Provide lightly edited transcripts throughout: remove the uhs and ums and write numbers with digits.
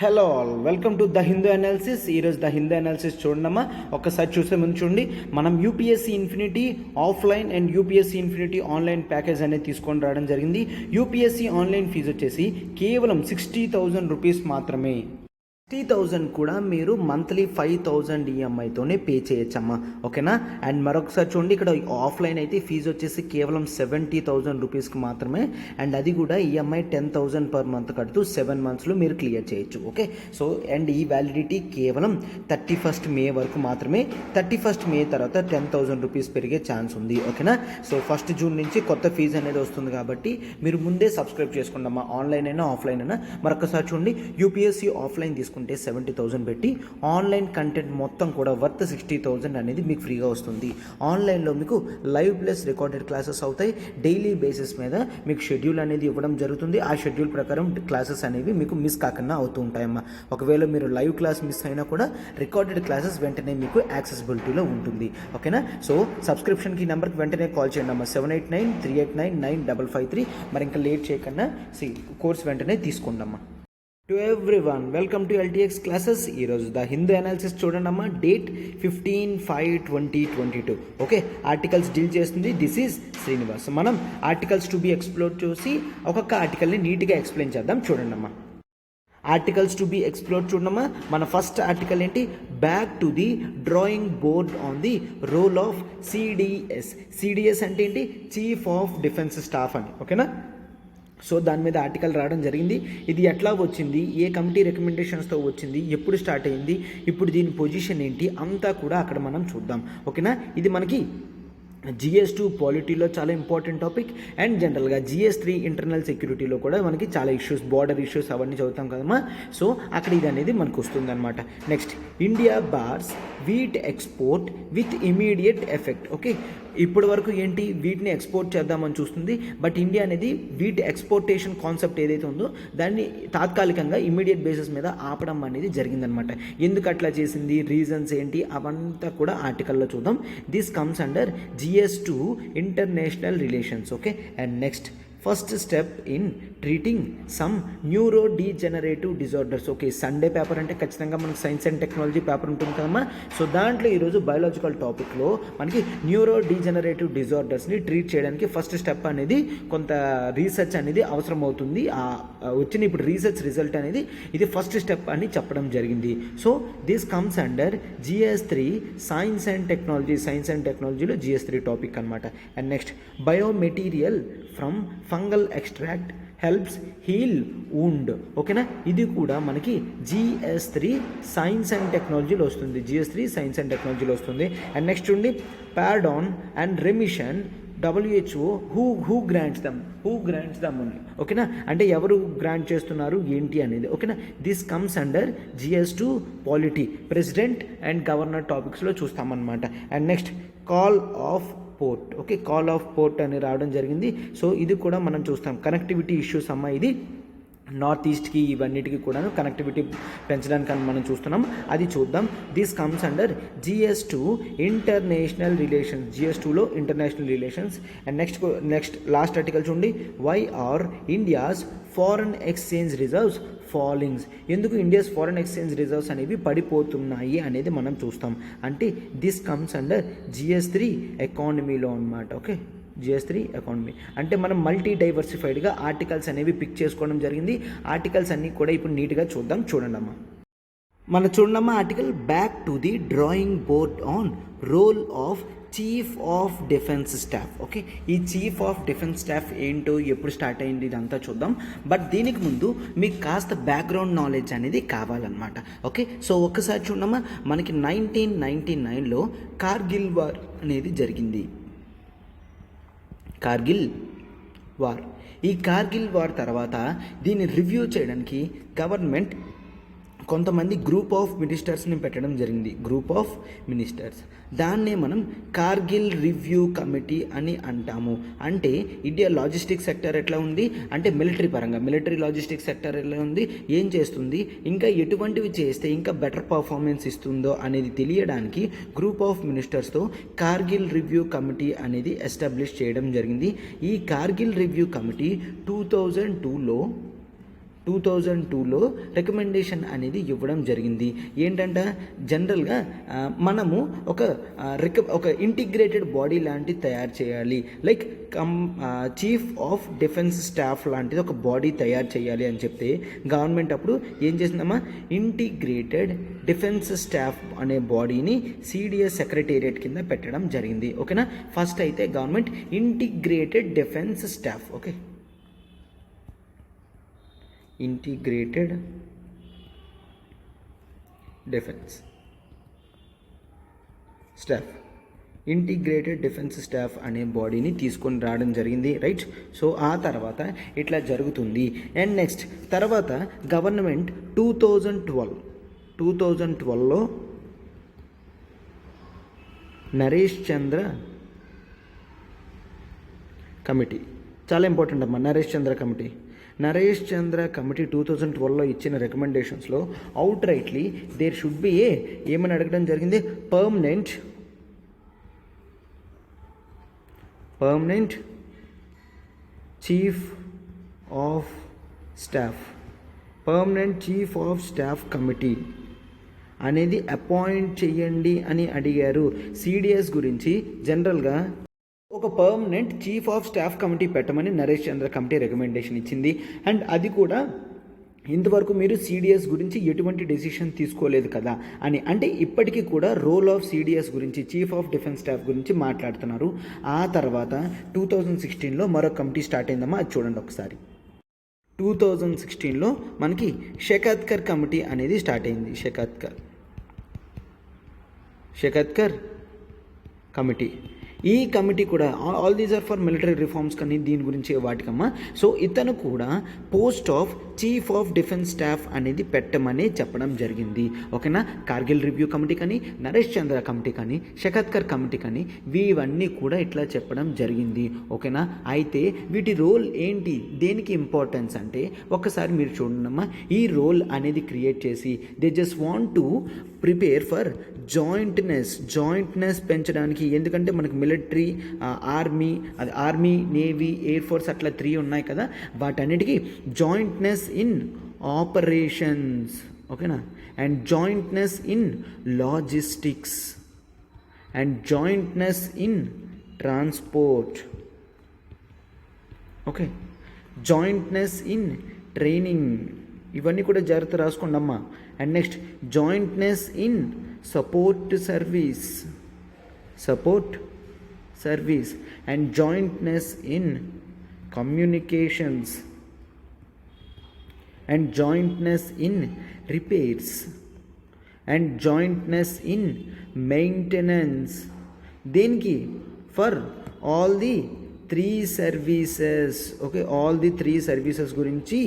Hello all, welcome to the Hindu analysis. ఈరోజు the Hindu analysis చూడమ్మా. ఒక్కసారి చూసే ముందు చూడండి, మనం UPSC infinity offline and UPSC infinity online package అనేది తీసుకొని రావడం జరిగింది. యూపీఎస్సీ ఆన్లైన్ ఫీజు వచ్చేసి కేవలం 60,000 రూపీస్ మాత్రమే. 60,000 కూడా మీరు మంత్లీ 5,000 ఈఎంఐతోనే పే చేయొచ్చమ్మా, ఓకేనా. అండ్ మరొకసారి చూడండి, ఇక్కడ ఆఫ్లైన్ అయితే ఫీజు వచ్చేసి కేవలం 70,000 రూపీస్కి మాత్రమే. అండ్ అది కూడా ఈఎంఐ 10,000 పర్ మంత్ కడుతూ 7 మంత్స్లో మీరు క్లియర్ చేయొచ్చు, ఓకే. సో అండ్ ఈ వ్యాలిడిటీ కేవలం 31st మే వరకు మాత్రమే. 31st మే తర్వాత 10,000 రూపీస్ పెరిగే ఛాన్స్ ఉంది, ఓకేనా. సో 1st జూన్ నుంచి కొత్త ఫీజు అనేది వస్తుంది కాబట్టి మీరు ముందే సబ్స్క్రైబ్ చేసుకోండి అమ్మా, ఆన్లైన్ అయినా ఆఫ్లైన్ అయినా. మరొకసారి చూడండి, యూపీఎస్సీ ఆఫ్లైన్ తీసుకుంటే 70,000 పెట్టి ఆన్లైన్ కంటెంట్ మొత్తం కూడా వర్త్ 60,000 అనేది మీకు ఫ్రీగా వస్తుంది. ఆన్లైన్లో మీకు లైవ్ ప్లస్ రికార్డెడ్ క్లాసెస్ అవుతాయి. డైలీ బేసిస్ మీద మీకు షెడ్యూల్ అనేది ఇవ్వడం జరుగుతుంది. ఆ షెడ్యూల్ ప్రకారం క్లాసెస్ అనేవి మీకు మిస్ కాకుండా అవుతూ ఉంటాయమ్మా. ఒకవేళ మీరు లైవ్ క్లాస్ మిస్ అయినా కూడా రికార్డెడ్ క్లాసెస్ వెంటనే మీకు యాక్సెసిబిలిటీలో ఉంటుంది, ఓకేనా. సో సబ్స్క్రిప్షన్కి నెంబర్కి వెంటనే కాల్ చేయండి అమ్మా, 7893899553. మరి ఇంకా లేట్ చేయకుండా కోర్స్ వెంటనే తీసుకోండి అమ్మా. To everyone, welcome to LTX classes. ఈరోజు ద హిందూ అనాలిసిస్ చూడండి అమ్మా. డేట్ 15/5/2022. ఓకే, ఆర్టికల్స్ డీల్ చేస్తుంది. This is Srinivas. మనం ఆర్టికల్స్ టు బి ఎక్స్ప్లోర్ చూసి ఒక్కొక్క ఆర్టికల్ని నీట్గా ఎక్స్ప్లెయిన్ చేద్దాం. చూడండి అమ్మా, ఆర్టికల్స్ టు బి ఎక్స్ప్లోర్ చూడమ్మా. మన ఫస్ట్ ఆర్టికల్ ఏంటి? Back to the drawing board on the role of CDS. CDS అంటే ఏంటి? చీఫ్ ఆఫ్ డిఫెన్స్ స్టాఫ్ అని, ఓకేనా. సో దాని మీద ఆర్టికల్ రావడం జరిగింది. ఇది ఎట్లా వచ్చింది, ఏ కమిటీ రికమెండేషన్స్తో వచ్చింది, ఎప్పుడు స్టార్ట్ అయింది, ఇప్పుడు దీని పొజిషన్ ఏంటి, అంతా కూడా అక్కడ మనం చూద్దాం, ఓకేనా. ఇది మనకి GS2 పాలిటీలో చాలా ఇంపార్టెంట్ టాపిక్. అండ్ జనరల్గా GS3 ఇంటర్నల్ సెక్యూరిటీలో కూడా మనకి చాలా ఇష్యూస్, బార్డర్ ఇష్యూస్ అవన్నీ చదువుతాం కదమ్మా. సో అక్కడ ఇది అనేది మనకు వస్తుంది అనమాట. Next, India bars wheat export with immediate effect. Okay, ఇప్పటి వరకు ఏంటి, వీటిని ఎక్స్పోర్ట్ చేద్దామని చూస్తుంది. బట్ ఇండియా అనేది వీట్ ఎక్స్పోర్టేషన్ కాన్సెప్ట్ ఏదైతే ఉందో దాన్ని తాత్కాలికంగా ఇమీడియట్ బేసిస్ మీద ఆపడం అనేది జరిగిందనమాట. ఎందుకు అట్లా చేసింది, రీజన్స్ ఏంటి, అవంతా కూడా ఆర్టికల్లో చూద్దాం. This comes under GS2 international relations, okay. And next, first step in treating some neuro degenerative disorders. Okay, Sunday paper అంటే ఖచ్చితంగా మనకి సైన్స్ అండ్ టెక్నాలజీ పేపర్ ఉంటుంది కదమ్మా. సో దాంట్లో ఈరోజు బయాలజికల్ టాపిక్లో మనకి న్యూరో డీజనరేటివ్ డిజార్డర్స్ని ట్రీట్ చేయడానికి ఫస్ట్ స్టెప్ అనేది కొంత రీసెర్చ్ అనేది అవసరం అవుతుంది. వచ్చిన ఇప్పుడు రీసెర్చ్ రిజల్ట్ అనేది ఇది ఫస్ట్ స్టెప్ అని చెప్పడం జరిగింది. So this comes under GS3 science and technology. Science and టెక్నాలజీలో GS3 టాపిక్ అనమాట. And next, biomaterial from fungal extract helps heal wound. ఓకేనా, ఇది కూడా మనకి GS3 సైన్స్ అండ్ టెక్నాలజీలో వస్తుంది. GS3 సైన్స్ అండ్ టెక్నాలజీలో వస్తుంది. అండ్ నెక్స్ట్ ఉండి, pardon and remission WHO who grants them ఉంది, ఓకేనా. అంటే ఎవరు గ్రాంట్ చేస్తున్నారు ఏంటి అనేది, ఓకేనా. This comes under GS2 polity, president and governor టాపిక్స్లో చూస్తామన్నమాట. And next, call of port. Okay, call of port అని రావడం జరిగింది. సో ఇది కూడా మనం చూస్తాం. కనెక్టివిటీ ఇష్యూస్ అమ్మ, ఇది నార్త్ ఈస్ట్కి ఇవన్నిటికీ కూడా కనెక్టివిటీ పెంచడానికి మనం చూస్తున్నాం, అది చూద్దాం. This comes under GS2 international relations. GS2లో international relations. And next last article చూడండి, why are India's foreign exchange reserves fallings. ఎందుకు ఇండియాస్ ఫారెన్ ఎక్స్చేంజ్ రిజర్వ్స్ అనేవి పడిపోతున్నాయి అనేది మనం చూస్తాం. అంటే దిస్ కమ్స్ అండర్ GS3 ఎకానమీలో అనమాట, ఓకే. GS3 ఎకానమీ అంటే మనం మల్టీ డైవర్సిఫైడ్గా ఆర్టికల్స్ అనేవి పిక్ చేసుకోవడం జరిగింది. ఆర్టికల్స్ అన్నీ కూడా ఇప్పుడు నీట్గా చూద్దాం. చూడండమ్మా, చూడమ్మా article, back to the drawing board on role of chief of defence staff. Okay, ఈ చీఫ్ ఆఫ్ డిఫెన్స్ స్టాఫ్ ఏంటో, ఎప్పుడు స్టార్ట్ అయింది, ఇదంతా చూద్దాం. బట్ దీనికి ముందు మీకు కాస్త బ్యాక్గ్రౌండ్ నాలెడ్జ్ అనేది కావాలన్నమాట, ఓకే. సో ఒక్కసారి చూడమ్మా, మనకి 1999లో కార్గిల్ వార్ అనేది జరిగింది. కార్గిల్ వార్. ఈ కార్గిల్ వార్ తర్వాత దీన్ని రివ్యూ చేయడానికి గవర్నమెంట్ కొంతమంది గ్రూప్ ఆఫ్ మినిస్టర్స్ని పెట్టడం జరిగింది. గ్రూప్ ఆఫ్ మినిస్టర్స్, దాన్నే మనం కార్గిల్ రివ్యూ కమిటీ అని అంటాము. అంటే ఇండియా లాజిస్టిక్ సెక్టర్ ఎట్లా ఉంది అంటే మిలిటరీ పరంగా, మిలిటరీ లాజిస్టిక్ సెక్టర్ ఎలా ఉంది, ఏం చేస్తుంది, ఇంకా ఎటువంటివి చేస్తే ఇంకా బెటర్ పర్ఫార్మెన్స్ ఇస్తుందో అనేది తెలియడానికి గ్రూప్ ఆఫ్ మినిస్టర్స్తో కార్గిల్ రివ్యూ కమిటీ అనేది ఎస్టాబ్లిష్ చేయడం జరిగింది. ఈ కార్గిల్ రివ్యూ కమిటీ 2002లో 2002లో రికమెండేషన్ అనేది ఇవ్వడం జరిగింది. ఏంటంటే జనరల్గా మనము ఒక ఇంటిగ్రేటెడ్ బాడీ లాంటిది తయారు చేయాలి, like chief of defence staff లాంటిది ఒక బాడీ తయారు చేయాలి అని చెప్తే గవర్నమెంట్ అప్పుడు ఏం చేసిందమ్మా, ఇంటిగ్రేటెడ్ డిఫెన్స్ స్టాఫ్ అనే బాడీని సిడిఎస్ సెక్రటేరియట్ కింద పెట్టడం జరిగింది. ఓకేనా, ఫస్ట్ అయితే government integrated defence staff, okay, integrated defence staff, integrated defence staff అనే బాడీని తీసుకొని రావడం జరిగింది, రైట్. సో ఆ తర్వాత ఇట్లా జరుగుతుంది. అండ్ నెక్స్ట్ తర్వాత గవర్నమెంట్ 2012లో నరేష్ చంద్ర కమిటీ, చాలా ఇంపార్టెంట్ అమ్మా, నరేష్ చంద్ర కమిటీ 2012లో ఇచ్చిన రికమెండేషన్స్లో outrightly there should be ఏమని అడగడం జరిగింది, permanent chief of staff committee అనేది అపాయింట్ చేయండి అని అడిగారు. సిడిఎస్ గురించి జనరల్గా ఒక permanent chief of staff committee పెట్టమని నరేష్ చంద్ర కమిటీ రికమెండేషన్ ఇచ్చింది. అండ్ అది కూడా ఇంతవరకు మీరు సిడిఎస్ గురించి ఎటువంటి డెసిషన్ తీసుకోలేదు కదా అని, అంటే ఇప్పటికీ కూడా రోల్ ఆఫ్ సిడిఎస్ గురించి, చీఫ్ ఆఫ్ డిఫెన్స్ స్టాఫ్ గురించి మాట్లాడుతున్నారు. ఆ తర్వాత 2016లో మరో కమిటీ స్టార్ట్ అయిందమ్మా, అది చూడండి ఒకసారి. 2016లో మనకి షెకాత్కర్ కమిటీ అనేది స్టార్ట్ అయింది. షెకాత్కర్ కమిటీ, ఈ కమిటీ కూడా all these are for military reforms కానీ దీని గురించి వాటికమ్మా. సో ఇతను కూడా post of chief of defence staff అనేది పెట్టమని చెప్పడం జరిగింది. ఓకేనా, కార్గిల్ రివ్యూ కమిటీ కానీ, నరేష్ చంద్ర కమిటీ కానీ, షెకాత్కర్ కమిటీ కానీ ఇవన్నీ కూడా ఇట్లా చెప్పడం జరిగింది. ఓకేనా, అయితే వీటి రోల్ ఏంటి, దేనికి ఇంపార్టెన్స్ అంటే ఒక్కసారి మీరు చూడండమ్మా, ఈ రోల్ అనేది క్రియేట్ చేసి they just want to prepare for జాయింట్నెస్ పెంచడానికి. ఎందుకంటే మనకి military, army, navy, air force అట్లా 3 ఉన్నాయి కదా, వాటన్నిటికీ జాయింట్నెస్ ఇన్ ఆపరేషన్స్, ఓకేనా, అండ్ జాయింట్నెస్ ఇన్ లాజిస్టిక్స్ అండ్ జాయింట్నెస్ ఇన్ ట్రాన్స్పోర్ట్, ఓకే, జాయింట్నెస్ ఇన్ ట్రైనింగ్, ఇవన్నీ కూడా జాగ్రత్త రాసుకోండి అమ్మా. అండ్ నెక్స్ట్ జాయింట్నెస్ ఇన్ సపోర్ట్ సర్వీస్ అండ్ జాయింట్నెస్ ఇన్ కమ్యూనికేషన్స్ అండ్ జాయింట్నెస్ ఇన్ రిపేర్స్ అండ్ జాయింట్నెస్ ఇన్ మెయింటెనెన్స్. దేనికి, for all the 3 services, okay, all the 3 services గురించి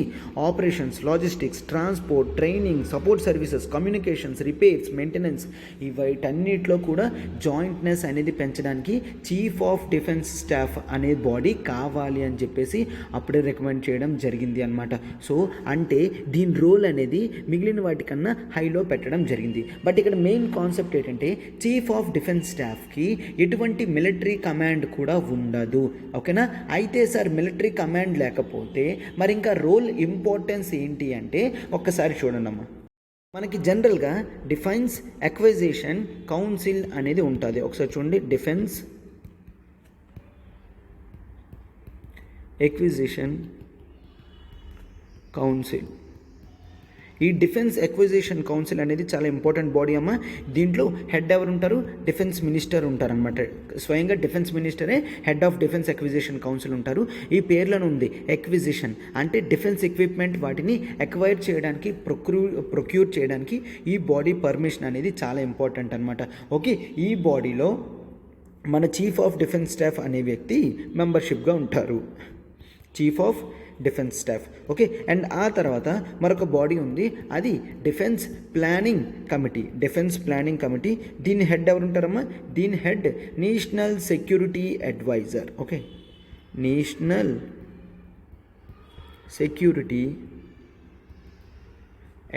operations, logistics, transport, training, support services, communications, repairs, maintenance, వీటన్నిటిలో కూడా జాయింట్నెస్ అనేది పెంచడానికి చీఫ్ ఆఫ్ డిఫెన్స్ స్టాఫ్ అనే బాడీ కావాలి అని చెప్పేసి అప్పుడే రికమెండ్ చేయడం జరిగింది అనమాట. సో అంటే దీని రోల్ అనేది మిగిలిన వాటికన్నా హైలో పెట్టడం జరిగింది. బట్ ఇక్కడ మెయిన్ కాన్సెప్ట్ ఏంటంటే చీఫ్ ఆఫ్ డిఫెన్స్ స్టాఫ్కి ఎటువంటి మిలిటరీ కమాండ్ కూడా ఉండదు. ఓకేనా, అయితే సార్ మిలిటరీ కమాండ్ లేకపోతే మరి ఇంకా రోల్ ఇంపార్టెన్స్ ఏంటి అంటే ఒక్కసారి చూడండి అమ్మా, మనకి జనరల్గా డిఫెన్స్ అక్విజిషన్ కౌన్సిల్ అనేది ఉంటుంది. ఒకసారి చూడండి, డిఫెన్స్ అక్విజిషన్ కౌన్సిల్. ఈ డిఫెన్స్ అక్విజిషన్ కౌన్సిల్ అనేది చాలా ఇంపార్టెంట్ బాడీ అమ్మ. దీంట్లో హెడ్ ఎవరు ఉంటారు, డిఫెన్స్ మినిస్టర్ ఉంటారనమాట. స్వయంగా డిఫెన్స్ మినిస్టరే head of defence acquisition council ఉంటారు. ఈ పేర్లను ఉంది అక్విజిషన్ అంటే డిఫెన్స్ ఎక్విప్మెంట్, వాటిని అక్వైర్ చేయడానికి, ప్రొక్యూర్ చేయడానికి ఈ బాడీ పర్మిషన్ అనేది చాలా ఇంపార్టెంట్ అనమాట. ఓకే, ఈ బాడీలో మన చీఫ్ ఆఫ్ డిఫెన్స్ స్టాఫ్ అనే వ్యక్తి మెంబర్షిప్గా ఉంటారు, chief of defence staff. Okay, and ఆ తర్వాత మరొక బాడీ ఉంది, అది డిఫెన్స్ ప్లానింగ్ కమిటీ. దీని హెడ్ ఎవరు ఉంటారమ్మా, దీని head national security adviser. Okay, national security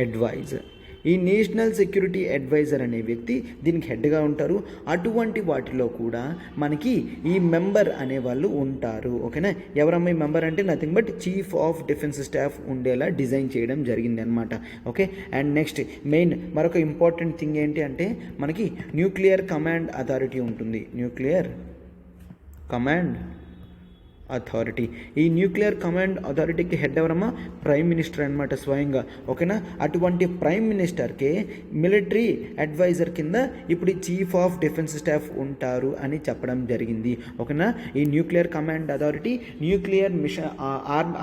adviser. ఈ నేషనల్ సెక్యూరిటీ అడ్వైజర్ అనే వ్యక్తి దీనికి హెడ్గా ఉంటారు. అటువంటి వాటిలో కూడా మనకి ఈ మెంబర్ అనేవాళ్ళు ఉంటారు. ఓకేనా, ఎవరమ్మా ఈ మెంబర్ అంటే nothing but chief of defence staff ఉండేలా డిజైన్ చేయడం జరిగింది అనమాట. ఓకే, అండ్ నెక్స్ట్ మెయిన్ మరొక ఇంపార్టెంట్ థింగ్ ఏంటి అంటే మనకి న్యూక్లియర్ కమాండ్ అథారిటీ ఉంటుంది. Nuclear command authority. ఈ న్యూక్లియర్ కమాండ్ అథారిటీకి హెడ్ ఎవరమ్మా? ప్రైమ్ మినిస్టర్ అనమాట స్వయంగా. ఓకేనా, అటువంటి ప్రైమ్ మినిస్టర్కే మిలిటరీ అడ్వైజర్ కింద ఇప్పుడు ఈ చీఫ్ ఆఫ్ డిఫెన్స్ స్టాఫ్ ఉంటారు అని చెప్పడం జరిగింది. ఓకేనా, ఈ nuclear command authority nuclear mission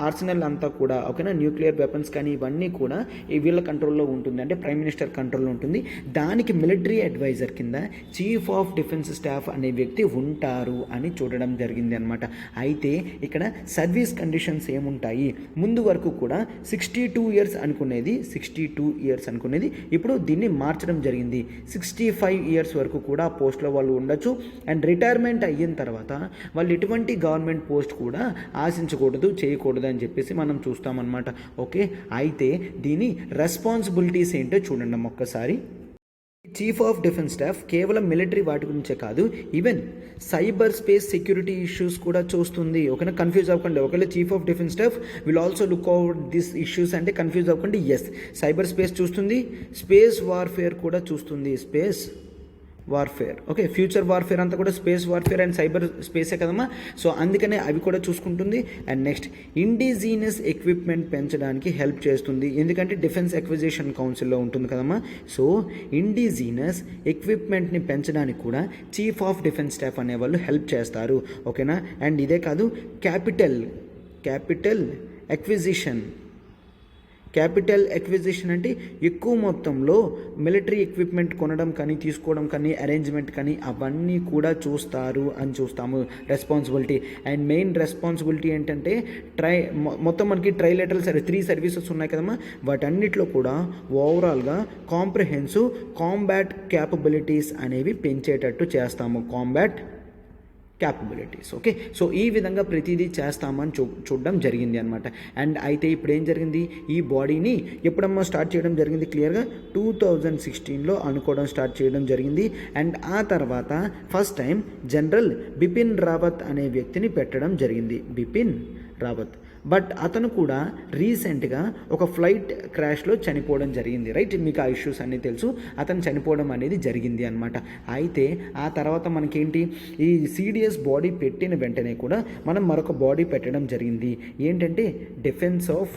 arsenal అంతా కూడా, ఓకేనా, న్యూక్లియర్ వెపన్స్ కానీ ఇవన్నీ కూడా ఈ వీళ్ళ కంట్రోల్లో ఉంటుంది, అంటే ప్రైమ్ మినిస్టర్ కంట్రోల్లో ఉంటుంది. దానికి మిలిటరీ అడ్వైజర్ కింద చీఫ్ ఆఫ్ డిఫెన్స్ స్టాఫ్ అనే వ్యక్తి ఉంటారు అని చూడడం జరిగింది అనమాట. అయితే ఇక్కడ సర్వీస్ కండిషన్స్ ఏముంటాయి? ముందు వరకు కూడా 62 ఇయర్స్ అనుకునేది, 62 ఇయర్స్ అనుకునేది ఇప్పుడు దీన్ని మార్చడం జరిగింది. 65 ఇయర్స్ వరకు కూడా ఆ పోస్ట్లో వాళ్ళు ఉండొచ్చు. అండ్ రిటైర్మెంట్ అయిన తర్వాత వాళ్ళు ఎటువంటి గవర్నమెంట్ పోస్ట్ కూడా ఆశించకూడదు, చేయకూడదు అని చెప్పేసి మనం చూస్తామన్నమాట. ఓకే, అయితే దీని రెస్పాన్సిబిలిటీస్ ఏంటో చూడండి ఒక్కసారి. చీఫ్ ఆఫ్ డిఫెన్స్ స్టాఫ్ కేవలం మిలిటరీ వాటి గురించే కాదు, even cyber space security issues కూడా చూస్తుంది. ఓకేనా, కన్ఫ్యూజ్ అవ్వకండి. ఒకవేళ chief of defence staff will also look out this issues అంటే కన్ఫ్యూజ్ అవ్వకండి. ఎస్, సైబర్ స్పేస్ చూస్తుంది, స్పేస్ వార్ఫేర్ కూడా చూస్తుంది. Space warfare, okay, future warfare అంతా కూడా స్పేస్ వార్ఫేర్ అండ్ సైబర్ స్పేసే కదమ్మా. సో అందుకనే అవి కూడా చూసుకుంటుంది. అండ్ నెక్స్ట్ ఇండిజీనియస్ ఎక్విప్మెంట్ పెంచడానికి హెల్ప్ చేస్తుంది, ఎందుకంటే డిఫెన్స్ అక్విజిషన్ కౌన్సిల్లో ఉంటుంది కదమ్మా. సో ఇండిజీనియస్ ఎక్విప్మెంట్ని పెంచడానికి కూడా చీఫ్ ఆఫ్ డిఫెన్స్ స్టాఫ్ అనేవాళ్ళు హెల్ప్ చేస్తారు. ఓకేనా, అండ్ ఇదే కాదు, క్యాపిటల్ అక్విజిషన్ అంటే ఎక్కువ మొత్తంలో మిలిటరీ ఎక్విప్మెంట్ కొనడం కానీ, తీసుకోవడం కానీ, అరేంజ్మెంట్ కానీ అవన్నీ కూడా చూస్తారు అని చూస్తాము రెస్పాన్సిబిలిటీ. అండ్ మెయిన్ రెస్పాన్సిబిలిటీ ఏంటంటే మొత్తం మనకి ట్రైలేటరల్ 3 సర్వీసెస్ ఉన్నాయి కదమ్మా, వాటన్నిటిలో కూడా ఓవరాల్గా కాంప్రహెన్సివ్ కాంబాట్ క్యాపబిలిటీస్ అనేవి పెంచేటట్టు చేస్తాము. Combat capabilities. ఓకే, సో ఈ విధంగా ప్రతిదీ చేస్తామని చూడడం జరిగింది అనమాట. అండ్ అయితే ఇప్పుడు ఏం జరిగింది, ఈ బాడీని ఎప్పుడమ్మా స్టార్ట్ చేయడం జరిగింది? క్లియర్గా 2016లో అనుకోవడం స్టార్ట్ చేయడం జరిగింది. అండ్ ఆ తర్వాత first time general Bipin Rawat అనే వ్యక్తిని పెట్టడం జరిగింది. బిపిన్ రావత్. బట్ అతను కూడా రీసెంట్గా ఒక ఫ్లైట్ క్రాష్లో చనిపోవడం జరిగింది. రైట్, మీకు ఆ ఇష్యూస్ అన్నీ తెలుసు. అతను చనిపోవడం అనేది జరిగింది అనమాట. అయితే ఆ తర్వాత మనకేంటి, ఈ సిడిఎస్ బాడీ పెట్టిన వెంటనే కూడా మనం మరొక బాడీ పెట్టడం జరిగింది. ఏంటంటే defence of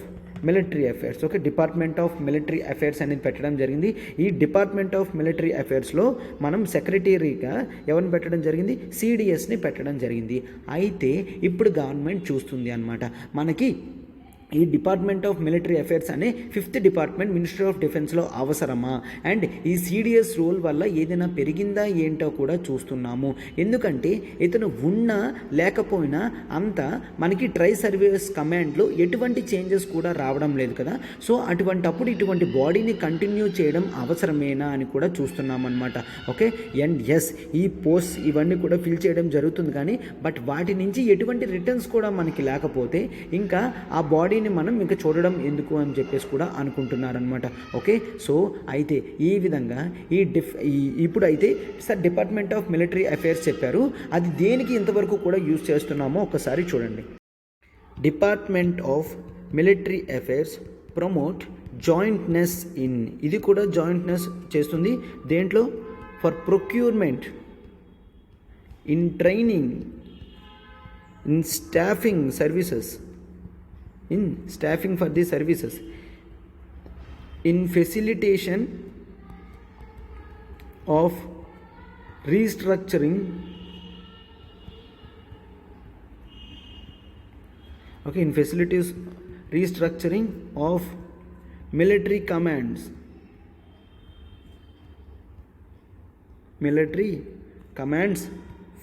military affairs. Okay, department of military affairs అనేది పెట్టడం జరిగింది. ఈ డిపార్ట్మెంట్ ఆఫ్ మిలిటరీ అఫైర్స్లో మనం సెక్రటరీగా ఎవరిని పెట్టడం జరిగింది? సిడిఎస్ని పెట్టడం జరిగింది. అయితే ఇప్పుడు గవర్నమెంట్ చూస్తుంది అన్నమాట, మనకి ఈ డిపార్ట్మెంట్ ఆఫ్ మిలిటరీ అఫైర్స్ అనే 5th డిపార్ట్మెంట్ మినిస్ట్రీ ఆఫ్ డిఫెన్స్లో అవసరమా, అండ్ ఈ సిడిఎస్ రోల్ వల్ల ఏదైనా పెరిగిందా ఏంటో కూడా చూస్తున్నాము. ఎందుకంటే ఇతను ఉన్నా లేకపోయినా అంతా మనకి ట్రై సర్వీస్ కమాండ్లో ఎటువంటి చేంజెస్ కూడా రావడం లేదు కదా. సో అటువంటప్పుడు ఇటువంటి బాడీని కంటిన్యూ చేయడం అవసరమేనా అని కూడా చూస్తున్నాం అనమాట. ఓకే, అండ్ ఎస్, ఈ పోస్ట్ ఇవన్నీ కూడా ఫిల్ చేయడం జరుగుతుంది, కానీ బట్ వాటి నుంచి ఎటువంటి రిటర్న్స్ కూడా మనకి లేకపోతే ఇంకా ఆ బాడీ మనం ఇంకా చూడడం ఎందుకు అని చెప్పేసి కూడా అనుకుంటున్నారనమాట. ఓకే, సో అయితే ఈ విధంగా ఇప్పుడు అయితే sir department of military affairs చెప్పారు, అది దేనికి ఇంతవరకు కూడా యూజ్ చేస్తున్నామో ఒకసారి చూడండి. Department of military affairs promote jointness in, ఇది కూడా జాయింట్నెస్ చేస్తుంది. దేంట్లో? For procurement, in training, in staffing services, in staffing for the services, in facilitation of restructuring, okay, in facilities restructuring of military commands,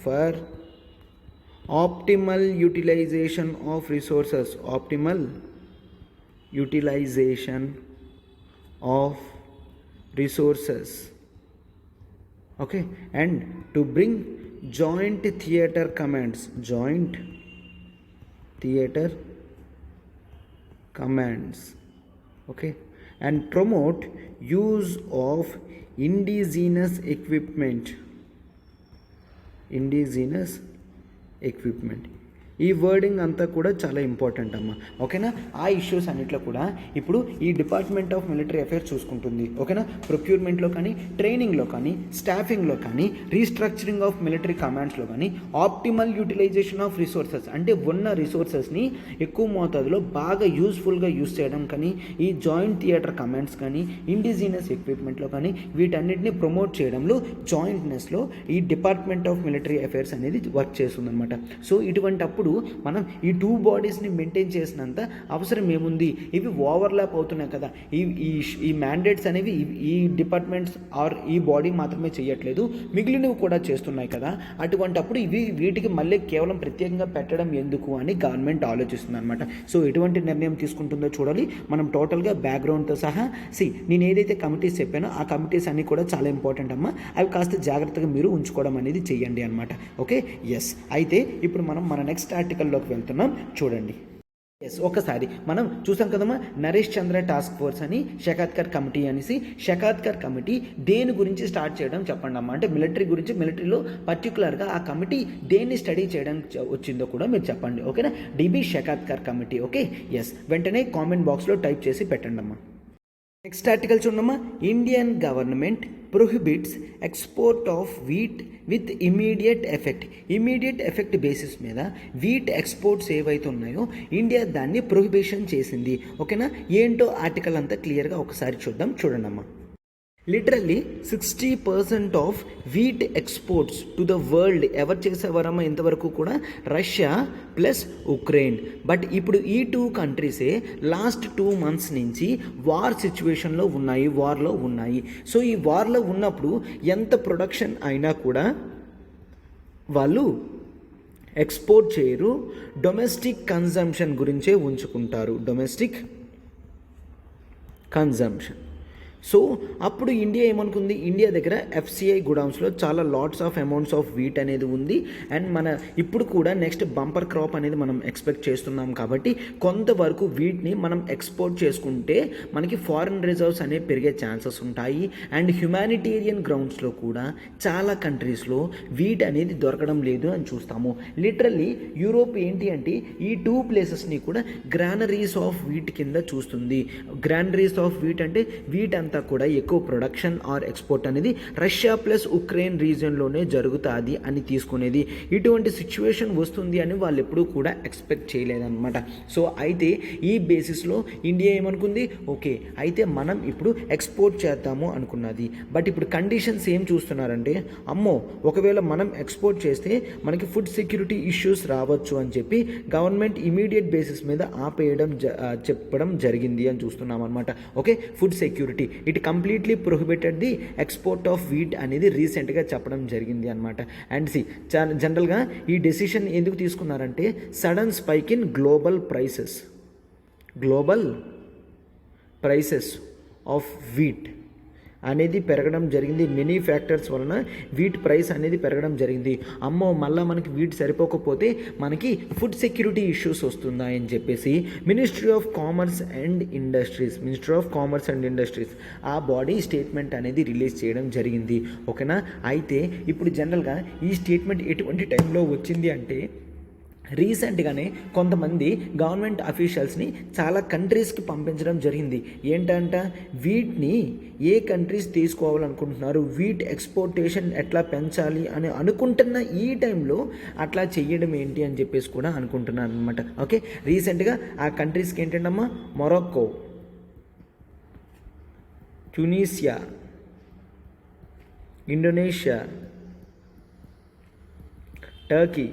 for optimal utilization of resources, okay, and to bring joint theater commands, okay, and promote use of indigenous equipment. ఈ wording అంతా కూడా చాలా important అమ్మ, ఓకేనా. ఆ issues అన్నిట్లో కూడా ఇప్పుడు ఈ డిపార్ట్మెంట్ ఆఫ్ మిలిటరీ అఫైర్స్ చూసుకుంటుంది, ఓకేనా. ప్రొక్యూర్మెంట్లో కానీ, ట్రైనింగ్లో కానీ, స్టాఫింగ్లో కానీ, రీస్ట్రక్చరింగ్ ఆఫ్ మిలిటరీ కమాండ్స్లో కానీ, ఆప్టిమల్ యూటిలైజేషన్ ఆఫ్ రిసోర్సెస్ అంటే ఉన్న రిసోర్సెస్ని ఎక్కువ మోతాదులో బాగా యూస్ఫుల్గా యూస్ చేయడం కానీ, ఈ జాయింట్ థియేటర్ కమాండ్స్ కానీ, ఇండిజినస్ ఎక్విప్మెంట్లో కానీ వీటన్నిటిని ప్రమోట్ చేయడంలో జాయింట్నెస్లో ఈ డిపార్ట్మెంట్ ఆఫ్ మిలిటరీ అఫైర్స్ అనేది వర్క్ చేస్తుందన్నమాట. సో ఇటువంటి అప్పుడు మనం ఈ 2 బాడీస్ని మెయింటైన్ చేసినంత అవసరం ఏముంది, ఇవి ఓవర్లాప్ అవుతున్నాయి కదా. ఈ మ్యాండేట్స్ అనేవి ఈ డిపార్ట్మెంట్స్ ఆర్ ఈ బాడీ మాత్రమే చేయట్లేదు, మిగిలినవి కూడా చేస్తున్నాయి కదా. అటువంటప్పుడు వీటికి మళ్ళీ కేవలం ప్రత్యేకంగా పెట్టడం ఎందుకు అని గవర్నమెంట్ ఆలోచిస్తుంది అనమాట. సో ఎటువంటి నిర్ణయం తీసుకుంటుందో చూడాలి మనం టోటల్గా బ్యాక్గ్రౌండ్తో సహా. నేను ఏదైతే కమిటీస్ చెప్పానో ఆ కమిటీస్ అన్నీ కూడా చాలా ఇంపార్టెంట్ అమ్మా, అవి కాస్త జాగ్రత్తగా మీరు ఉంచుకోవడం అనేది చెయ్యండి అనమాట. Okay, yes. అయితే ఇప్పుడు మనం మన నెక్స్ట్ ఆర్టికల్లోకి వెళ్తున్నాం, చూడండి. ఎస్, ఒకసారి మనం చూసాం కదమ్మా, నరేష్ చంద్ర టాస్క్ ఫోర్స్ అని, షకాత్కర్ కమిటీ అనేసి. షకాత్కర్ కమిటీ దేని గురించి స్టార్ట్ చేయడం చెప్పండి అమ్మా, అంటే మిలిటరీ గురించి, మిలిటరీలో పర్టికులర్గా ఆ కమిటీ దేన్ని స్టడీ చేయడానికి వచ్చిందో కూడా మీరు చెప్పండి, ఓకేనా. D B Shekatkar committee. Okay, yes, వెంటనే కామెంట్ బాక్స్లో టైప్ చేసి పెట్టండి అమ్మా. నెక్స్ట్ ఆర్టికల్ చూడమ్మా, Indian government prohibits export of wheat with immediate effect basis మీద వీట్ ఎక్స్పోర్ట్స్ ఏవైతే ఉన్నాయో ఇండియా దాన్ని ప్రొహిబిషన్ చేసింది, ఓకేనా. ఏంటో ఆర్టికల్ అంతా క్లియర్గా ఒకసారి చూడండి అమ్మా. Literally 60% of wheat exports to the world ఎవరు చేసేవారమ్మా ఇంతవరకు కూడా, రష్యా ప్లస్ ఉక్రెయిన్. బట్ ఇప్పుడు ఈ 2 కంట్రీసే లాస్ట్ 2 months నుంచి వార్లో ఉన్నాయి. సో ఈ వార్లో ఉన్నప్పుడు ఎంత ప్రొడక్షన్ అయినా కూడా వాళ్ళు ఎక్స్పోర్ట్ చేయరు, డొమెస్టిక్ కన్జంప్షన్ గురించే ఉంచుకుంటారు, డొమెస్టిక్ కన్జంప్షన్. సో అప్పుడు ఇండియా ఏమనుకుంది, ఇండియా దగ్గర FCI గుడౌన్స్లో చాలా lots of amounts of wheat అనేది ఉంది. అండ్ మన ఇప్పుడు కూడా నెక్స్ట్ బంపర్ క్రాప్ అనేది మనం ఎక్స్పెక్ట్ చేస్తున్నాం కాబట్టి కొంతవరకు వీట్ని మనం ఎక్స్పోర్ట్ చేసుకుంటే మనకి ఫారిన్ రిజర్వ్స్ అనేవి పెరిగే ఛాన్సెస్ ఉంటాయి. అండ్ హ్యుమానిటేరియన్ గ్రౌండ్స్లో కూడా చాలా కంట్రీస్లో వీట్ అనేది దొరకడం లేదు అని చూస్తాము. లిటరల్లీ యూరోప్ ఏంటి అంటే ఈ 2 ప్లేసెస్ని కూడా గ్రానరీస్ ఆఫ్ వీట్ కింద చూస్తుంది. గ్రానరీస్ ఆఫ్ వీట్ అంటే వీట్ అంతా కూడా ఎక్కువ ప్రొడక్షన్ ఆర్ ఎక్స్పోర్ట్ అనేది రష్యా ప్లస్ ఉక్రెయిన్ రీజియన్లోనే జరుగుతుంది అని తీసుకునేది. ఇటువంటి సిచ్యువేషన్ వస్తుంది అని వాళ్ళు ఎప్పుడూ కూడా ఎక్స్పెక్ట్ చేయలేదన్నమాట. సో అయితే ఈ బేసిస్లో ఇండియా ఏమనుకుంది, ఓకే అయితే మనం ఇప్పుడు ఎక్స్పోర్ట్ చేద్దాము అనుకున్నది. బట్ ఇప్పుడు కండిషన్స్ ఏం చూస్తున్నారంటే, అమ్మో ఒకవేళ మనం ఎక్స్పోర్ట్ చేస్తే మనకి ఫుడ్ సెక్యూరిటీ ఇష్యూస్ రావచ్చు అని చెప్పి గవర్నమెంట్ ఇమీడియట్ బేసిస్ మీద చెప్పడం జరిగింది అని చూస్తున్నాం అనమాట. Okay, food security it completely prohibited the export of wheat అనేది రీసెంట్గా చెప్పడం జరిగింది అనమాట. అండ్ జనరల్గా ఈ డెసిషన్ ఎందుకు తీసుకున్నారంటే sudden spike in global prices of wheat అనేది పెరగడం జరిగింది. మెనీ ఫ్యాక్టర్స్ వలన వీట్ ప్రైస్ అనేది పెరగడం జరిగింది. అమ్మో మళ్ళీ మనకి వీట్ సరిపోకపోతే మనకి ఫుడ్ సెక్యూరిటీ ఇష్యూస్ వస్తున్నాయని చెప్పేసి ministry of commerce and industries ఆ బాడీ స్టేట్మెంట్ అనేది రిలీజ్ చేయడం జరిగింది, ఓకేనా. అయితే ఇప్పుడు జనరల్గా ఈ స్టేట్మెంట్ ఎటువంటి టైంలో వచ్చింది అంటే రీసెంట్గానే కొంతమంది గవర్నమెంట్ అఫీషియల్స్ని చాలా కంట్రీస్కి పంపించడం జరిగింది. ఏంటంట, వీటిని ఏ కంట్రీస్ తీసుకోవాలనుకుంటున్నారు, వీట్ ఎక్స్పోర్టేషన్ ఎట్లా పెంచాలి అని అనుకుంటున్న ఈ టైంలో అట్లా చెయ్యడం ఏంటి అని చెప్పేసి కూడా అనుకుంటున్నాను అనమాట. ఓకే, రీసెంట్గా ఆ కంట్రీస్కి ఏంటంటమ్మా, మొరాక్కో, ట్యునీషియా, ఇండోనేషియా, టర్కీ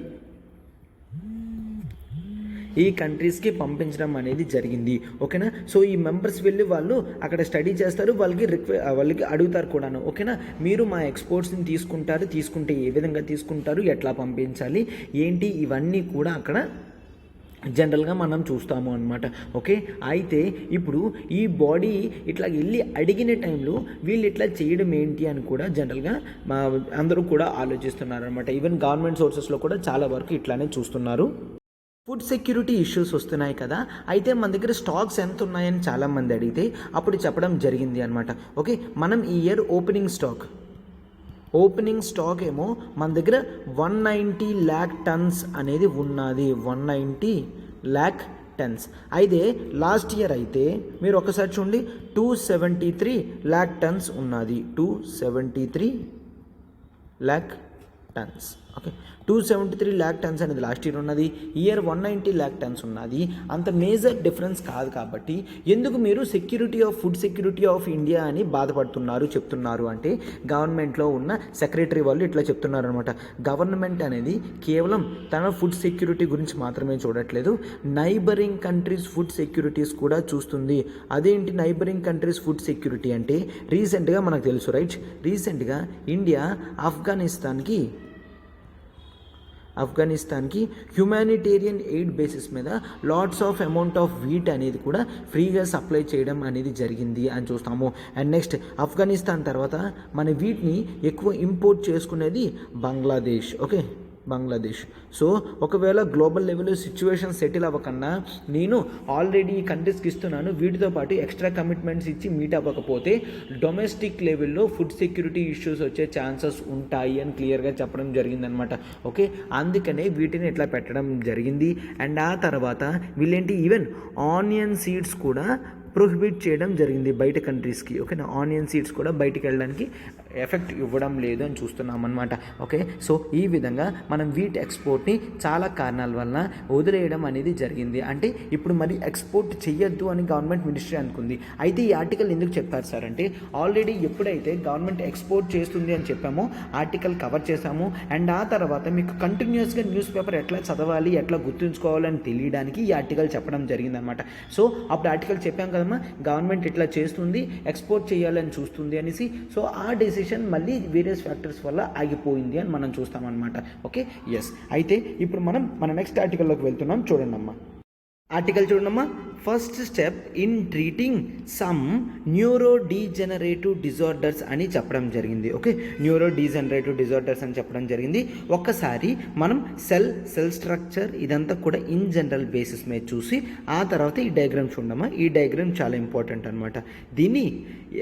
ఈ కంట్రీస్కి పంపించడం అనేది జరిగింది, ఓకేనా. సో ఈ మెంబర్స్ వెళ్ళి వాళ్ళు అక్కడ స్టడీ చేస్తారు, వాళ్ళకి అడుగుతారు కూడాను, ఓకేనా. మీరు మా ఎక్స్పోర్ట్స్ని తీసుకుంటే ఏ విధంగా తీసుకుంటారు, ఎట్లా పంపించాలి ఏంటి, ఇవన్నీ కూడా అక్కడ జనరల్గా మనం చూస్తాము అనమాట. ఓకే, అయితే ఇప్పుడు ఈ బాడీ ఇట్లా వెళ్ళి అడిగిన టైంలో వీళ్ళు ఇట్లా చేయడం ఏంటి అని కూడా జనరల్గా అందరూ కూడా ఆలోచిస్తున్నారు అనమాట. ఈవెన్ గవర్నమెంట్ సోర్సెస్లో కూడా చాలా వరకు ఇట్లానే చూస్తున్నారు. ఫుడ్ సెక్యూరిటీ ఇష్యూస్ వస్తున్నాయి కదా, అయితే మన దగ్గర స్టాక్స్ ఎంత ఉన్నాయని చాలామంది అడిగితే అప్పుడు చెప్పడం జరిగింది అనమాట. ఓకే, మనం ఈ ఇయర్ ఓపెనింగ్ స్టాక్ ఏమో మన దగ్గర 190 lakh టన్స్ అనేది ఉన్నది. 190 lakh టన్స్. అయితే లాస్ట్ ఇయర్ అయితే మీరు ఒకసారి చూడండి 273 lakh టన్స్ ఉన్నది. 273 lakh turns. Okay, 273 lakh turns అనేది లాస్ట్ ఇయర్ ఉన్నది. ఇయర్ 190 lakh టన్స్ ఉన్నది. అంత మేజర్ డిఫరెన్స్ కాదు. కాబట్టి ఎందుకు మీరు ఫుడ్ సెక్యూరిటీ ఆఫ్ ఇండియా అని బాధపడుతున్నారు చెప్తున్నారు అంటే గవర్నమెంట్లో ఉన్న సెక్రటరీ వాళ్ళు ఇట్లా చెప్తున్నారు అనమాట. గవర్నమెంట్ అనేది కేవలం తన ఫుడ్ సెక్యూరిటీ గురించి మాత్రమే చూడట్లేదు, నైబరింగ్ కంట్రీస్ ఫుడ్ సెక్యూరిటీస్ కూడా చూస్తుంది. అదేంటి నైబరింగ్ కంట్రీస్ ఫుడ్ సెక్యూరిటీ అంటే రీసెంట్గా మనకు తెలుసు రైట్, రీసెంట్గా ఇండియా ఆఫ్ఘనిస్తాన్కి హ్యుమానిటేరియన్ ఎయిడ్ బేసిస్ మీద lots of amount of wheat అనేది కూడా ఫ్రీగా సప్లై చేయడం అనేది జరిగింది అని చూస్తాము. అండ్ నెక్స్ట్ ఆఫ్ఘనిస్తాన్ తర్వాత మన వీటిని ఎక్కువ ఇంపోర్ట్ చేసుకునేది బంగ్లాదేశ్. ఓకే, బంగ్లాదేశ్. సో ఒకవేళ గ్లోబల్ లెవెల్లో సిచ్యువేషన్ సెటిల్ అవ్వకన్నా నేను ఆల్రెడీ ఈ కంట్రీస్కి ఇస్తున్నాను, వీటితో పాటు ఎక్స్ట్రా కమిట్మెంట్స్ ఇచ్చి మీట్ అవ్వకపోతే డొమెస్టిక్ లెవెల్లో ఫుడ్ సెక్యూరిటీ ఇష్యూస్ వచ్చే ఛాన్సెస్ ఉంటాయి అని క్లియర్గా చెప్పడం జరిగిందనమాట. ఓకే, అందుకనే వీటిని ఇట్లా పెట్టడం జరిగింది. అండ్ ఆ తర్వాత వీళ్ళేంటి ఈవెన్ ఆనియన్ సీడ్స్ కూడా ప్రొహిబిట్ చేయడం జరిగింది బయట కంట్రీస్కి. ఓకేనా, ఆనియన్ సీడ్స్ కూడా బయటికి వెళ్ళడానికి ఎఫెక్ట్ ఇవ్వడం లేదు అని చూస్తున్నాం అనమాట. ఓకే, సో ఈ విధంగా మనం వీట్ ఎక్స్పోర్ట్ని చాలా కారణాల వల్ల వదిలేయడం అనేది జరిగింది. అంటే ఇప్పుడు మరి ఎక్స్పోర్ట్ చెయ్యొద్దు అని గవర్నమెంట్ మినిస్ట్రీ అనుకుంది. అయితే ఈ ఆర్టికల్ ఎందుకు చెప్పారు సార్ అంటే ఆల్రెడీ ఎప్పుడైతే గవర్నమెంట్ ఎక్స్పోర్ట్ చేస్తుంది అని చెప్పామో ఆర్టికల్ కవర్ చేశాము. అండ్ ఆ తర్వాత మీకు కంటిన్యూస్గా న్యూస్ పేపర్ ఎట్లా చదవాలి, ఎట్లా గుర్తుంచుకోవాలని తెలియడానికి ఈ ఆర్టికల్ చెప్పడం జరిగిందనమాట. సో అప్పుడు ఆర్టికల్ చెప్పాం కదమ్మా, గవర్నమెంట్ ఇట్లా చేస్తుంది, ఎక్స్పోర్ట్ చేయాలని చూస్తుంది అనేసి. సో ఆ డెసిషన్ మళ్ళీ వేరియస్ ఫ్యాక్టర్స్ వల్ల ఆగిపోయింది అని మనం చూస్తామన్నమాట. Okay, yes. అయితే ఇప్పుడు మనం మన నెక్స్ట్ ఆర్టికల్లోకి వెళ్తున్నాం. చూడండి ఆర్టికల్ చూడమ్మా. First step in treating some neuro degenerative disorders అని చెప్పడం జరిగింది. ఓకే, న్యూరో డీజనరేటివ్ డిజార్డర్స్ అని చెప్పడం జరిగింది. ఒక్కసారి మనం సెల్ స్ట్రక్చర్ ఇదంతా కూడా ఇన్ జనరల్ బేసిస్ మీద చూసి ఆ తర్వాత ఈ డయాగ్రామ్ చూడమ్మా. ఈ డయాగ్రామ్ చాలా ఇంపార్టెంట్ అనమాట. దీన్ని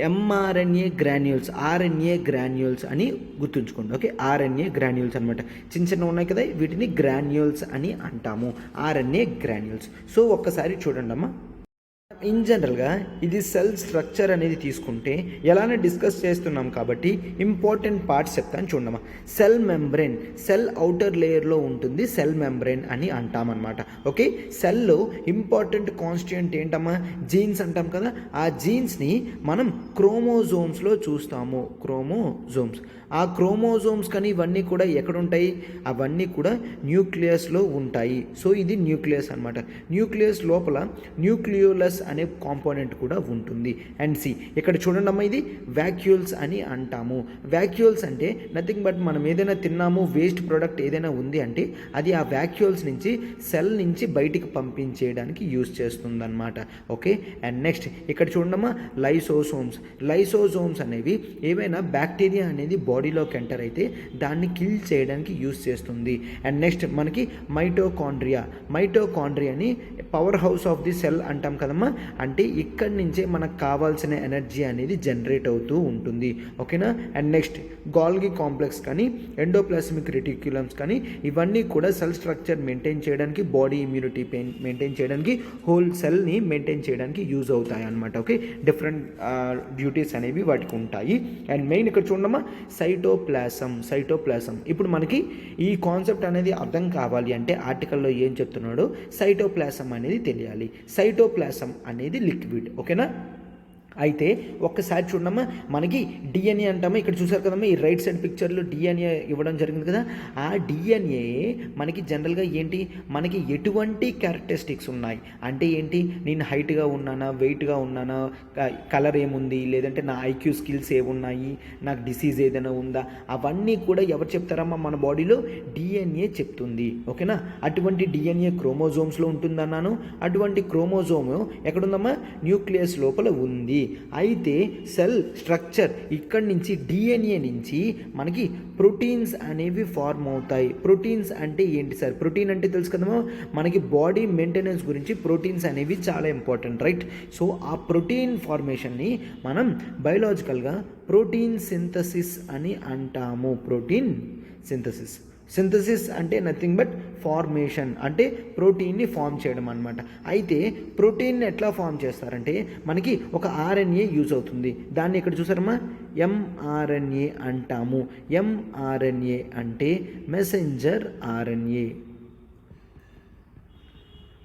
ఎంఆర్ఎన్ఏ గ్రాన్యూల్స్, ఆర్ఎన్ఏ గ్రాన్యూల్స్ అని గుర్తుంచుకోండి. ఓకే, ఆర్ఎన్ఏ గ్రాన్యూల్స్ అనమాట. చిన్న ఉన్నాయి కదా, వీటిని గ్రాన్యూల్స్ అని అంటాము, ఆర్ఎన్ఏ గ్రాన్యూల్స్. సో ఒక్కసారి చూడండి అమ్మా. ఇన్ జనరల్గా ఇది సెల్ స్ట్రక్చర్ అనేది తీసుకుంటే ఎలానే డిస్కస్ చేస్తున్నాం కాబట్టి ఇంపార్టెంట్ పార్ట్స్ చెప్తాను చూడమ్మా. సెల్ మెంబ్రెయిన్, సెల్ అవుటర్ లేయర్లో ఉంటుంది సెల్ మెంబ్రెయిన్ అని అంటామన్నమాట. ఓకే, సెల్లో ఇంపార్టెంట్ కాన్స్టిట్యూయెంట్ ఏంటమ్మా, జీన్స్ అంటాం కదా. ఆ జీన్స్ని మనం క్రోమోజోమ్స్లో చూస్తాము. ఆ క్రోమోజోమ్స్ కానీ ఇవన్నీ కూడా ఎక్కడుంటాయి, అవన్నీ కూడా న్యూక్లియస్లో ఉంటాయి. సో ఇది న్యూక్లియస్ అనమాట. న్యూక్లియస్ లోపల న్యూక్లియోలస్ అనే కాంపోనెంట్ కూడా ఉంటుంది. అండ్ సి ఇక్కడ చూడండి అమ్మా, ఇది వ్యాక్యూల్స్ అని అంటాము. వ్యాక్యూల్స్ అంటే నథింగ్ బట్ మనం ఏదైనా తిన్నాము, వేస్ట్ ప్రోడక్ట్ ఏదైనా ఉంది అంటే అది ఆ వ్యాక్యూల్స్ నుంచి సెల్ నుంచి బయటికి పంపించేయడానికి యూజ్ చేస్తుందన్నమాట. ఓకే, అండ్ నెక్స్ట్ ఇక్కడ చూడమ్మా, లైసోజోమ్స్ అనేవి ఏవైనా బ్యాక్టీరియా అనేది బాడీలోకి ఎంటర్ అయితే దాన్ని కిల్ చేయడానికి యూజ్ చేస్తుంది. అండ్ నెక్స్ట్ మనకి మైటోకాండ్రియాని power house of the cell అంటాం కదమ్మా. అంటే ఇక్కడి నుంచే మనకు కావాల్సిన ఎనర్జీ అనేది జనరేట్ అవుతూ ఉంటుంది. ఓకేనా, అండ్ నెక్స్ట్ గాల్గి కాంప్లెక్స్ కానీ ఎండోప్లాస్మిక్ రెటిక్యులమ్స్ కానీ ఇవన్నీ కూడా సెల్ స్ట్రక్చర్ మెయింటైన్ చేయడానికి, బాడీ ఇమ్యూనిటీ మెయింటైన్ చేయడానికి, హోల్ సెల్ని మెయింటైన్ చేయడానికి యూజ్ అవుతాయి అన్నమాట. ఓకే, డిఫరెంట్ డ్యూటీస్ అనేవి వాటికి ఉంటాయి. అండ్ మెయిన్ ఇక్కడ చూడమ్మా, సైటోప్లాజం. ఇప్పుడు మనకి ఈ కాన్సెప్ట్ అనేది అర్థం కావాలి అంటే ఆర్టికల్లో ఏం చెప్తున్నాడో సైటోప్లాజం అనేది తెలియాలి. సైటోప్లాజం అనేది లిక్విడ్. ఓకేనా, అయితే ఒక్కసారి చూడమ్మా, మనకి డిఎన్ఏ అంటామా. ఇక్కడ చూసారు కదమ్మా, ఈ రైట్ సైడ్ పిక్చర్లో డిఎన్ఏ ఇవ్వడం జరిగింది కదా. ఆ డిఎన్ఏ మనకి జనరల్గా ఏంటి, మనకి ఎటువంటి క్యారెక్టరిస్టిక్స్ ఉన్నాయి అంటే ఏంటి, నేను హైట్గా ఉన్నానా, వెయిట్గా ఉన్నానా, కలర్ ఏముంది, లేదంటే నా ఐక్యూ స్కిల్స్ ఏమున్నాయి, నాకు డిసీజ్ ఏదైనా ఉందా, అవన్నీ కూడా ఎవరు చెప్తారమ్మా, మన బాడీలో డిఎన్ఏ చెప్తుంది. ఓకేనా, అటువంటి డిఎన్ఏ క్రోమోజోమ్స్లో ఉంటుందన్నాను. అటువంటి క్రోమోజోమ్ ఎక్కడుందమ్మా, న్యూక్లియస్ లోపల ఉంది. అయితే సెల్ స్ట్రక్చర్ ఇక్కడి నుంచి డిఎన్ఏ నుంచి మనకి ప్రోటీన్స్ అనేవి ఫార్మ్ అవుతాయి. ప్రోటీన్స్ అంటే ఏంటి సార్? ప్రోటీన్ అంటే తెలుసు కదమ్మా, మనకి బాడీ మెయింటెనెన్స్ గురించి ప్రోటీన్స్ అనేవి చాలా ఇంపార్టెంట్, రైట్? సో ఆ ప్రోటీన్ ఫార్మేషన్ని మనం బయోలాజికల్గా ప్రోటీన్ సింథసిస్ అని అంటాము. ప్రోటీన్ సింథసిస్ అంటే నథింగ్ బట్ ఫార్మేషన్, అంటే ప్రోటీన్ని ఫామ్ చేయడం అనమాట. అయితే ప్రోటీన్ని ఎట్లా ఫామ్ చేస్తారంటే మనకి ఒక ఆర్ఎన్ఏ యూజ్ అవుతుంది. దాన్ని ఇక్కడ చూసారమ్మా ఎంఆర్ఎన్ఏ అంటాము. ఎంఆర్ఎన్ఏ అంటే మెసెంజర్ ఆర్ఎన్ఏ,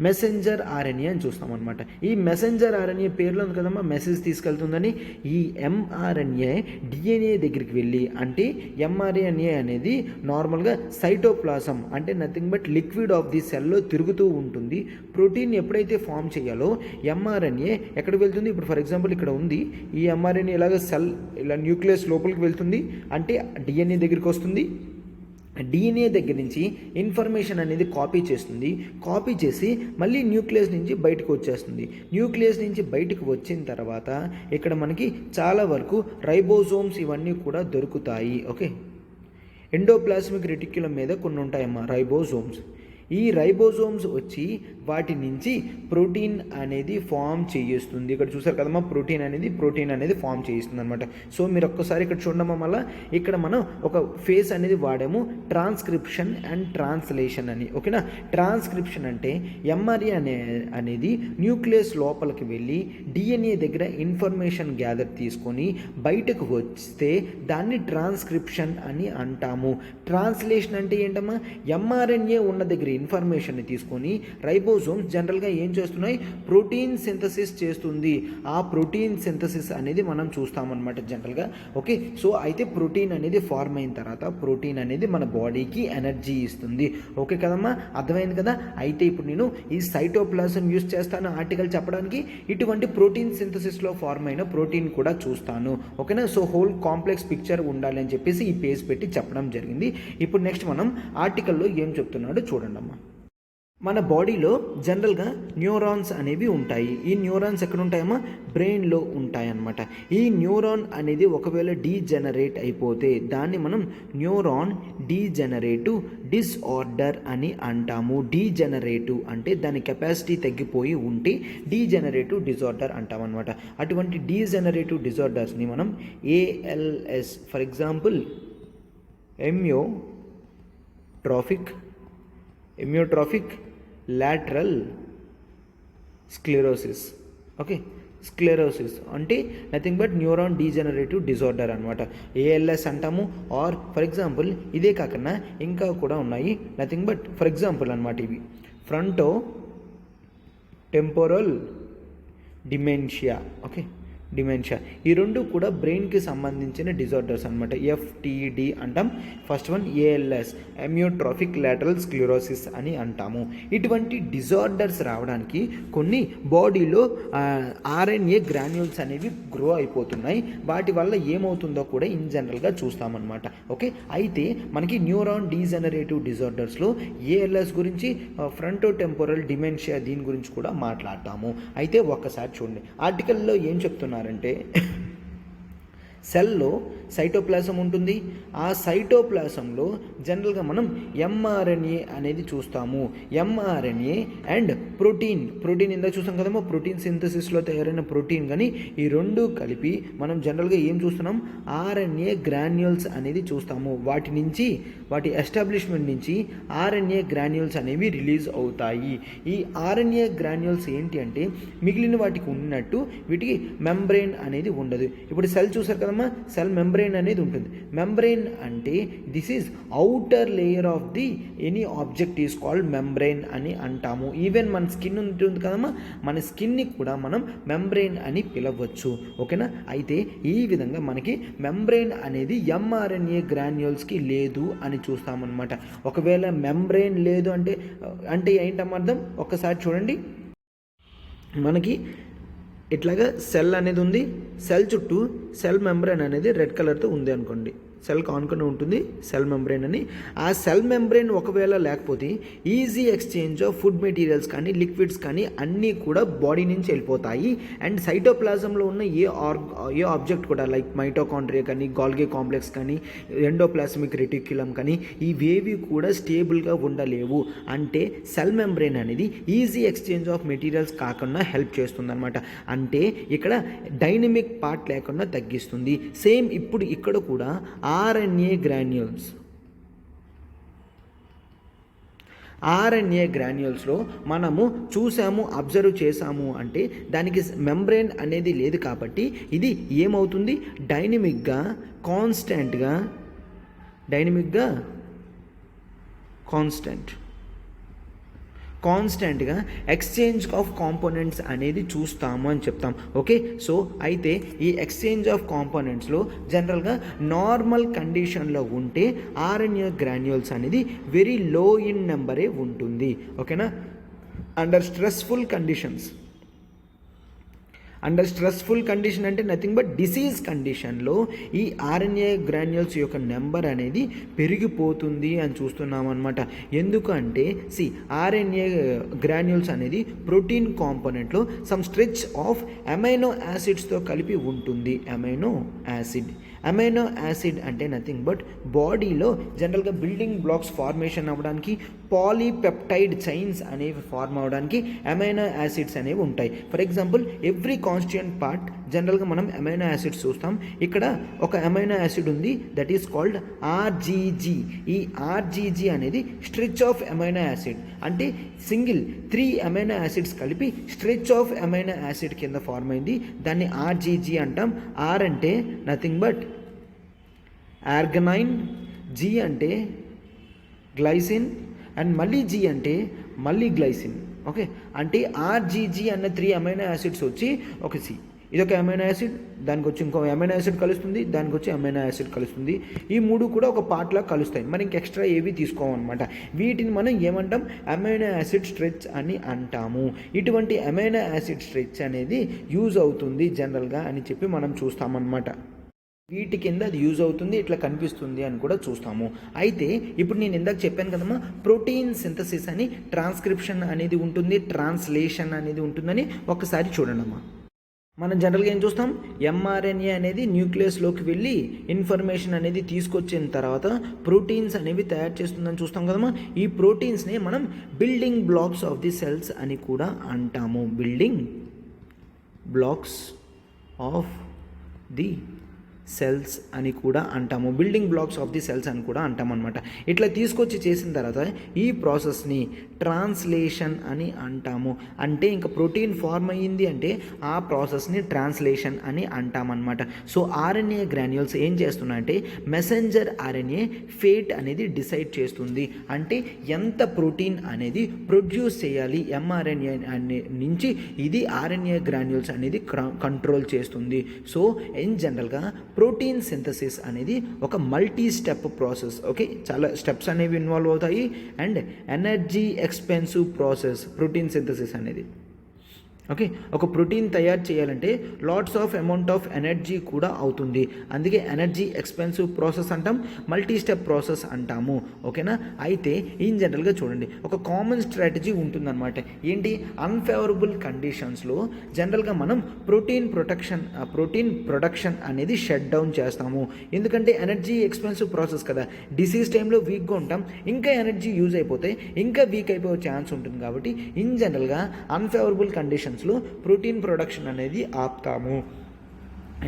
మెసెంజర్ ఆర్ఎన్ఏ అని చూస్తాం అనమాట. ఈ మెసెంజర్ ఆర్ఎన్ఏ పేర్లో ఉంది కదమ్మా, మెసేజ్ తీసుకెళ్తుందని. ఈ ఎంఆర్ఎన్ఏ డిఎన్ఏ దగ్గరికి వెళ్ళి, అంటే ఎంఆర్ఎన్ఏ అనేది నార్మల్గా సైటోప్లాజం అంటే nothing but liquid of the సెల్లో తిరుగుతూ ఉంటుంది. ప్రోటీన్ ఎప్పుడైతే ఫామ్ చేయాలో ఎంఆర్ఎన్ఏ ఎక్కడికి వెళ్తుంది? ఇప్పుడు ఫర్ ఎగ్జాంపుల్ ఇక్కడ ఉంది, ఈ ఎంఆర్ఎన్ఏ ఇలాగ సెల్ ఇలా న్యూక్లియస్ లోపలికి వెళ్తుంది, అంటే డిఎన్ఏ దగ్గరికి వస్తుంది. డిఎన్ఏ దగ్గర నుంచి ఇన్ఫర్మేషన్ అనేది కాపీ చేస్తుంది. కాపీ చేసి మళ్ళీ న్యూక్లియస్ నుంచి బయటకు వచ్చేస్తుంది. న్యూక్లియస్ నుంచి బయటకు వచ్చిన తర్వాత ఇక్కడ మనకి చాలా వరకు రైబోజోమ్స్ ఇవన్నీ కూడా దొరుకుతాయి. ఓకే, ఎండోప్లాస్మిక్ రెటిక్యులం మీద కొన్ని ఉంటాయమ్మా రైబోజోమ్స్. ఈ రైబోజోమ్స్ వచ్చి వాటి నుంచి ప్రోటీన్ అనేది ఫామ్ చేయిస్తుంది. ఇక్కడ చూసారు కదమ్మా, ప్రోటీన్ అనేది ఫామ్ చేయిస్తుంది అనమాట. సో మీరు ఒక్కసారి ఇక్కడ చూడడం వల్ల ఇక్కడ మనం ఒక ఫేస్ అనేది వాడాము, ట్రాన్స్క్రిప్షన్ అండ్ ట్రాన్స్లేషన్ అని. ఓకేనా? ట్రాన్స్క్రిప్షన్ అంటే ఎంఆర్ఎన్ఏ అనేది న్యూక్లియస్ లోపలికి వెళ్ళి డిఎన్ఏ దగ్గర ఇన్ఫర్మేషన్ గ్యాదర్ తీసుకొని బయటకు వస్తే దాన్ని ట్రాన్స్క్రిప్షన్ అని అంటాము. ట్రాన్స్లేషన్ అంటే ఏంటమ్మా, ఎంఆర్ఎన్ఏ ఉన్న దగ్గర ఇన్ఫర్మేషన్ని తీసుకొని రైబోజోమ్స్ జనరల్గా ఏం చేస్తున్నాయి? ప్రోటీన్ సింథసిస్ చేస్తుంది. ఆ ప్రోటీన్ సింథసిస్ అనేది మనం చూస్తామన్నమాట జనరల్గా. ఓకే, సో అయితే ప్రోటీన్ అనేది ఫార్మ్ అయిన తర్వాత ప్రోటీన్ అనేది మన బాడీకి ఎనర్జీ ఇస్తుంది. ఓకే కదమ్మా, అర్థమైంది కదా? అయితే ఇప్పుడు నేను ఈ సైటోప్లాజం యూస్ చేస్తాను ఆర్టికల్ చెప్పడానికి. ఇటువంటి ప్రోటీన్ సింథసిస్లో ఫార్మ్ అయిన ప్రోటీన్ కూడా చూస్తాను. ఓకేనా? సో హోల్ కాంప్లెక్స్ పిక్చర్ ఉండాలి అని చెప్పేసి ఈ పేజ్ పెట్టి చెప్పడం జరిగింది. ఇప్పుడు నెక్స్ట్ మనం ఆర్టికల్లో ఏం చెప్తున్నాడో చూడండి అమ్మా. మన బాడీలో జనరల్గా న్యూరాన్స్ అనేవి ఉంటాయి. ఈ న్యూరాన్స్ ఎక్కడ ఉంటాయమ్మా? బ్రెయిన్లో ఉంటాయన్నమాట. ఈ న్యూరాన్ అనేది ఒకవేళ డీజెనరేట్ అయిపోతే దాన్ని మనం న్యూరాన్ డీజెనరేటివ్ డిస్ఆర్డర్ అని అంటాము. డీజెనరేటివ్ అంటే దాని కెపాసిటీ తగ్గిపోయి ఉంటే డీజెనరేటివ్ డిజార్డర్ అంటాం అనమాట. అటువంటి డీజెనరేటివ్ డిజార్డర్స్ని మనం A L S, for example amyotrophic lateral sclerosis. Okay, sclerosis అంటే nothing but neuron degenerative disorder అనమాట. ఏఎల్ఎస్ అంటాము. ఆర్ ఫర్ ఎగ్జాంపుల్ ఇదే కాకుండా ఇంకా కూడా ఉన్నాయి, నథింగ్ బట్ ఫర్ ఎగ్జాంపుల్ అనమాట ఇవి frontotemporal dementia. Okay, dementia ఈ రెండు కూడా బ్రెయిన్కి సంబంధించిన డిజార్డర్స్ అనమాట. ఎఫ్టీడి అంటాం. First one A L S, amyotrophic lateral sclerosis అని అంటాము. ఇటువంటి డిజార్డర్స్ రావడానికి కొన్ని బాడీలో ఆర్ఎన్ఏ గ్రాన్యూల్స్ అనేవి గ్రో అయిపోతున్నాయి. వాటి వల్ల ఏమవుతుందో కూడా ఇన్ జనరల్గా చూస్తామన్నమాట. ఓకే, అయితే మనకి న్యూరాన్ డీజెనరేటివ్ డిజార్డర్స్లో ఏఎల్ఎస్ గురించి, ఫ్రంటో టెంపోరల్ డిమెన్షియా దీని గురించి కూడా మాట్లాడతాము. అయితే ఒక్కసారి చూడండి ఆర్టికల్లో ఏం చెప్తున్నారు అంటే సెల్లో సైటోప్లాజం ఉంటుంది. ఆ సైటోప్లాజంలో జనరల్గా మనం ఎంఆర్ఎన్ఏ అనేది చూస్తాము. ఎంఆర్ఎన్ఏ అండ్ ప్రోటీన్ ఇందా చూస్తాం కదమ్మా, ప్రోటీన్ సింథసిస్లో తయారైన ప్రోటీన్. కానీ ఈ రెండు కలిపి మనం జనరల్గా ఏం చూస్తున్నాం? ఆర్ఎన్ఏ గ్రాన్యూల్స్ అనేది చూస్తాము. వాటి ఎస్టాబ్లిష్మెంట్ నుంచి ఆర్ఎన్ఏ గ్రాన్యూల్స్ అనేవి రిలీజ్ అవుతాయి. ఈ ఆర్ఎన్ఏ గ్రాన్యూల్స్ ఏంటి అంటే మిగిలిన వాటికి ఉన్నట్టు వీటికి మెంబ్రెయిన్ అనేది ఉండదు. ఇప్పుడు సెల్ చూసారు కదమ్మా, సెల్ మెంబ్రెయిన్ అనేది ఉంటుంది. మెంబ్రెయిన్ అంటే this is outer layer of the any object is called membrane అని అంటాము. ఈవెన్ మన స్కిన్ ఉంటుంది కదమ్మా, మన స్కిన్ని కూడా మనం మెంబ్రెయిన్ అని పిలవచ్చు. ఓకేనా? అయితే ఈ విధంగా మనకి మెంబ్రెయిన్ అనేది ఎంఆర్ఎన్ఏ గ్రాన్యూల్స్కి లేదు అని చూస్తామన్నమాట. ఒకవేళ మెంబ్రెయిన్ లేదు అంటే ఏంటమ్మా అర్థం? ఒక్కసారి చూడండి. మనకి ఇట్లాగా సెల్ అనేది ఉంది, సెల్ చుట్టూ సెల్ మెంబ్రెయిన్ అనేది రెడ్ కలర్తో ఉంది అనుకోండి. సెల్ కానుకొని ఉంటుంది సెల్ మెంబ్రెయిన్ అని. ఆ సెల్ మెంబ్రెయిన్ ఒకవేళ లేకపోతే easy exchange of food materials కానీ లిక్విడ్స్ కానీ అన్నీ కూడా బాడీ నుంచి వెళ్ళిపోతాయి. అండ్ సైటోప్లాజంలో ఉన్న ఏ ఆబ్జెక్ట్ కూడా లైక్ మైటోకాండ్రియా కానీ గాల్గే కాంప్లెక్స్ కానీ ఎండోప్లాస్మిక్ రెటిక్యులం కానీ ఇవేవి కూడా స్టేబుల్గా ఉండలేవు. అంటే సెల్ మెంబ్రెయిన్ అనేది ఈజీ ఎక్స్చేంజ్ ఆఫ్ మెటీరియల్స్ కాకుండా హెల్ప్ చేస్తుంది అనమాట. అంటే ఇక్కడ డైనమిక్ పార్ట్ లేకుండా తగ్గిస్తుంది. సేమ్ ఇప్పుడు ఇక్కడ కూడా ఆర్ఎన్ఏ గ్రాన్యూల్స్లో మనము చూసాము, అబ్జర్వ్ చేసాము అంటే దానికి మెంబ్రెయిన్ అనేది లేదు కాబట్టి ఇది ఏమవుతుంది, డైనమిక్గా కాన్స్టెంట్గా ఎక్స్చేంజ్ ఆఫ్ కాంపోనెంట్స్ అనేది చూస్తాము అని చెప్తాం. ఓకే, సో అయితే ఈ ఎక్స్చేంజ్ ఆఫ్ కాంపోనెంట్స్లో జనరల్గా నార్మల్ కండిషన్లో ఉంటే ఆర్ఎన్ఏ గ్రాన్యూల్స్ అనేది వెరీ లో ఇన్ నెంబరే ఉంటుంది. ఓకేనా. అండర్ స్ట్రెస్ఫుల్ కండిషన్ అంటే నథింగ్ బట్ డిసీజ్ కండిషన్లో ఈ ఆర్ఎన్ఏ గ్రాన్యూల్స్ యొక్క నెంబర్ అనేది పెరిగిపోతుంది అని చూస్తున్నాం అనమాట. ఎందుకంటే ఆర్ఎన్ఏ గ్రాన్యూల్స్ అనేది ప్రోటీన్ కాంపోనెంట్లో సమ్ స్ట్రెచ్ ఆఫ్ అమైనో యాసిడ్స్తో కలిపి ఉంటుంది. అమైనో యాసిడ్ అంటే నథింగ్ బట్ బాడీలో జనరల్గా బిల్డింగ్ బ్లాక్స్ ఫార్మేషన్ అవ్వడానికి, పాలీపెప్టైడ్ చైన్స్ అనేవి ఫార్మ్ అవ్వడానికి అమైనో యాసిడ్స్ అనేవి ఉంటాయి. For example every constituent part జనరల్గా మనం అమైనో యాసిడ్స్ చూస్తాం. ఇక్కడ ఒక అమైనో యాసిడ్ ఉంది, దట్ ఈస్ కాల్డ్ ఆర్జీజీ. ఈ ఆర్జీజీ అనేది స్ట్రెచ్ ఆఫ్ అమైనో యాసిడ్. అంటే సింగిల్ 3 అమైనో యాసిడ్స్ కలిపి స్ట్రెచ్ ఆఫ్ అమైనో యాసిడ్ కింద ఫార్మ్ అయింది. దాన్ని ఆర్జీజీ అంటాం. ఆర్ అంటే నథింగ్ బట్ ఆర్గనైన్, జీ అంటే గ్లైసిన్, అండ్ మళ్ళీ జీ అంటే మళ్ళీ గ్లైసిన్. ఓకే, అంటే ఆర్జీజీ అన్న 3 అమైనో యాసిడ్స్ వచ్చి ఒక సి, ఇదొక అమైనో యాసిడ్, దానికి వచ్చి ఇంకో అమైనో యాసిడ్ కలుస్తుంది, దానికి వచ్చి అమైనో యాసిడ్ కలుస్తుంది. ఈ 3 కూడా ఒక పార్ట్లా కలుస్తాయి. మనం ఇంక ఎక్స్ట్రా ఏవి తీసుకోమన్నమాట. వీటిని మనం ఏమంటాం, అమైనో యాసిడ్ స్ట్రెచ్ అని అంటాము. ఇటువంటి అమైనో యాసిడ్ స్ట్రెచ్ అనేది యూజ్ అవుతుంది జనరల్గా అని చెప్పి మనం చూస్తామన్నమాట. వీటి కింద అది యూజ్ అవుతుంది, ఇట్లా కనిపిస్తుంది అని కూడా చూస్తాము. అయితే ఇప్పుడు నేను ఇందాక చెప్పాను కదమ్మా, ప్రోటీన్ సింథసిస్ అని ట్రాన్స్క్రిప్షన్ అనేది ఉంటుంది, ట్రాన్స్లేషన్ అనేది ఉంటుందని. ఒక్కసారి చూడండి అమ్మా. మనం జనరల్గా ఏం చూస్తాం, ఎంఆర్ఎన్ఏ అనేది న్యూక్లియస్లోకి వెళ్ళి ఇన్ఫర్మేషన్ అనేది తీసుకొచ్చిన తర్వాత ప్రోటీన్స్ అనేవి తయారు చేస్తుందని చూస్తాం కదమ్మా. ఈ ప్రోటీన్స్ని మనం building blocks of the cells అని కూడా అంటాము. Building blocks of the cells అని కూడా అంటాము. Building blocks of the cells అని కూడా అంటాం అనమాట. ఇట్లా తీసుకొచ్చి చేసిన తర్వాత ఈ ప్రాసెస్ని ట్రాన్స్లేషన్ అని అంటాము. అంటే ఇంకా ప్రోటీన్ ఫార్మ్ అయ్యింది అంటే ఆ ప్రాసెస్ని ట్రాన్స్లేషన్ అని అంటామన్నమాట. సో ఆర్ఎన్ఏ గ్రాన్యూల్స్ ఏం చేస్తున్నాయంటే మెసెంజర్ ఆర్ఎన్ఏ ఫేట్ అనేది డిసైడ్ చేస్తుంది. అంటే ఎంత ప్రోటీన్ అనేది ప్రొడ్యూస్ చేయాలి ఎంఆర్ఎన్ఏ నుంచి, ఇది ఆర్ఎన్ఏ గ్రాన్యూల్స్ అనేది కంట్రోల్ చేస్తుంది. సో ఇన్ జనరల్గా ప్రోటీన్ సింథసిస్ అనేది ఒక మల్టీ స్టెప్ ప్రాసెస్. ఓకే, చాలా స్టెప్స్ అనేవి ఇన్వాల్వ్ అవుతాయి. And energy expensive process protein synthesis అనేది. ఓకే, ఒక ప్రోటీన్ తయారు చేయాలంటే lots of amount of energy కూడా అవుతుంది. అందుకే ఎనర్జీ ఎక్స్పెన్సివ్ ప్రాసెస్ అంటాం, మల్టీ స్టెప్ ప్రాసెస్ అంటాము. ఓకేనా. అయితే ఇన్ జనరల్గా చూడండి, ఒక కామన్ స్ట్రాటజీ ఉంటుందన్నమాట. ఏంటి, అన్ఫేవరబుల్ కండిషన్స్లో జనరల్గా మనం ప్రోటీన్ ప్రొడక్షన్ అనేది షట్ డౌన్ చేస్తాము. ఎందుకంటే ఎనర్జీ ఎక్స్పెన్సివ్ ప్రాసెస్ కదా, డిసీజ్ టైంలో వీక్గా ఉంటాం, ఇంకా ఎనర్జీ యూజ్ అయిపోతే ఇంకా వీక్ అయిపోయే ఛాన్స్ ఉంటుంది. కాబట్టి ఇన్ జనరల్గా అన్ఫేవరబుల్ కండిషన్స్ ప్రోటీన్ ప్రొడక్షన్ అనేది ఆపుతాము.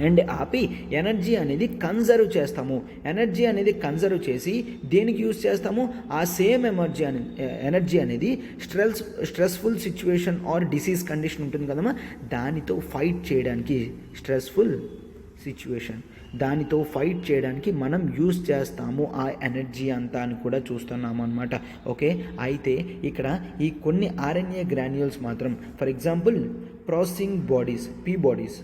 అండ్ ఆపి ఎనర్జీ అనేది కన్జర్వ్ చేస్తాము. ఎనర్జీ అనేది కన్జర్వ్ చేసి దేనికి యూజ్ చేస్తాము, ఆ సేమ్ ఎనర్జీ అనేది stressful situation or disease condition ఉంటుంది కదమ్మా, దానితో ఫైట్ చేయడానికి, స్ట్రెస్ఫుల్ సిచ్యువేషన్ దానితో ఫైట్ చేయడానికి మనం యూజ్ చేస్తాము ఆ ఎనర్జీ అంతా అని కూడా చూస్తున్నాము అనమాట. ఓకే, అయితే ఇక్కడ ఈ కొన్ని ఆర్ఎన్ఏ గ్రాన్యూల్స్ మాత్రం, for example processing bodies, P bodies,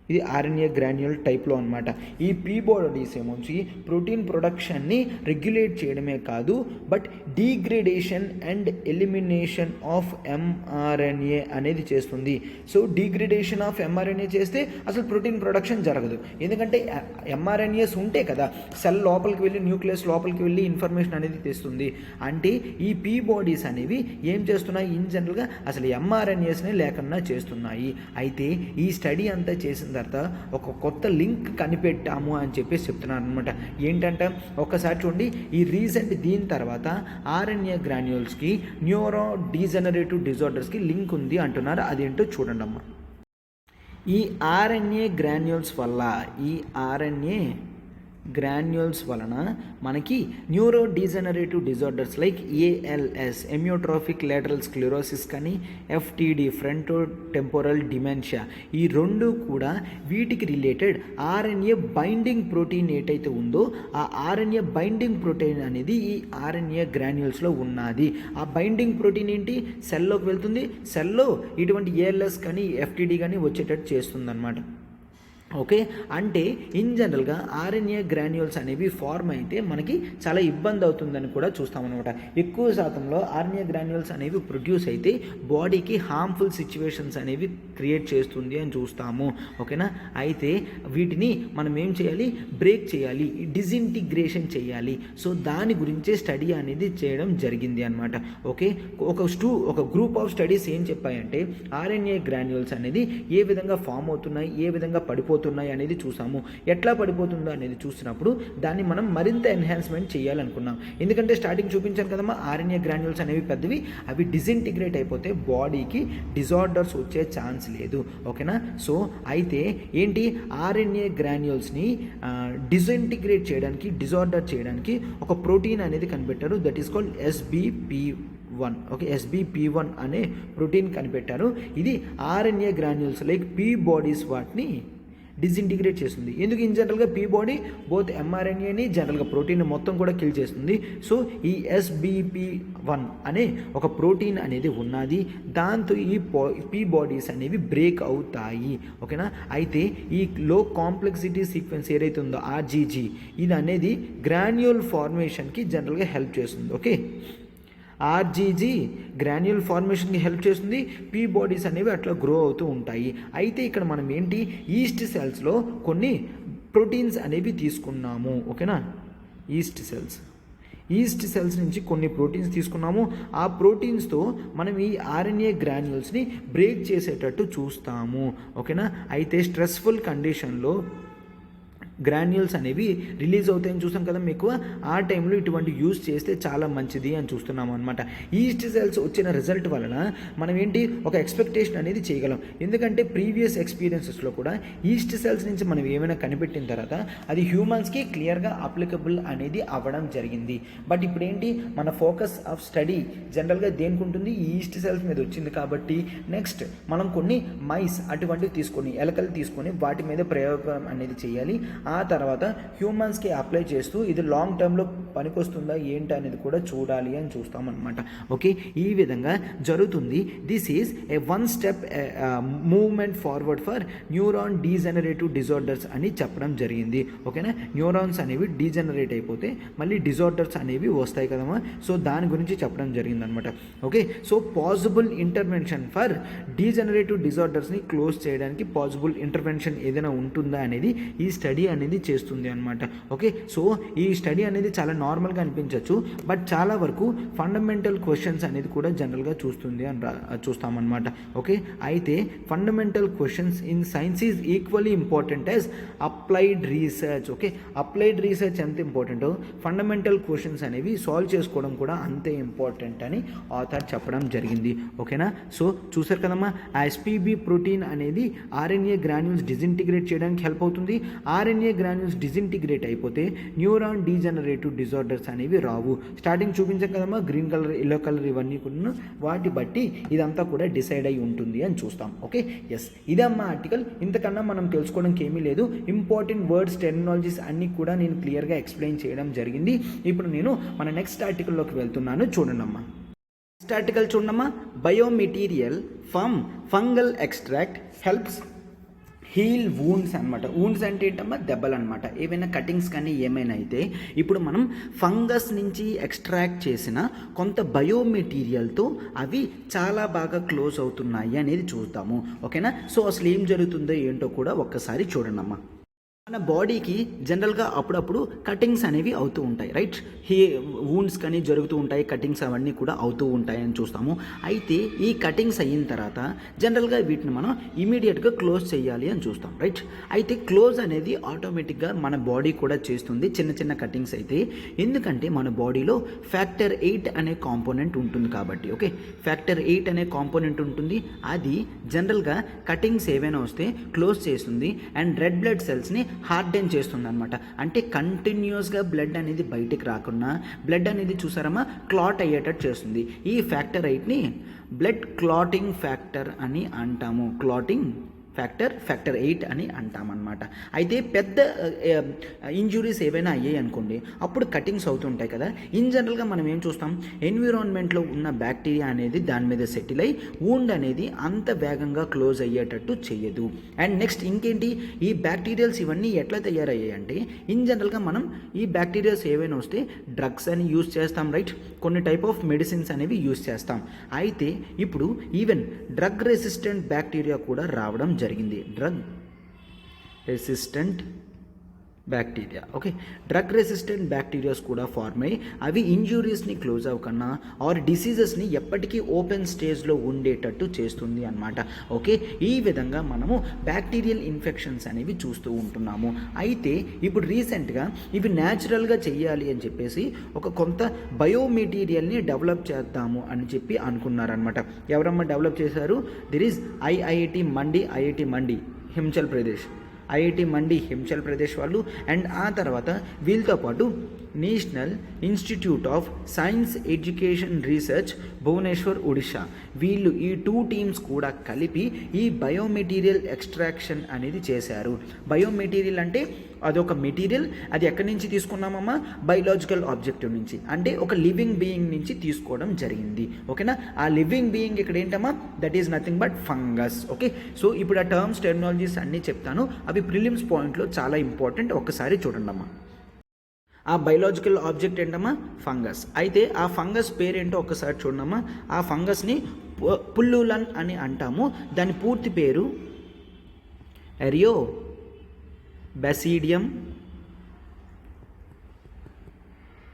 ఇది ఆర్ఎన్ఏ గ్రాన్యూల్ టైప్లో అనమాట. ఈ పీ బాడీస్ ఏమొచ్చి ప్రోటీన్ ప్రొడక్షన్ని రెగ్యులేట్ చేయడమే కాదు, but degradation and elimination of mRNA అనేది చేస్తుంది. సో డీగ్రేడేషన్ ఆఫ్ ఎంఆర్ఎన్ఏ చేస్తే అసలు ప్రోటీన్ ప్రొడక్షన్ జరగదు. ఎందుకంటే ఎంఆర్ఎన్ఏస్ ఉంటే కదా సెల్ లోపలికి వెళ్ళి, న్యూక్లియస్ లోపలికి వెళ్ళి ఇన్ఫర్మేషన్ అనేది తెస్తుంది. అంటే ఈ పీ బాడీస్ అనేవి ఏం చేస్తున్నాయి, ఇన్ జనరల్గా అసలు ఎంఆర్ఎన్ఏస్నే లేకుండా చేస్తున్నాయి. అయితే ఈ స్టడీ అంతా చేసిన తర్వాత ఒక కొత్త లింక్ కనిపెట్టాము అని చెప్పేసి చెప్తున్నారు అనమాట. ఏంటంటే ఒక్కసారి చూడండి, ఈ రీసెంట్ దీని తర్వాత ఆర్ఎన్ఏ గ్రాన్యూల్స్కి న్యూరో డీజనరేటివ్ డిజార్డర్స్కి లింక్ ఉంది అంటున్నారు. అదేంటో చూడండి అమ్మా. ఈ ఆర్ఎన్ఏ గ్రాన్యూల్స్ వలన మనకి neurodegenerative disorders like A L S, amyotrophic lateral sclerosis కానీ, ఎఫ్టీడి, ఫ్రంటో టెంపోరల్ డిమెన్షియా, ఈ రెండు కూడా వీటికి రిలేటెడ్ ఆర్ఎన్ఏ బైండింగ్ ప్రోటీన్ ఏటైతే ఉందో ఆ ఆర్ఎన్ఏ బైండింగ్ ప్రోటీన్ అనేది ఈ ఆర్ఎన్ఏ గ్రాన్యూల్స్లో ఉన్నది. ఆ బైండింగ్ ప్రోటీన్ ఏంటి, సెల్లోకి వెళ్తుంది, సెల్లో ఇటువంటి ఏఎల్ఎస్ కానీ ఎఫ్టీడి కానీ వచ్చేటట్టు చేస్తుంది అన్నమాట. ఓకే, అంటే ఇన్ జనరల్గా ఆర్ఎన్ఏ గ్రాన్యూల్స్ అనేవి ఫార్మ్ అయితే మనకి చాలా ఇబ్బంది అవుతుందని కూడా చూస్తామన్నమాట. ఎక్కువ శాతంలో ఆర్ఎన్ఏ గ్రాన్యూల్స్ అనేవి ప్రొడ్యూస్ అయితే బాడీకి హార్మ్ఫుల్ సిచ్యువేషన్స్ అనేవి క్రియేట్ చేస్తుంది అని చూస్తాము. ఓకేనా, అయితే వీటిని మనం ఏం చేయాలి, బ్రేక్ చేయాలి, డిజింటిగ్రేషన్ చేయాలి. సో దాని గురించే స్టడీ అనేది చేయడం జరిగింది అనమాట. ఓకే, ఒక గ్రూప్ ఆఫ్ స్టడీస్ ఏం చెప్పాయంటే ఆర్ఎన్ఏ గ్రాన్యూల్స్ అనేది ఏ విధంగా ఫామ్ అవుతున్నాయి, ఏ విధంగా పడిపోతున్నాయి అనేది చూసాము. ఎట్లా పడిపోతుందో అనేది చూసినప్పుడు దాన్ని మనం మరింత ఎన్హాన్స్మెంట్ చేయాలనుకున్నాం. ఎందుకంటే స్టార్టింగ్ చూపించాను కదమ్మా, ఆర్ఎన్ఏ గ్రాన్యూల్స్ అనేవి పెద్దవి, అవి డిజింటిగ్రేట్ అయిపోతే బాడీకి డిజార్డర్స్ వచ్చే ఛాన్స్ లేదు. ఓకేనా, సో అయితే ఏంటి, ఆర్ఎన్ఏ గ్రాన్యూల్స్ని డిజింటిగ్రేట్ చేయడానికి, డిజార్డర్ చేయడానికి ఒక ప్రోటీన్ అనేది కనిపెట్టారు. That is called SBP1. Okay, SBP1 అనే ప్రోటీన్ కనిపెట్టారు. ఇది RNA granules like P bodies వాటిని డిజింటిగ్రేట్ చేస్తుంది. ఎందుకు, ఇన్ జనరల్గా పీ బాడీ బోత్ ఎంఆర్ఎన్ఏని జనరల్గా ప్రోటీన్ మొత్తం కూడా కిల్ చేస్తుంది. సో ఈ SBP1 అనే ఒక ప్రోటీన్ అనేది ఉన్నది, దాంతో ఈ పీ బాడీస్ అనేవి బ్రేక్ అవుతాయి. ఓకేనా, అయితే ఈ లో కాంప్లెక్సిటీ సీక్వెన్స్ ఏదైతే ఉందో RGG, ఇది అనేది గ్రాన్యూల్ ఫార్మేషన్కి జనరల్గా హెల్ప్ చేస్తుంది. ఓకే, RGG గ్రాన్యూల్ ఫార్మేషన్కి హెల్ప్ చేస్తుంది, పీ బాడీస్ అనేవి అట్లా గ్రో అవుతూ ఉంటాయి. అయితే ఇక్కడ మనం ఏంటి, ఈస్ట్ సెల్స్లో కొన్ని ప్రోటీన్స్ అనేవి తీసుకున్నాము. ఓకేనా, ఈస్ట్ సెల్స్ నుంచి కొన్ని ప్రోటీన్స్ తీసుకున్నాము. ఆ ప్రోటీన్స్తో మనం ఈ ఆర్ఎన్ఏ గ్రాన్యూల్స్ని బ్రేక్ చేసేటట్టు చూస్తాము. ఓకేనా, అయితే స్ట్రెస్ఫుల్ కండిషన్లో గ్రాన్యూల్స్ అనేవి రిలీజ్ అవుతాయని చూస్తాం కదా మీకు, ఆ టైంలో ఇటువంటి యూజ్ చేస్తే చాలా మంచిది అని చూస్తున్నాము అనమాట. ఈస్ట్ సెల్స్ వచ్చిన రిజల్ట్ వలన మనం ఏంటి, ఒక ఎక్స్పెక్టేషన్ అనేది చేయగలం. ఎందుకంటే ప్రీవియస్ ఎక్స్పీరియన్సెస్లో కూడా ఈస్ట్ సెల్స్ నుంచి మనం ఏమైనా కనిపెట్టిన తర్వాత అది హ్యూమన్స్కి క్లియర్గా అప్లికబుల్ అనేది అవ్వడం జరిగింది. బట్ ఇప్పుడు ఏంటి, మన ఫోకస్ ఆఫ్ స్టడీ జనరల్గా దేనికి ఉంటుంది, ఈ ఈస్ట్ సెల్స్ మీద వచ్చింది కాబట్టి నెక్స్ట్ మనం కొన్ని మైస్ అటువంటివి తీసుకొని, ఎలకలు తీసుకొని వాటి మీద ప్రయోగం అనేది చేయాలి. ఆ తర్వాత హ్యూమన్స్కి అప్లై చేస్తూ ఇది లాంగ్ టర్మ్లో పనికొస్తుందా ఏంటి అనేది కూడా చూడాలి అని చూస్తామన్నమాట. ఓకే, ఈ విధంగా జరుగుతుంది. This is a one step movement forward for neuron degenerative disorders అని చెప్పడం జరిగింది. ఓకేనా, న్యూరాన్స్ అనేవి డీజనరేట్ అయిపోతే మళ్ళీ డిజార్డర్స్ అనేవి వస్తాయి కదమ్మా. సో దాని గురించి చెప్పడం జరిగిందనమాట. Okay, so possible intervention for degenerative డిజార్డర్స్ని క్లోజ్ చేయడానికి పాసిబుల్ ఇంటర్వెన్షన్ ఏదైనా ఉంటుందా అనేది ఈ స్టడీ అనేది చేస్తుంది అనమాట. ఓకే, సో ఈ స్టడీ అనేది చాలా నార్మల్గా అనిపించవచ్చు, బట్ చాలా వరకు ఫండమెంటల్ క్వశ్చన్స్ అనేది కూడా జనరల్గా చూస్తుంది అని చూస్తామన్నమాట. ఓకే, అయితే fundamental questions in science is equally important as applied research. Okay, applied research ఎంత ఇంపార్టెంటో ఫండమెంటల్ క్వశ్చన్స్ అనేవి సాల్వ్ చేసుకోవడం కూడా అంతే ఇంపార్టెంట్ అని ఆథర్ చెప్పడం జరిగింది. ఓకేనా, సో చూసారు కదమ్మా, ఆ SPB ప్రోటీన్ అనేది ఆర్ఎన్ఏ గ్రాన్యూల్స్ డిజింటిగ్రేట్ చేయడానికి హెల్ప్ అవుతుంది. ఆర్ఎన్ఏ గ్రాన్యూల్స్ డిజింటిగ్రేట్ అయిపోతే న్యూరాన్ డీజనరేటివ్ డిజార్డర్స్ అనేవి రావు. స్టార్టింగ్ చూపించాం కదమ్మా, గ్రీన్ కలర్, ఎల్లో కలర్ ఇవన్నీ కూడా, వాటి బట్టి ఇదంతా కూడా డిసైడ్ అయి ఉంటుంది అని చూస్తాం. ఓకే, ఎస్, ఇదమ్మా ఆర్టికల్. ఇంతకన్నా మనం తెలుసుకోవడానికి ఏమీ లేదు. ఇంపార్టెంట్ వర్డ్స్, టెర్మినాలజీస్ అన్నీ కూడా నేను క్లియర్గా ఎక్స్ప్లెయిన్ చేయడం జరిగింది. ఇప్పుడు నేను మన నెక్స్ట్ ఆర్టికల్లోకి వెళ్తున్నాను, చూడండమ్మా. నెక్స్ట్ ఆర్టికల్ చూడమ్మా, biomaterial from fungal extract heal wounds అనమాట. వూండ్స్ అంటే ఏంటమ్మా, దెబ్బలు అనమాట. ఏవైనా కటింగ్స్ కానీ ఏమైనా అయితే ఇప్పుడు మనం ఫంగస్ నుంచి ఎక్స్ట్రాక్ట్ చేసిన కొంత బయోమెటీరియల్తో అవి చాలా బాగా క్లోజ్ అవుతున్నాయి అనేది చూద్దాము. ఓకేనా? సో అసలు ఏం జరుగుతుందో ఏంటో కూడా ఒక్కసారి చూడండి అమ్మా. మన బాడీకి జనరల్గా అప్పుడప్పుడు కటింగ్స్ అనేవి అవుతూ ఉంటాయి, రైట్? వూండ్స్ కానీ జరుగుతూ ఉంటాయి, కటింగ్స్ అవన్నీ కూడా అవుతూ ఉంటాయి అని చూస్తాము. అయితే ఈ కటింగ్స్ అయిన తర్వాత జనరల్గా వీటిని మనం ఇమీడియట్గా క్లోజ్ చేయాలి అని చూస్తాం, రైట్? అయితే క్లోజ్ అనేది ఆటోమేటిక్గా మన బాడీ కూడా చేస్తుంది చిన్న చిన్న కటింగ్స్ అయితే. ఎందుకంటే మన బాడీలో ఫ్యాక్టర్ 8 అనే కాంపోనెంట్ ఉంటుంది కాబట్టి. ఓకే, ఫ్యాక్టర్ 8 అనే కాంపోనెంట్ ఉంటుంది. అది జనరల్గా కటింగ్స్ ఏవైనా వస్తే క్లోజ్ చేస్తుంది అండ్ రెడ్ బ్లడ్ సెల్స్ని హార్డెన్ చేస్తుంది అనమాట. అంటే కంటిన్యూస్గా బ్లడ్ అనేది బయటికి రాకుండా బ్లడ్ అనేది చూసారమ్మా క్లాట్ అయ్యేటట్టు చేస్తుంది. ఈ ఫ్యాక్టర్ 8ని బ్లడ్ క్లాటింగ్ ఫ్యాక్టర్ అని అంటాము. క్లాటింగ్ ఫ్యాక్టర్ 8 అని అంటామన్నమాట. అయితే పెద్ద ఇంజురీస్ ఏవైనా అయ్యాయి అనుకోండి, అప్పుడు కటింగ్స్ అవుతుంటాయి కదా. ఇన్ జనరల్గా మనం ఏం చూస్తాం, ఎన్విరాన్మెంట్లో ఉన్న బ్యాక్టీరియా అనేది దాని మీద సెటిల్ అయ్యి వూండ్ అనేది అంత వేగంగా క్లోజ్ అయ్యేటట్టు చేయదు. అండ్ నెక్స్ట్ ఇంకేంటి, ఈ బ్యాక్టీరియల్స్ ఇవన్నీ ఎట్లా తయారయ్యాయి అంటే, ఇన్ జనరల్గా మనం ఈ బ్యాక్టీరియాస్ ఏవైనా వస్తే డ్రగ్స్ అని యూజ్ చేస్తాం, రైట్? కొన్ని టైప్ ఆఫ్ మెడిసిన్స్ అనేవి యూజ్ చేస్తాం. అయితే ఇప్పుడు ఈవెన్ డ్రగ్ రెసిస్టెంట్ బ్యాక్టీరియా కూడా రావడం జరిగింది. Drug resistant bacteria. Okay, drug resistant bacterias కూడా ఫార్మ్ అయ్యి అవి ఇంజురీస్ని క్లోజ్ అవ్వకన్నా ఆర్ డిసీజెస్ని ఎప్పటికీ ఓపెన్ స్టేజ్లో ఉండేటట్టు చేస్తుంది అన్నమాట. ఓకే, ఈ విధంగా మనము బ్యాక్టీరియల్ ఇన్ఫెక్షన్స్ అనేవి చూస్తూ ఉంటున్నాము. అయితే ఇప్పుడు రీసెంట్గా ఇవి న్యాచురల్గా చెయ్యాలి అని చెప్పేసి ఒక కొంత బయోమెటీరియల్ని డెవలప్ చేద్దాము అని చెప్పి అనుకున్నారనమాట. ఎవరమ్మా డెవలప్ చేశారు? There is I I T Mandi Himachal Pradesh. I I T Mandi Himachal Pradesh వాళ్ళు అండ్ ఆ తర్వాత వీళ్ళతో పాటు national institute of science education research Bhubaneswar Odisha, వీళ్ళు ఈ 2 టీమ్స్ కూడా కలిపి ఈ బయోమెటీరియల్ ఎక్స్ట్రాక్షన్ అనేది చేశారు. బయోమెటీరియల్ అంటే అదొక మెటీరియల్, అది ఎక్కడి నుంచి తీసుకున్నామమ్మా? బయలాజికల్ ఆబ్జెక్టివ్ నుంచి, అంటే ఒక లివింగ్ బీయింగ్ నుంచి తీసుకోవడం జరిగింది. ఓకేనా? ఆ లివింగ్ బీయింగ్ ఇక్కడ ఏంటమ్మా? That is nothing but fungus. Okay, so ఇప్పుడు ఆ టర్మ్స్ టెర్మినాలజీస్ అన్నీ చెప్తాను, అవి ప్రిలిమ్స్ పాయింట్లో చాలా ఇంపార్టెంట్. ఒక్కసారి చూడండి అమ్మా. ఆ బయలాజికల్ ఆబ్జెక్ట్ ఏంటమ్మా? ఫంగస్. అయితే ఆ ఫంగస్ పేరేంటో ఒక్కసారి చూడమ్మా. ఆ ఫంగస్ని పుల్లులన్ అని అంటాము. దాని పూర్తి పేరు ఎరియో బెసిడియం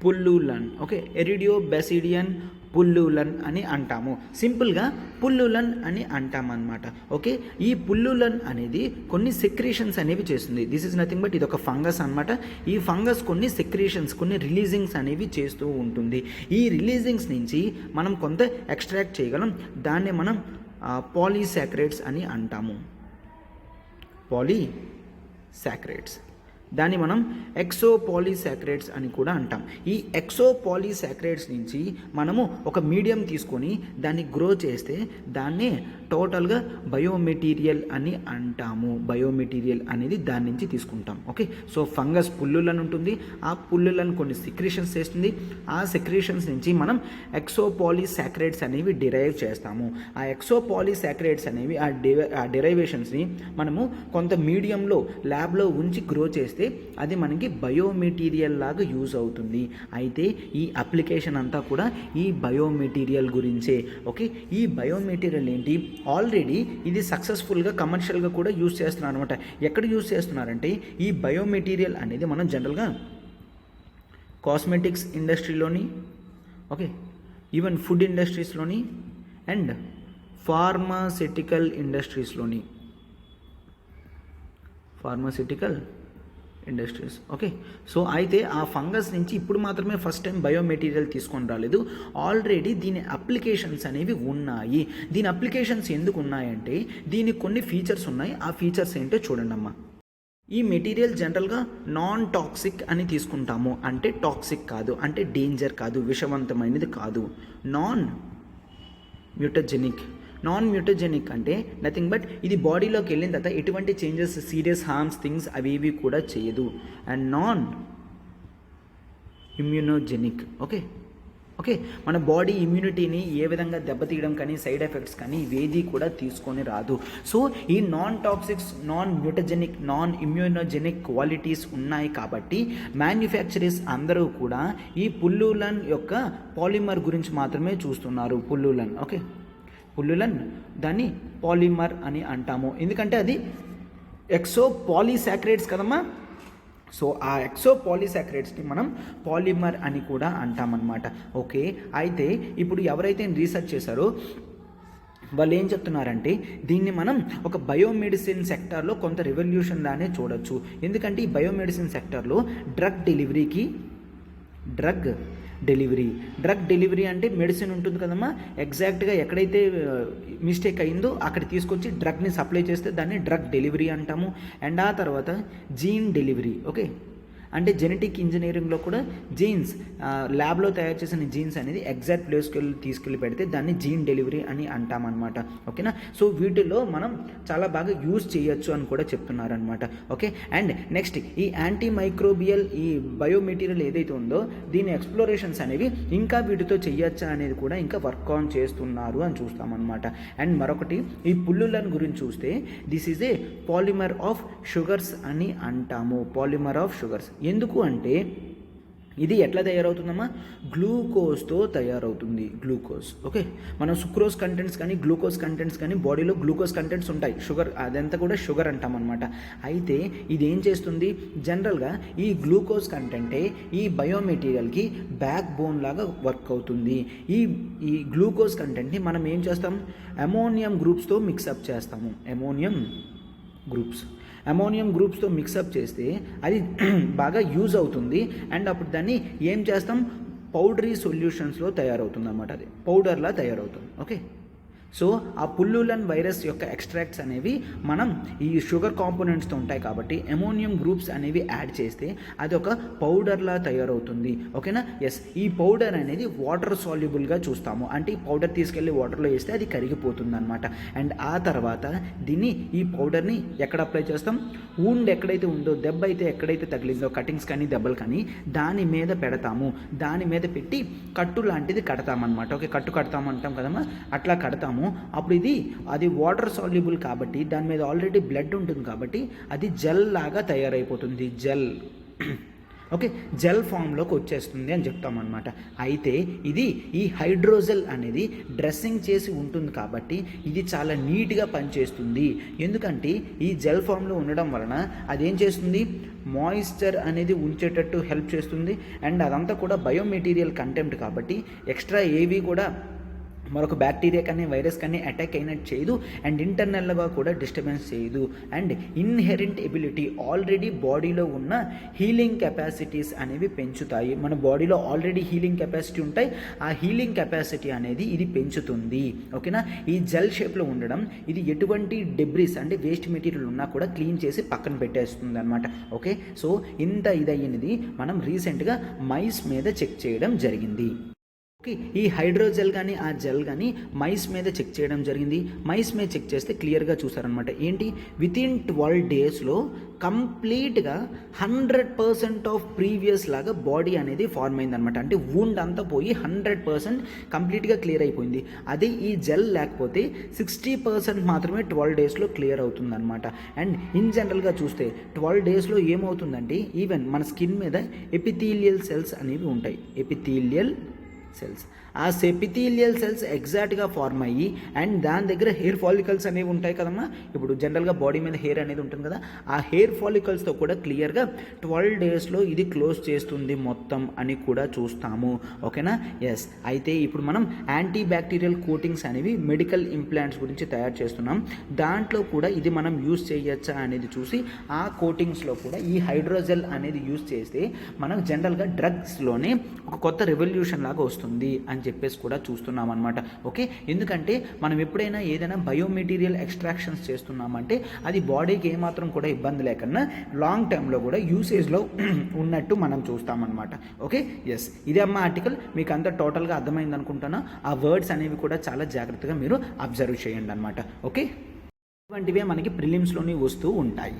పుల్లులన్. ఓకే, ఎరిడియో బెసిడియన్ పుల్లులన్ అని అంటాము. సింపుల్గా పుల్లులన్ అని అంటామన్నమాట. ఓకే, ఈ పుల్లులన్ అనేది కొన్ని సెక్రీషన్స్ అనేవి చేస్తుంది. దిస్ ఈజ్ నథింగ్ బట్ ఇది ఒక ఫంగస్ అనమాట. ఈ ఫంగస్ కొన్ని సెక్రీషన్స్, కొన్ని రిలీజింగ్స్ అనేవి చేస్తూ ఉంటుంది. ఈ రిలీజింగ్స్ నుంచి మనం కొంత ఎక్స్ట్రాక్ట్ చేయగలం. దాన్ని మనం పాలీసాకరైడ్స్ అని అంటాము. పాలీసాకరైడ్స్, దాన్ని మనం ఎక్సోపాలీసాకరైడ్స్ అని కూడా అంటాం. ఈ ఎక్సోపాలీసాకరైడ్స్ నుంచి మనము ఒక మీడియం తీసుకొని దాన్ని గ్రో చేస్తే దాన్నే టోటల్గా బయోమెటీరియల్ అని అంటాము. బయోమెటీరియల్ అనేది దాని నుంచి తీసుకుంటాం. ఓకే, సో ఫంగస్ పుల్లులను ఉంటుంది, ఆ పుల్లులను కొన్ని సెక్రీషన్స్ చేస్తుంది. ఆ సెక్రీషన్స్ నుంచి మనం ఎక్సోపాలీసాకరైడ్స్ అనేవి డిరైవ్ చేస్తాము. ఆ ఎక్సోపాలీసాకరైడ్స్ అనేవి ఆ డిరైవేషన్స్ని మనము కొంత మీడియంలో ల్యాబ్లో ఉంచి గ్రో చేస్తే అది మనకి బయోమెటీరియల్ లాగా యూజ్ అవుతుంది. అయితే ఈ అప్లికేషన్ అంతా కూడా ఈ బయోమెటీరియల్ గురించే. ఓకే, ఈ బయోమెటీరియల్ ఏంటి, ఆల్రెడీ ఇది సక్సెస్ఫుల్గా కమర్షియల్గా కూడా యూజ్ చేస్తున్నారు అనమాట. ఎక్కడ యూజ్ చేస్తున్నారంటే ఈ బయోమెటీరియల్ అనేది మనం జనరల్గా కాస్మెటిక్స్ ఇండస్ట్రీలోని, ఓకే, ఈవెన్ ఫుడ్ ఇండస్ట్రీస్లోని అండ్ ఫార్మాసిటికల్ ఇండస్ట్రీస్లోని, ఇండస్ట్రీస్. ఓకే, సో అయితే ఆ ఫంగస్ నుంచి ఇప్పుడు మాత్రమే ఫస్ట్ టైం బయోమెటీరియల్ తీసుకొని రాలేదు, ఆల్రెడీ దీని అప్లికేషన్స్ అనేవి ఉన్నాయి. దీని అప్లికేషన్స్ ఎందుకు ఉన్నాయంటే దీనికి కొన్ని ఫీచర్స్ ఉన్నాయి. ఆ ఫీచర్స్ ఏంటో చూడండి అమ్మా. ఈ మెటీరియల్ జనరల్గా నాన్ టాక్సిక్ అని తీసుకుంటాము. అంటే టాక్సిక్ కాదు, అంటే డేంజర్ కాదు, విషవంతమైనది కాదు. నాన్ మ్యూటజెనిక్ అంటే నథింగ్ బట్ ఇది బాడీలోకి వెళ్ళిన తర్వాత ఎటువంటి చేంజెస్, సీరియస్ హార్మ్స్ థింగ్స్ అవి ఇవి కూడా చేయదు. And non immunogenic. Okay, okay, మన బాడీ ఇమ్యూనిటీని ఏ విధంగా దెబ్బతీయడం కానీ సైడ్ ఎఫెక్ట్స్ కానీ ఇవేది కూడా తీసుకొని రాదు. సో ఈ non toxics, non mutagenic, non immunogenic qualities ఉన్నాయి కాబట్టి మ్యానుఫ్యాక్చరర్స్ అందరూ కూడా ఈ పుల్లులన్ యొక్క పాలిమర్ గురించి మాత్రమే చూస్తున్నారు. పుల్లులన్, ఓకే, పుల్లులన్ దాన్ని పాలిమర్ అని అంటాము, ఎందుకంటే అది ఎక్సో పాలీసాకరైడ్స్ కదమ్మా. సో ఆ ఎక్సో పాలీసాకరైడ్స్ని మనం పాలిమర్ అని కూడా అంటామన్నమాట. ఓకే, అయితే ఇప్పుడు ఎవరైతే రీసెర్చ్ చేశారో వాళ్ళు ఏం చెప్తున్నారంటే దీన్ని మనం ఒక బయోమెడిసిన్ సెక్టార్లో కొంత రెవల్యూషన్ లానే చూడొచ్చు. ఎందుకంటే ఈ బయోమెడిసిన్ సెక్టార్లో డ్రగ్ డెలివరీ అంటే మెడిసిన్ ఉంటుంది కదమ్మా, ఎగ్జాక్ట్గా ఎక్కడైతే మిస్టేక్ అయిందో అక్కడ తీసుకొచ్చి డ్రగ్ని సప్లై చేస్తే దాన్ని డ్రగ్ డెలివరీ అంటాము. అండ్ ఆ తర్వాత జీన్ డెలివరీ, ఓకే, అంటే జెనెటిక్ ఇంజనీరింగ్లో కూడా జీన్స్ ల్యాబ్లో తయారు చేసిన జీన్స్ అనేది ఎగ్జాక్ట్ ప్లేస్కి తీసుకెళ్ళి పెడితే దాన్ని జీన్ డెలివరీ అని అంటామన్నమాట. ఓకేనా, సో వీటిలో మనం చాలా బాగా యూజ్ చేయొచ్చు అని కూడా చెప్తున్నారనమాట. ఓకే, అండ్ నెక్స్ట్ ఈ యాంటీ మైక్రోబియల్ ఈ బయోమెటీరియల్ ఏదైతే ఉందో దీని ఎక్స్ప్లోరేషన్స్ అనేవి ఇంకా వీటితో చేయొచ్చా అనేది కూడా ఇంకా వర్క్ ఆన్ చేస్తున్నారు అని చూస్తామన్నమాట. అండ్ మరొకటి ఈ పుల్లులను గురించి చూస్తే this is a polymer of sugars అని అంటాము. పాలిమర్ ఆఫ్ షుగర్స్ ఎందుకు అంటే ఇది ఎట్లా తయారవుతుందమ్మా, గ్లూకోజ్తో తయారవుతుంది. గ్లూకోజ్, ఓకే, మనం సుక్రోజ్ కంటెంట్స్ కానీ గ్లూకోజ్ కంటెంట్స్ కానీ బాడీలో గ్లూకోజ్ కంటెంట్స్ ఉంటాయి, షుగర్ అదంతా కూడా షుగర్ అంటామన్నమాట. అయితే ఇది ఏం చేస్తుంది, జనరల్గా ఈ గ్లూకోజ్ కంటెంటే ఈ బయోమెటీరియల్కి బ్యాక్ బోన్ లాగా వర్క్ అవుతుంది. ఈ గ్లూకోజ్ కంటెంట్ని మనం ఏం చేస్తాం, అమోనియం గ్రూప్స్తో మిక్సప్ చేస్తాము. అమోనియం గ్రూప్స్తో మిక్సప్ చేస్తే అది బాగా యూజ్ అవుతుంది. అండ్ అప్పుడు దాన్ని ఏం చేస్తాం, పౌడరీ సొల్యూషన్స్లో తయారవుతుంది అన్నమాట, అది పౌడర్లా తయారవుతుంది. ఓకే, సో ఆ పుల్లులన్ వైరస్ యొక్క ఎక్స్ట్రాక్ట్స్ అనేవి మనం ఈ షుగర్ కాంపోనెంట్స్తో ఉంటాయి కాబట్టి అమోనియం గ్రూప్స్ అనేవి యాడ్ చేస్తే అది ఒక పౌడర్లా తయారవుతుంది. ఓకేనా, ఎస్, ఈ పౌడర్ అనేది వాటర్ సాల్యుబుల్గా చూస్తాము, అంటే ఈ పౌడర్ తీసుకెళ్ళి వాటర్లో వేస్తే అది కరిగిపోతుంది అనమాట. అండ్ ఆ తర్వాత ఈ పౌడర్ని ఎక్కడ అప్లై చేస్తాం, వూండ్ ఎక్కడైతే ఉందో, దెబ్బ అయితే ఎక్కడైతే తగిలిందో, కటింగ్స్ కానీ దెబ్బలు కానీ దాని మీద పెడతాము. దాని మీద పెట్టి కట్టు లాంటిది కడతామన్నమాట. ఓకే, కట్టు కడతామంటాం కదమ్మా, అట్లా కడతాము. అప్పుడు అది వాటర్ సాల్యుబుల్ కాబట్టి దాని మీద ఆల్రెడీ బ్లడ్ ఉంటుంది కాబట్టి అది జెల్ లాగా తయారైపోతుంది. ఓకే, జెల్ ఫామ్లోకి వచ్చేస్తుంది అని చెప్తామన్నమాట. అయితే ఈ హైడ్రోజెల్ అనేది డ్రెస్సింగ్ చేసి ఉంటుంది కాబట్టి ఇది చాలా నీట్గా పనిచేస్తుంది. ఎందుకంటే ఈ జెల్ ఫామ్లో ఉండడం వలన అదేం చేస్తుంది, మాయిశ్చర్ అనేది ఉంచేటట్టు హెల్ప్ చేస్తుంది. అండ్ అదంతా కూడా బయోమెటీరియల్ కంటెంట్ కాబట్టి ఎక్స్ట్రా ఏవి కూడా మరొక బ్యాక్టీరియా కానీ వైరస్ కానీ అటాక్ అయినట్టు చేయదు. అండ్ ఇంటర్నల్గా కూడా డిస్టర్బెన్స్ చేయదు. అండ్ ఇన్హెరెంట్ ఎబిలిటీ, ఆల్రెడీ బాడీలో ఉన్న హీలింగ్ కెపాసిటీస్ అనేవి పెంచుతాయి. మన బాడీలో ఆల్రెడీ హీలింగ్ కెపాసిటీ ఉంటాయి, ఆ హీలింగ్ కెపాసిటీ అనేది ఇది పెంచుతుంది. ఓకేనా, ఈ జెల్ షేప్లో ఉండడం ఇది ఎటువంటి డెబ్రిస్ అంటే వేస్ట్ మెటీరియల్ ఉన్నా కూడా క్లీన్ చేసి పక్కన పెట్టేస్తుంది అనమాట. ఓకే, సో ఇంత ఇదయ్యినది మనం రీసెంట్గా మైస్ మీద చెక్ చేయడం జరిగింది. ఈ హైడ్రోజెల్ కానీ ఆ జెల్ కానీ మైస్ మీద చెక్ చేయడం జరిగింది. మైస్ మీద చెక్ చేస్తే క్లియర్గా చూసారనమాట. ఏంటి, వితిన్ 12 డేస్లో కంప్లీట్గా 100% ఆఫ్ ప్రీవియస్ లాగా బాడీ అనేది ఫార్మ్ అయిందనమాట. అంటే వూండ్ అంతా పోయి 100% కంప్లీట్గా క్లియర్ అయిపోయింది. అదే ఈ జెల్ లేకపోతే 60% మాత్రమే 12 డేస్లో క్లియర్ అవుతుందన్నమాట. అండ్ ఇన్ జనరల్గా చూస్తే 12 డేస్లో ఏమవుతుందంటే ఈవెన్ మన స్కిన్ మీద ఎపిథీలియల్ సెల్స్ అనేవి ఉంటాయి. ఎపిథీలియల్ సెల్స్, ఆ ఎపిథీలియల్ సెల్స్ ఎగ్జాక్ట్గా ఫార్మ్ అయ్యి అండ్ దాని దగ్గర హెయిర్ ఫాలికల్స్ అనేవి ఉంటాయి కదమ్మా. ఇప్పుడు జనరల్గా బాడీ మీద హెయిర్ అనేది ఉంటుంది కదా, ఆ హెయిర్ ఫాలికల్స్తో కూడా క్లియర్గా 12 డేస్లో ఇది క్లోజ్ చేస్తుంది మొత్తం అని కూడా చూస్తాము. ఓకేనా, ఎస్. అయితే ఇప్పుడు మనం యాంటీ బ్యాక్టీరియల్ కోటింగ్స్ అనేవి మెడికల్ ఇంప్లాంట్స్ గురించి తయారు చేస్తున్నాం. దాంట్లో కూడా ఇది మనం యూజ్ చేయొచ్చా అనేది చూసి ఆ కోటింగ్స్లో కూడా ఈ హైడ్రోజెల్ అనేది యూజ్ చేస్తే మనం జనరల్గా డ్రగ్స్లోనే ఒక కొత్త రెవల్యూషన్ లాగా వస్తుంది అని చెప్పేసి కూడా చూస్తున్నాం అనమాట. ఓకే, ఎందుకంటే మనం ఎప్పుడైనా ఏదైనా బయోమెటీరియల్ ఎక్స్ట్రాక్షన్స్ చేస్తున్నామంటే అది బాడీకి ఏమాత్రం కూడా ఇబ్బంది లేకుండా లాంగ్ టర్మ్లో కూడా యూసేజ్లో ఉన్నట్టు మనం చూస్తామన్నమాట. ఓకే, ఎస్, ఇదే అమ్మ ఆర్టికల్. మీకు అంతా టోటల్గా అర్థమైంది అనుకుంటున్నా. ఆ వర్డ్స్ అనేవి కూడా చాలా జాగ్రత్తగా మీరు అబ్జర్వ్ చేయండి అనమాట. ఓకే, ఇటువంటివే మనకి ప్రిలిమ్స్లోని వస్తూ ఉంటాయి.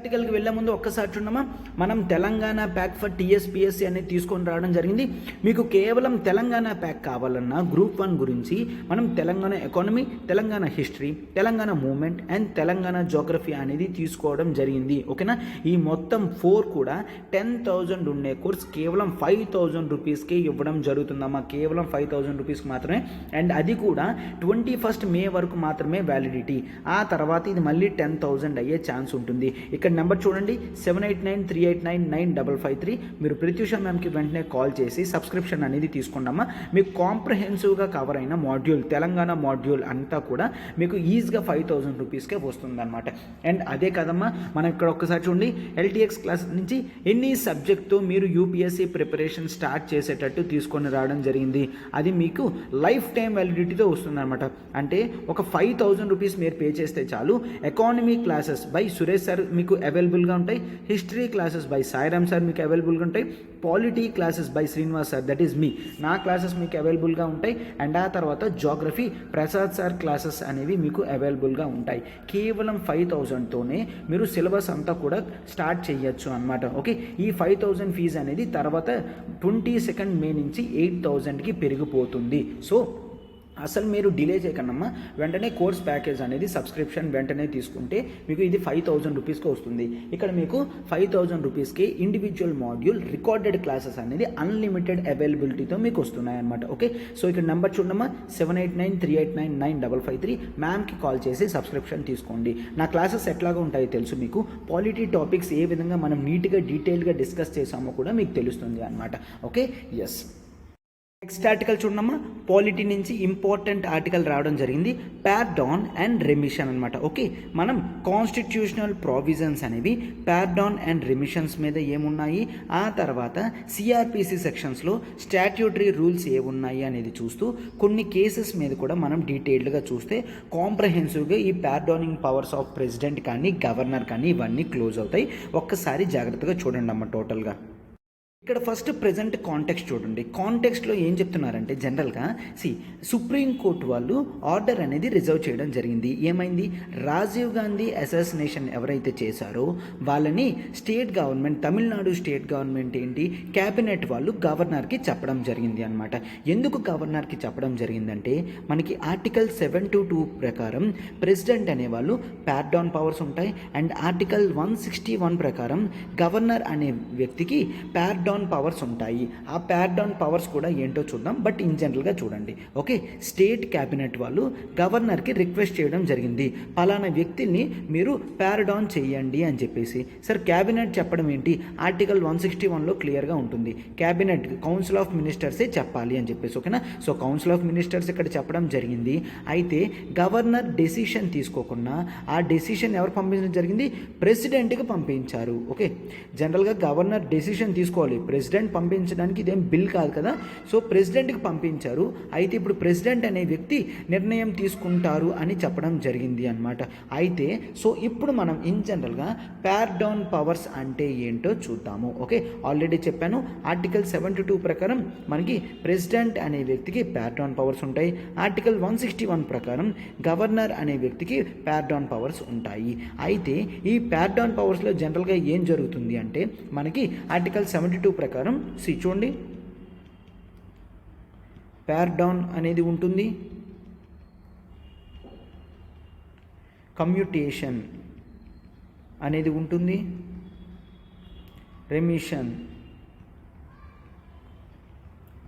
ఆర్టికల్కి వెళ్ళే ముందు ఒక్కసారి చూడమా, మనం తెలంగాణ ప్యాక్ ఫర్ టీఎస్పీఎస్సీ అనేది తీసుకొని రావడం జరిగింది. మీకు కేవలం తెలంగాణ ప్యాక్ కావాలన్నా గ్రూప్ 1 గురించి మనం Telangana economy, Telangana history, Telangana movement and Telangana geography అనేది తీసుకోవడం జరిగింది. ఓకేనా, ఈ మొత్తం 4 కూడా 10,000 ఉండే కోర్స్ కేవలం 5,000 రూపీస్కి ఇవ్వడం జరుగుతుందమ్మా. కేవలం 5,000 రూపీస్కి మాత్రమే. అండ్ అది కూడా 21 మే వరకు మాత్రమే వ్యాలిడిటీ. ఆ తర్వాత ఇది మళ్ళీ 10,000 అయ్యే ఛాన్స్ ఉంటుంది. ఇక్కడ నెంబర్ చూడండి, 7893899553. మీరు ప్రత్యూష మ్యామ్కి వెంటనే కాల్ చేసి సబ్స్క్రిప్షన్ అనేది తీసుకున్నామా. మీకు కాంప్రహెన్సివ్గా కవర్ అయిన మాడ్యూల్, తెలంగాణ మాడ్యూల్ అంతా కూడా మీకు ఈజీగా 5,000 రూపీస్కే వస్తుందన్నమాట. అండ్ అదే కదమ్మా, మనం ఇక్కడ ఒక్కసారి చూడండి, ఎల్టీఎక్స్ క్లాస్ నుంచి ఎన్ని సబ్జెక్ట్తో మీరు యూపీఎస్సీ ప్రిపరేషన్ స్టార్ట్ చేసేటట్టు తీసుకొని రావడం జరిగింది. అది మీకు లైఫ్ టైం వ్యాలిడిటీతో వస్తుందన్నమాట. అంటే ఒక 5,000 రూపీస్ మీరు పే చేస్తే చాలు, economy classes by Suresh sir మీకు అవైలబుల్గా ఉంటాయి, history classes by Sairam sir మీకు అవైలబుల్గా ఉంటాయి, polity classes by Srinivas sir, that is me, నా క్లాసెస్ మీకు అవైలబుల్గా ఉంటాయి. అండ్ ఆ తర్వాత జోగ్రఫీ ప్రసాద్ సార్ క్లాసెస్ అనేవి మీకు అవైలబుల్గా ఉంటాయి. కేవలం 5,000తోనే మీరు సిలబస్ అంతా కూడా స్టార్ట్ చేయొచ్చు అనమాట. ఓకే, ఈ 5,000 ఫీజు అనేది తర్వాత 22 మే నుంచి 8,000కి పెరిగిపోతుంది. సో అసలు మీరు డిలే చేయకనమ్మా, వెంటనే కోర్స్ ప్యాకేజ్ అనేది సబ్స్క్రిప్షన్ వెంటనే తీసుకుంటే మీకు ఇది 5,000 రూపీస్కి వస్తుంది. ఇక్కడ మీకు 5,000 రూపీస్కి ఇండివిజువల్ మాడ్యూల్ రికార్డెడ్ క్లాసెస్ అనేది అన్లిమిటెడ్ అవైలబిలిటీతో మీకు వస్తున్నాయి అనమాట. ఓకే, సో ఇక్కడ నెంబర్ చూడమ్మా, 7893899553. మ్యామ్కి కాల్ చేసి సబ్స్క్రిప్షన్ తీసుకోండి. నా క్లాసెస్ ఎట్లాగా ఉంటాయో తెలుసు మీకు. పాలిటీ టాపిక్స్ ఏ విధంగా మనం నీట్గా డీటెయిల్గా డిస్కస్ చేసామో కూడా మీకు తెలుస్తుంది అనమాట. Okay, yes. నెక్స్ట్ ఆర్టికల్ చూడమ్మా, పాలిటీ నుంచి ఇంపార్టెంట్ ఆర్టికల్ రావడం జరిగింది, పార్డాన్ అండ్ రెమిషన్ అనమాట. ఓకే, మనం కాన్స్టిట్యూషనల్ ప్రావిజన్స్ అనేవి పార్డాన్ అండ్ రెమిషన్స్ మీద ఏమున్నాయి, ఆ తర్వాత సిఆర్పిసి సెక్షన్స్లో స్టాట్యూటరీ రూల్స్ ఏమున్నాయి అనేది చూస్తూ కొన్ని కేసెస్ మీద కూడా మనం డీటెయిల్డ్గా చూస్తే కాంప్రహెన్సివ్గా ఈ పార్డానింగ్ పవర్స్ ఆఫ్ ప్రెసిడెంట్ కానీ గవర్నర్ కానీ ఇవన్నీ క్లోజ్ అవుతాయి. ఒక్కసారి జాగ్రత్తగా చూడండి అమ్మ టోటల్గా. ఇక్కడ ఫస్ట్ ప్రజెంట్ కాంటెక్స్ట్ చూడండి. కాంటెక్స్ట్లో ఏం చెప్తున్నారంటే జనరల్గా సుప్రీంకోర్టు వాళ్ళు ఆర్డర్ అనేది రిజర్వ్ చేయడం జరిగింది. ఏమైంది, రాజీవ్ గాంధీ అసాసినేషన్ ఎవరైతే చేశారో వాళ్ళని state government, Tamil Nadu state government ఏంటి, క్యాబినెట్ వాళ్ళు గవర్నర్కి చెప్పడం జరిగింది అనమాట. ఎందుకు గవర్నర్కి చెప్పడం జరిగిందంటే మనకి ఆర్టికల్ 722 ప్రకారం ప్రెసిడెంట్ అనేవాళ్ళు పార్డాన్ పవర్స్ ఉంటాయి. అండ్ ఆర్టికల్ 161 ప్రకారం గవర్నర్ అనే వ్యక్తికి పార్డాన్ పవర్స్ ఉంటాయి. ఆ పార్డాన్ పవర్స్ కూడా ఏంటో చూద్దాం, బట్ ఇన్ జనరల్గా చూడండి. ఓకే, స్టేట్ క్యాబినెట్ వాళ్ళు గవర్నర్కి రిక్వెస్ట్ చేయడం జరిగింది, పలానా వ్యక్తిని మీరు పార్డాన్ చేయండి అని చెప్పేసి. సార్ క్యాబినెట్ చెప్పడం ఏంటి, ఆర్టికల్ 161లో క్లియర్గా ఉంటుంది, క్యాబినెట్ కౌన్సిల్ ఆఫ్ మినిస్టర్సే చెప్పాలి అని చెప్పేసి. ఓకేనా, సో కౌన్సిల్ ఆఫ్ మినిస్టర్స్ ఇక్కడ చెప్పడం జరిగింది. అయితే గవర్నర్ డెసిషన్ తీసుకోకుండా ఆ డెసిషన్ ఎవరు పంపించడం జరిగింది, ప్రెసిడెంట్కి పంపించారు. ఓకే, జనరల్గా గవర్నర్ డెసిషన్ తీసుకోవాలి, ప్రెసిడెంట్ పంపించడానికి ఇదేం బిల్ కాదు కదా. సో ప్రెసిడెంట్కి పంపించారు. అయితే ఇప్పుడు ప్రెసిడెంట్ అనే వ్యక్తి నిర్ణయం తీసుకుంటారు అని చెప్పడం జరిగింది అనమాట. అయితే సో ఇప్పుడు మనం ఇన్ జనరల్గా పార్డాన్ పవర్స్ అంటే ఏంటో చూద్దాము. ఓకే, ఆల్రెడీ చెప్పాను, ఆర్టికల్ 72 ప్రకారం మనకి ప్రెసిడెంట్ అనే వ్యక్తికి పార్డాన్ పవర్స్ ఉంటాయి. ఆర్టికల్ 161 ప్రకారం గవర్నర్ అనే వ్యక్తికి పార్డాన్ పవర్స్ ఉంటాయి. అయితే ఈ పార్డాన్ పవర్స్లో జనరల్గా ఏం జరుగుతుంది అంటే మనకి ఆర్టికల్ 72 ప్రకారం చూడండి, పార్డాన్ అనేది ఉంటుంది, కమ్యూటేషన్ అనేది ఉంటుంది, రెమిషన్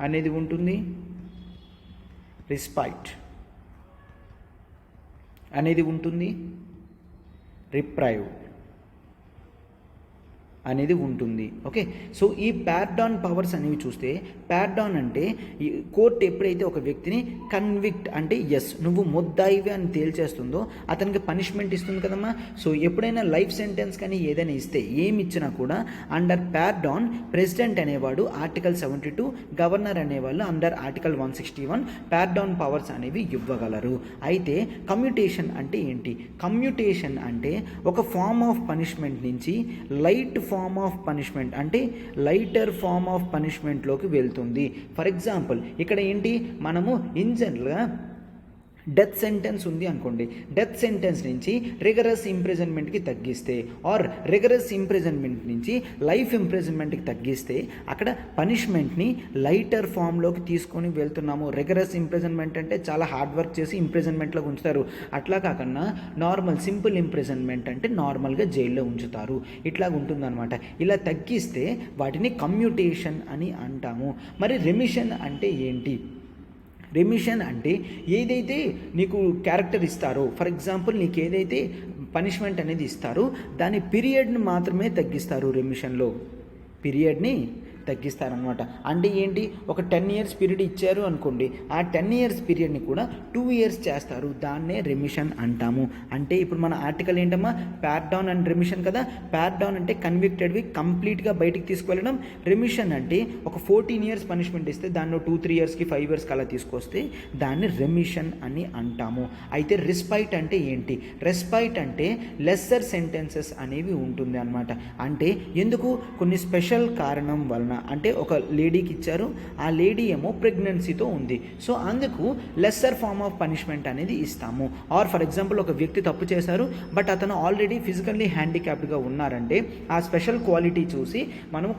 అనేది ఉంటుంది, రిస్పైట్ అనేది ఉంటుంది, రిప్రైవ్ అనేది ఉంటుంది. ఓకే, సో ఈ పార్డాన్ పవర్స్ అనేవి చూస్తే, పార్డాన్ అంటే ఈ కోర్టు ఎప్పుడైతే ఒక వ్యక్తిని కన్విక్ట్ అంటే ఎస్ నువ్వు ముద్దాయివి అని తేల్చేస్తుందో అతనికి పనిష్మెంట్ ఇస్తుంది కదమ్మా. సో ఎప్పుడైనా లైఫ్ సెంటెన్స్ కానీ ఏదైనా ఇస్తే ఏమి ఇచ్చినా కూడా అండర్ పార్డాన్ ప్రెసిడెంట్ అనేవాడు ఆర్టికల్ 72, గవర్నర్ అనేవాళ్ళు అండర్ ఆర్టికల్ 161 పార్డాన్ పవర్స్ అనేవి ఇవ్వగలరు. అయితే కమ్యూటేషన్ అంటే ఏంటి, కమ్యూటేషన్ అంటే ఒక ఫార్మ్ ఆఫ్ పనిష్మెంట్ నుంచి లైట్ ఫార్మ్ ఆఫ్ పనిష్మెంట్ అంటే లైటర్ ఫార్మ్ ఆఫ్ పనిష్మెంట్లోకి వెళ్తుంది. ఫర్ ఎగ్జాంపుల్ ఇక్కడ ఏంటి, మనము ఇన్ జనరల్గా డెత్ సెంటెన్స్ ఉంది అనుకోండి, డెత్ సెంటెన్స్ నుంచి రిగరస్ ఇంప్రిజన్మెంట్కి తగ్గిస్తే ఆర్ రిగరస్ ఇంప్రిజన్మెంట్ నుంచి లైఫ్ ఇంప్రిజన్మెంట్కి తగ్గిస్తే అక్కడ పనిష్మెంట్ని లైటర్ ఫామ్లోకి తీసుకొని వెళ్తున్నాము. రిగరస్ ఇంప్రిజన్మెంట్ అంటే చాలా హార్డ్ వర్క్ చేసి ఇంప్రిజన్మెంట్లోకి ఉంచుతారు, అట్లా కాకుండా నార్మల్ సింపుల్ ఇంప్రిజన్మెంట్ అంటే నార్మల్గా జైల్లో ఉంచుతారు, ఇట్లా ఉంటుందన్నమాట. ఇలా తగ్గిస్తే వాటిని కమ్యూటేషన్ అని అంటాము. మరి రెమిషన్ అంటే ఏంటి? రెమిషన్ అంటే ఏదైతే నీకు క్యారెక్టర్ ఇస్తారో, ఫర్ ఎగ్జాంపుల్ నీకు ఏదైతే పనిష్మెంట్ అనేది ఇస్తారో దాని పీరియడ్ని మాత్రమే తగ్గిస్తారు. రెమిషన్లో పీరియడ్ని తగ్గిస్తారనమాట. అంటే ఏంటి, ఒక 10 years పీరియడ్ ఇచ్చారు అనుకోండి, ఆ 10 years పీరియడ్ని కూడా 2 years చేస్తారు, దాన్నే రెమిషన్ అంటాము. అంటే ఇప్పుడు మన ఆర్టికల్ ఏంటమ్మా, ప్యార్డౌన్ అండ్ రెమిషన్ కదా. ప్యార్డౌన్ అంటే కన్విక్టెడ్వి కంప్లీట్గా బయటికి తీసుకువెళ్ళడం, రెమిషన్ అంటే ఒక 14 years పనిష్మెంట్ ఇస్తే దాన్ని 2-3 yearsకి 5 yearsకి అలా తీసుకొస్తే దాన్ని రెమిషన్ అని అంటాము. అయితే రెస్పైట్ అంటే ఏంటి? రెస్పైట్ అంటే లెస్సర్ సెంటెన్సెస్ అనేవి ఉంటుంది అనమాట. అంటే ఎందుకు, కొన్ని స్పెషల్ కారణం వలన, అంటే ఒక లేడీకి ఇచ్చారు, ఆ లేడీ ఏమో ప్రెగ్నెన్సీతో ఉంది, సో అందుకు లెస్సర్ ఫార్మ్ ఆఫ్ పనిష్మెంట్ అనేది ఇస్తాము. ఆర్ ఫర్ ఎగ్జాంపుల్ ఒక వ్యక్తి తప్పు చేశారు, బట్ అతను ఆల్రెడీ ఫిజికల్లీ హ్యాండిక్యాప్డ్గా ఉన్నారంటే ఆ స్పెషల్ క్వాలిటీ చూసి మనం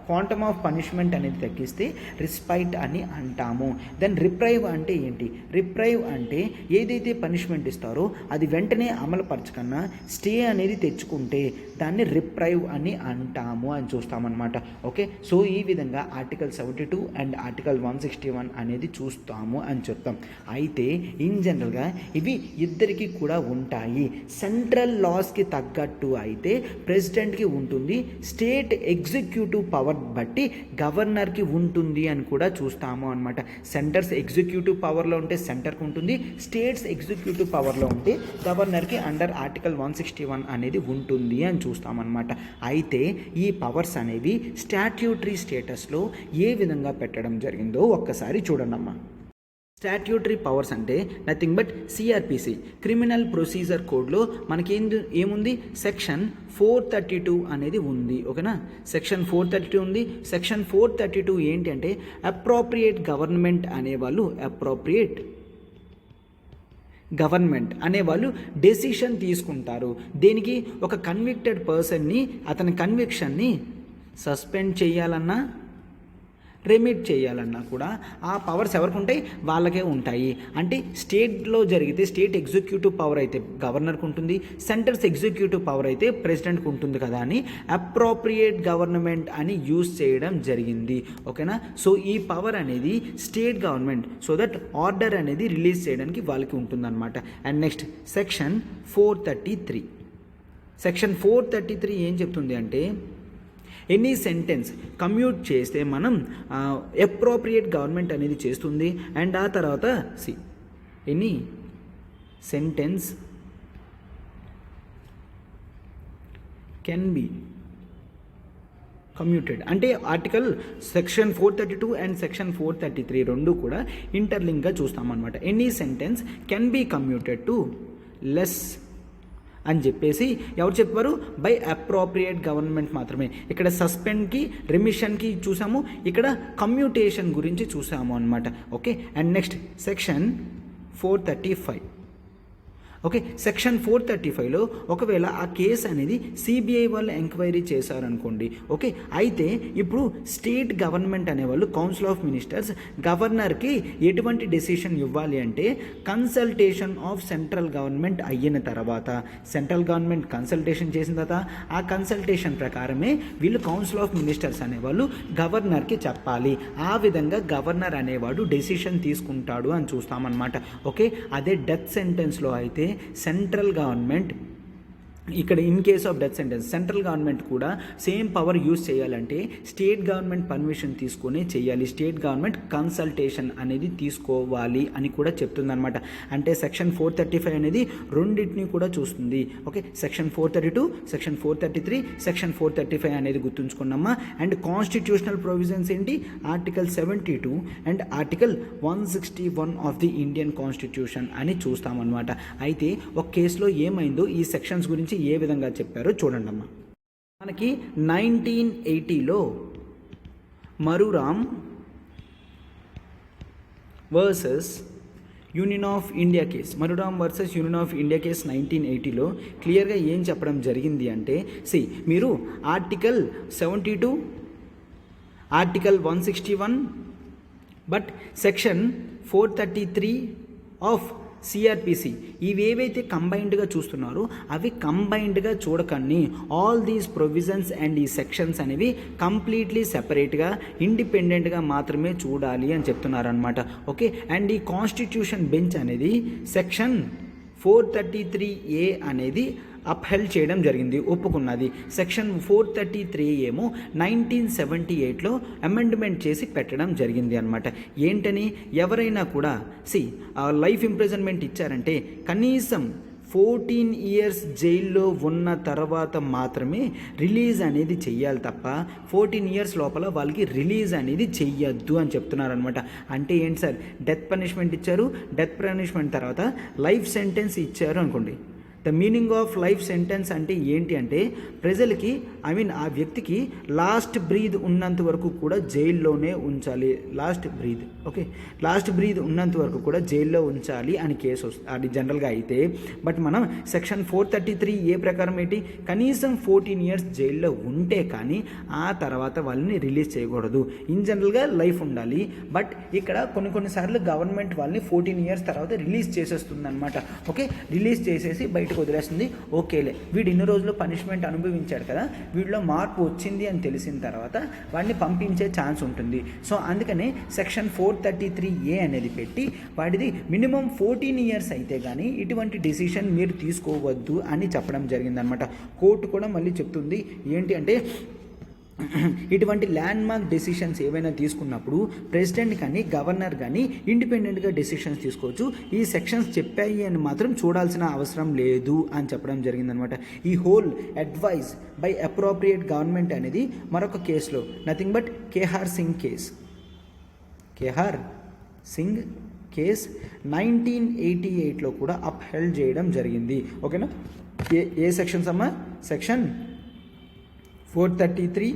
క్వాంటమ్ ఆఫ్ పనిష్మెంట్ అనేది తగ్గిస్తే రిస్పైట్ అని అంటాము. దెన్ రిప్రైవ్ అంటే ఏంటి? రిప్రైవ్ అంటే ఏదైతే పనిష్మెంట్ ఇస్తారో అది వెంటనే అమలుపరచకన్నా స్టే అనేది తెచ్చుకుంటే దాన్ని రిప్రైవ్ అని అంటాము అని చూస్తామన్నమాట. ఓకే, సో ఈ విధంగా ఆర్టికల్ 72 అండ్ ఆర్టికల్ 161 అనేది చూస్తాము అని చెప్తాం. అయితే ఇన్ జనరల్గా ఇవి ఇద్దరికి కూడా ఉంటాయి. సెంట్రల్ లాస్కి తగ్గట్టు అయితే ప్రెసిడెంట్కి ఉంటుంది, స్టేట్ ఎగ్జిక్యూటివ్ పవర్ బట్టి గవర్నర్కి ఉంటుంది అని కూడా చూస్తాము అనమాట. సెంటర్స్ ఎగ్జిక్యూటివ్ పవర్లో ఉంటే సెంటర్కి ఉంటుంది, స్టేట్స్ ఎగ్జిక్యూటివ్ పవర్లో ఉంటే గవర్నర్కి అండర్ ఆర్టికల్ 161 అనేది ఉంటుంది అని చూస్తామన్నమాట. అయితే ఈ పవర్స్ అనేవి స్టాట్యూటరీ స్టేటస్లో ఏ విధంగా పెట్టడం జరిగిందో ఒక్కసారి చూడండమ్మా. స్టాట్యూటరీ పవర్స్ అంటే nothing but CrPC, criminal procedure కోడ్లో మనకి ఏముంది, సెక్షన్ 432 అనేది ఉంది. ఓకేనా, సెక్షన్ 432 ఉంది. సెక్షన్ 432 ఏంటి అంటే అప్రోప్రియేట్ గవర్నమెంట్ అనేవాళ్ళు, అప్రోప్రియేట్ గవర్నమెంట్ అనేవాళ్ళు డెసిషన్ తీసుకుంటారు. దేనికి, ఒక కన్విక్టెడ్ పర్సన్ని అతని కన్విక్షన్ని సస్పెండ్ చేయాలన్నా రెమిట్ చేయాలన్నా కూడా ఆ పవర్స్ ఎవరికి ఉంటాయి, వాళ్ళకే ఉంటాయి. అంటే స్టేట్లో జరిగితే స్టేట్ ఎగ్జిక్యూటివ్ పవర్ అయితే గవర్నర్కి ఉంటుంది, సెంటర్స్ ఎగ్జిక్యూటివ్ పవర్ అయితే ప్రెసిడెంట్కి ఉంటుంది కదా అని అప్రోప్రియేట్ గవర్నమెంట్ అని యూజ్ చేయడం జరిగింది. ఓకేనా, సో ఈ పవర్ అనేది state government, so that order అనేది రిలీజ్ చేయడానికి వాళ్ళకి ఉంటుందన్నమాట. And next section 433. సెక్షన్ 433 ఏం చెప్తుంది అంటే ఎనీ సెంటెన్స్ కమ్యూట్ చేస్తే మనం అప్రోప్రియేట్ గవర్నమెంట్ అనేది చేస్తుంది. అండ్ ఆ తర్వాత any sentence can be commuted అంటే ఆర్టికల్ సెక్షన్ 432 అండ్ సెక్షన్ 433 రెండు కూడా ఇంటర్లింక్గా చూస్తామన్నమాట. Any sentence can be commuted to less అని చెప్పేసి ఎవరు చెప్పారు, బై అప్రోప్రియేట్ గవర్నమెంట్ మాత్రమే. ఇక్కడ సస్పెండ్కి రెమిషన్కి చూసాము, ఇక్కడ కమ్యూటేషన్ గురించి చూసాము అనమాట. Okay, and next section 435. Okay, section 435లో ఒకవేళ ఆ కేసు అనేది సిబిఐ వాళ్ళు ఎంక్వైరీ చేశారనుకోండి. ఓకే, అయితే ఇప్పుడు స్టేట్ గవర్నమెంట్ అనేవాళ్ళు కౌన్సిల్ ఆఫ్ మినిస్టర్స్ గవర్నర్కి ఎటువంటి డెసిషన్ ఇవ్వాలి అంటే కన్సల్టేషన్ ఆఫ్ సెంట్రల్ గవర్నమెంట్ అయిన తర్వాత, సెంట్రల్ గవర్నమెంట్ కన్సల్టేషన్ చేసిన తర్వాత ఆ కన్సల్టేషన్ ప్రకారమే వీళ్ళు కౌన్సిల్ ఆఫ్ మినిస్టర్స్ అనేవాళ్ళు గవర్నర్కి చెప్పాలి. ఆ విధంగా గవర్నర్ అనేవాడు డెసిషన్ తీసుకుంటాడు అని చూస్తామన్నమాట. ఓకే, అదే డెత్ సెంటెన్స్లో అయితే సెంట్రల్ గవర్నమెంట్, ఇక్కడ in case of death sentence central government కూడా సేమ్ పవర్ యూజ్ చేయాలంటే స్టేట్ గవర్నమెంట్ పర్మిషన్ తీసుకొని చేయాలి, స్టేట్ గవర్నమెంట్ కన్సల్టేషన్ అనేది తీసుకోవాలి అని కూడా చెప్తుందన్నమాట. అంటే సెక్షన్ 435 అనేది రెండింటిని కూడా చూస్తుంది. ఓకే, సెక్షన్ 432, సెక్షన్ 433, సెక్షన్ 435 అనేది గుర్తుంచుకున్నామా. అండ్ కాన్స్టిట్యూషనల్ ప్రొవిజన్స్ ఏంటి, article 72 and article 161 of the Indian constitution అని చూస్తామన్నమాట. అయితే ఒక కేసులో ఏమైందో ఈ సెక్షన్స్ గురించి ఏ విధంగా చెప్పారో చూడండి అమ్మా. మనకి 1980లో Maru Ram versus Union of India case, Maru Ram versus Union of India case 1980లో క్లియర్గా ఏం చెప్పడం జరిగింది అంటే, మీరు article 72, article 161 but section 433 of C R P C ఇవేవైతే కంబైన్డ్గా చూస్తున్నారో అవి కంబైన్డ్గా చూడకండి. ఆల్ దీస్ ప్రొవిజన్స్ అండ్ ఈ సెక్షన్స్ అనేవి కంప్లీట్లీ సెపరేట్గా ఇండిపెండెంట్గా మాత్రమే చూడాలి అని చెప్తున్నారనమాట. ఓకే, అండ్ ఈ కాన్స్టిట్యూషన్ బెంచ్ అనేది సెక్షన్ 433A అనేది అప్హెల్డ్ చేయడం జరిగింది, ఒప్పుకున్నది. సెక్షన్ 433 ఏమో 1978లో అమెండ్మెంట్ చేసి పెట్టడం జరిగింది అనమాట. ఏంటని, ఎవరైనా కూడా లైఫ్ ఇంప్రిజన్మెంట్ ఇచ్చారంటే కనీసం 14 ఇయర్స్ జైల్లో ఉన్న తర్వాత మాత్రమే రిలీజ్ అనేది చెయ్యాలి తప్ప 14 ఇయర్స్ లోపల వాళ్ళకి రిలీజ్ అనేది చెయ్యొద్దు అని చెప్తున్నారనమాట. అంటే ఏంటి సార్, డెత్ పనిష్మెంట్ ఇచ్చారు, డెత్ పనిష్మెంట్ తర్వాత లైఫ్ సెంటెన్స్ ఇచ్చారు అనుకోండి. The meaning of life sentence అంటే ఏంటి అంటే, ప్రజలకి ఆ వ్యక్తికి లాస్ట్ బ్రీద్ ఉన్నంత వరకు కూడా జైల్లోనే ఉంచాలి. లాస్ట్ బ్రీద్ ఉన్నంత వరకు కూడా జైల్లో ఉంచాలి అని కేసు వస్తుంది, అది జనరల్గా అయితే. బట్ మనం సెక్షన్ 433A ప్రకారం ఏంటి, కనీసం 14 ఇయర్స్ జైల్లో ఉంటే కానీ ఆ తర్వాత వాళ్ళని రిలీజ్ చేయకూడదు. ఇన్ జనరల్గా లైఫ్ ఉండాలి. బట్ ఇక్కడ కొన్నిసార్లు గవర్నమెంట్ వాళ్ళని 14 ఇయర్స్ తర్వాత రిలీజ్ చేసేస్తుంది అనమాట. ఓకే, రిలీజ్ చేసేసి బయట వదిలేస్తుంది. ఓకేలే, వీడు ఇన్ని రోజులు పనిష్మెంట్ అనుభవించాడు కదా, వీడిలో మార్పు వచ్చింది అని తెలిసిన తర్వాత వాడిని పంపించే ఛాన్స్ ఉంటుంది. సో అందుకనే సెక్షన్ 433A అనేది పెట్టి వాడిది మినిమం 14 ఇయర్స్ అయితే కానీ ఇటువంటి డిసిషన్ మీరు తీసుకోవద్దు అని చెప్పడం జరిగిందనమాట. కోర్టు కూడా మళ్ళీ చెప్తుంది ఏంటి అంటే, ఇటువంటి ల్యాండ్ మార్క్ డెసిషన్స్ ఏవైనా తీసుకున్నప్పుడు ప్రెసిడెంట్ కానీ గవర్నర్ కానీ ఇండిపెండెంట్గా డెసిషన్స్ తీసుకోవచ్చు. ఈ సెక్షన్స్ చెప్పాయి అని మాత్రం చూడాల్సిన అవసరం లేదు అని చెప్పడం జరిగిందనమాట. ఈ whole advise by appropriate government అనేది మరొక కేసులో nothing but Kehar Singh case 1988లో కూడా అప్హెల్డ్ చేయడం జరిగింది. ఓకేనా, ఏ సెక్షన్స్ అమ్మా, సెక్షన్ 433,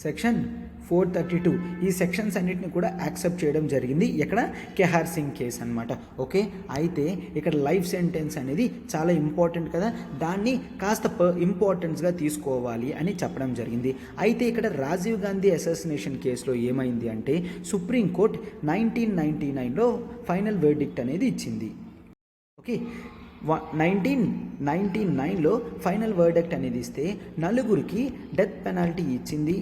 సెక్షన్ 432 ఈ సెక్షన్స్ అన్నిటిని కూడా యాక్సెప్ట్ చేయడం జరిగింది. ఇక్కడ కేహార్ సింగ్ కేస్ అనమాట. ఓకే, అయితే ఇక్కడ లైఫ్ సెంటెన్స్ అనేది చాలా ఇంపార్టెంట్ కదా, దాన్ని కాస్త ఇంపార్టెన్స్గా తీసుకోవాలి అని చెప్పడం జరిగింది. అయితే ఇక్కడ రాజీవ్ గాంధీ అసాసినేషన్ కేసులో ఏమైంది అంటే, సుప్రీంకోర్టు 1999లో ఫైనల్ వెర్డిక్ట్ అనేది ఇచ్చింది. ఓకే, 1999లో ఫైనల్ వర్డిక్ట్ అనేది ఇస్తే నలుగురికి డెత్ పెనాల్టీ ఇచ్చింది,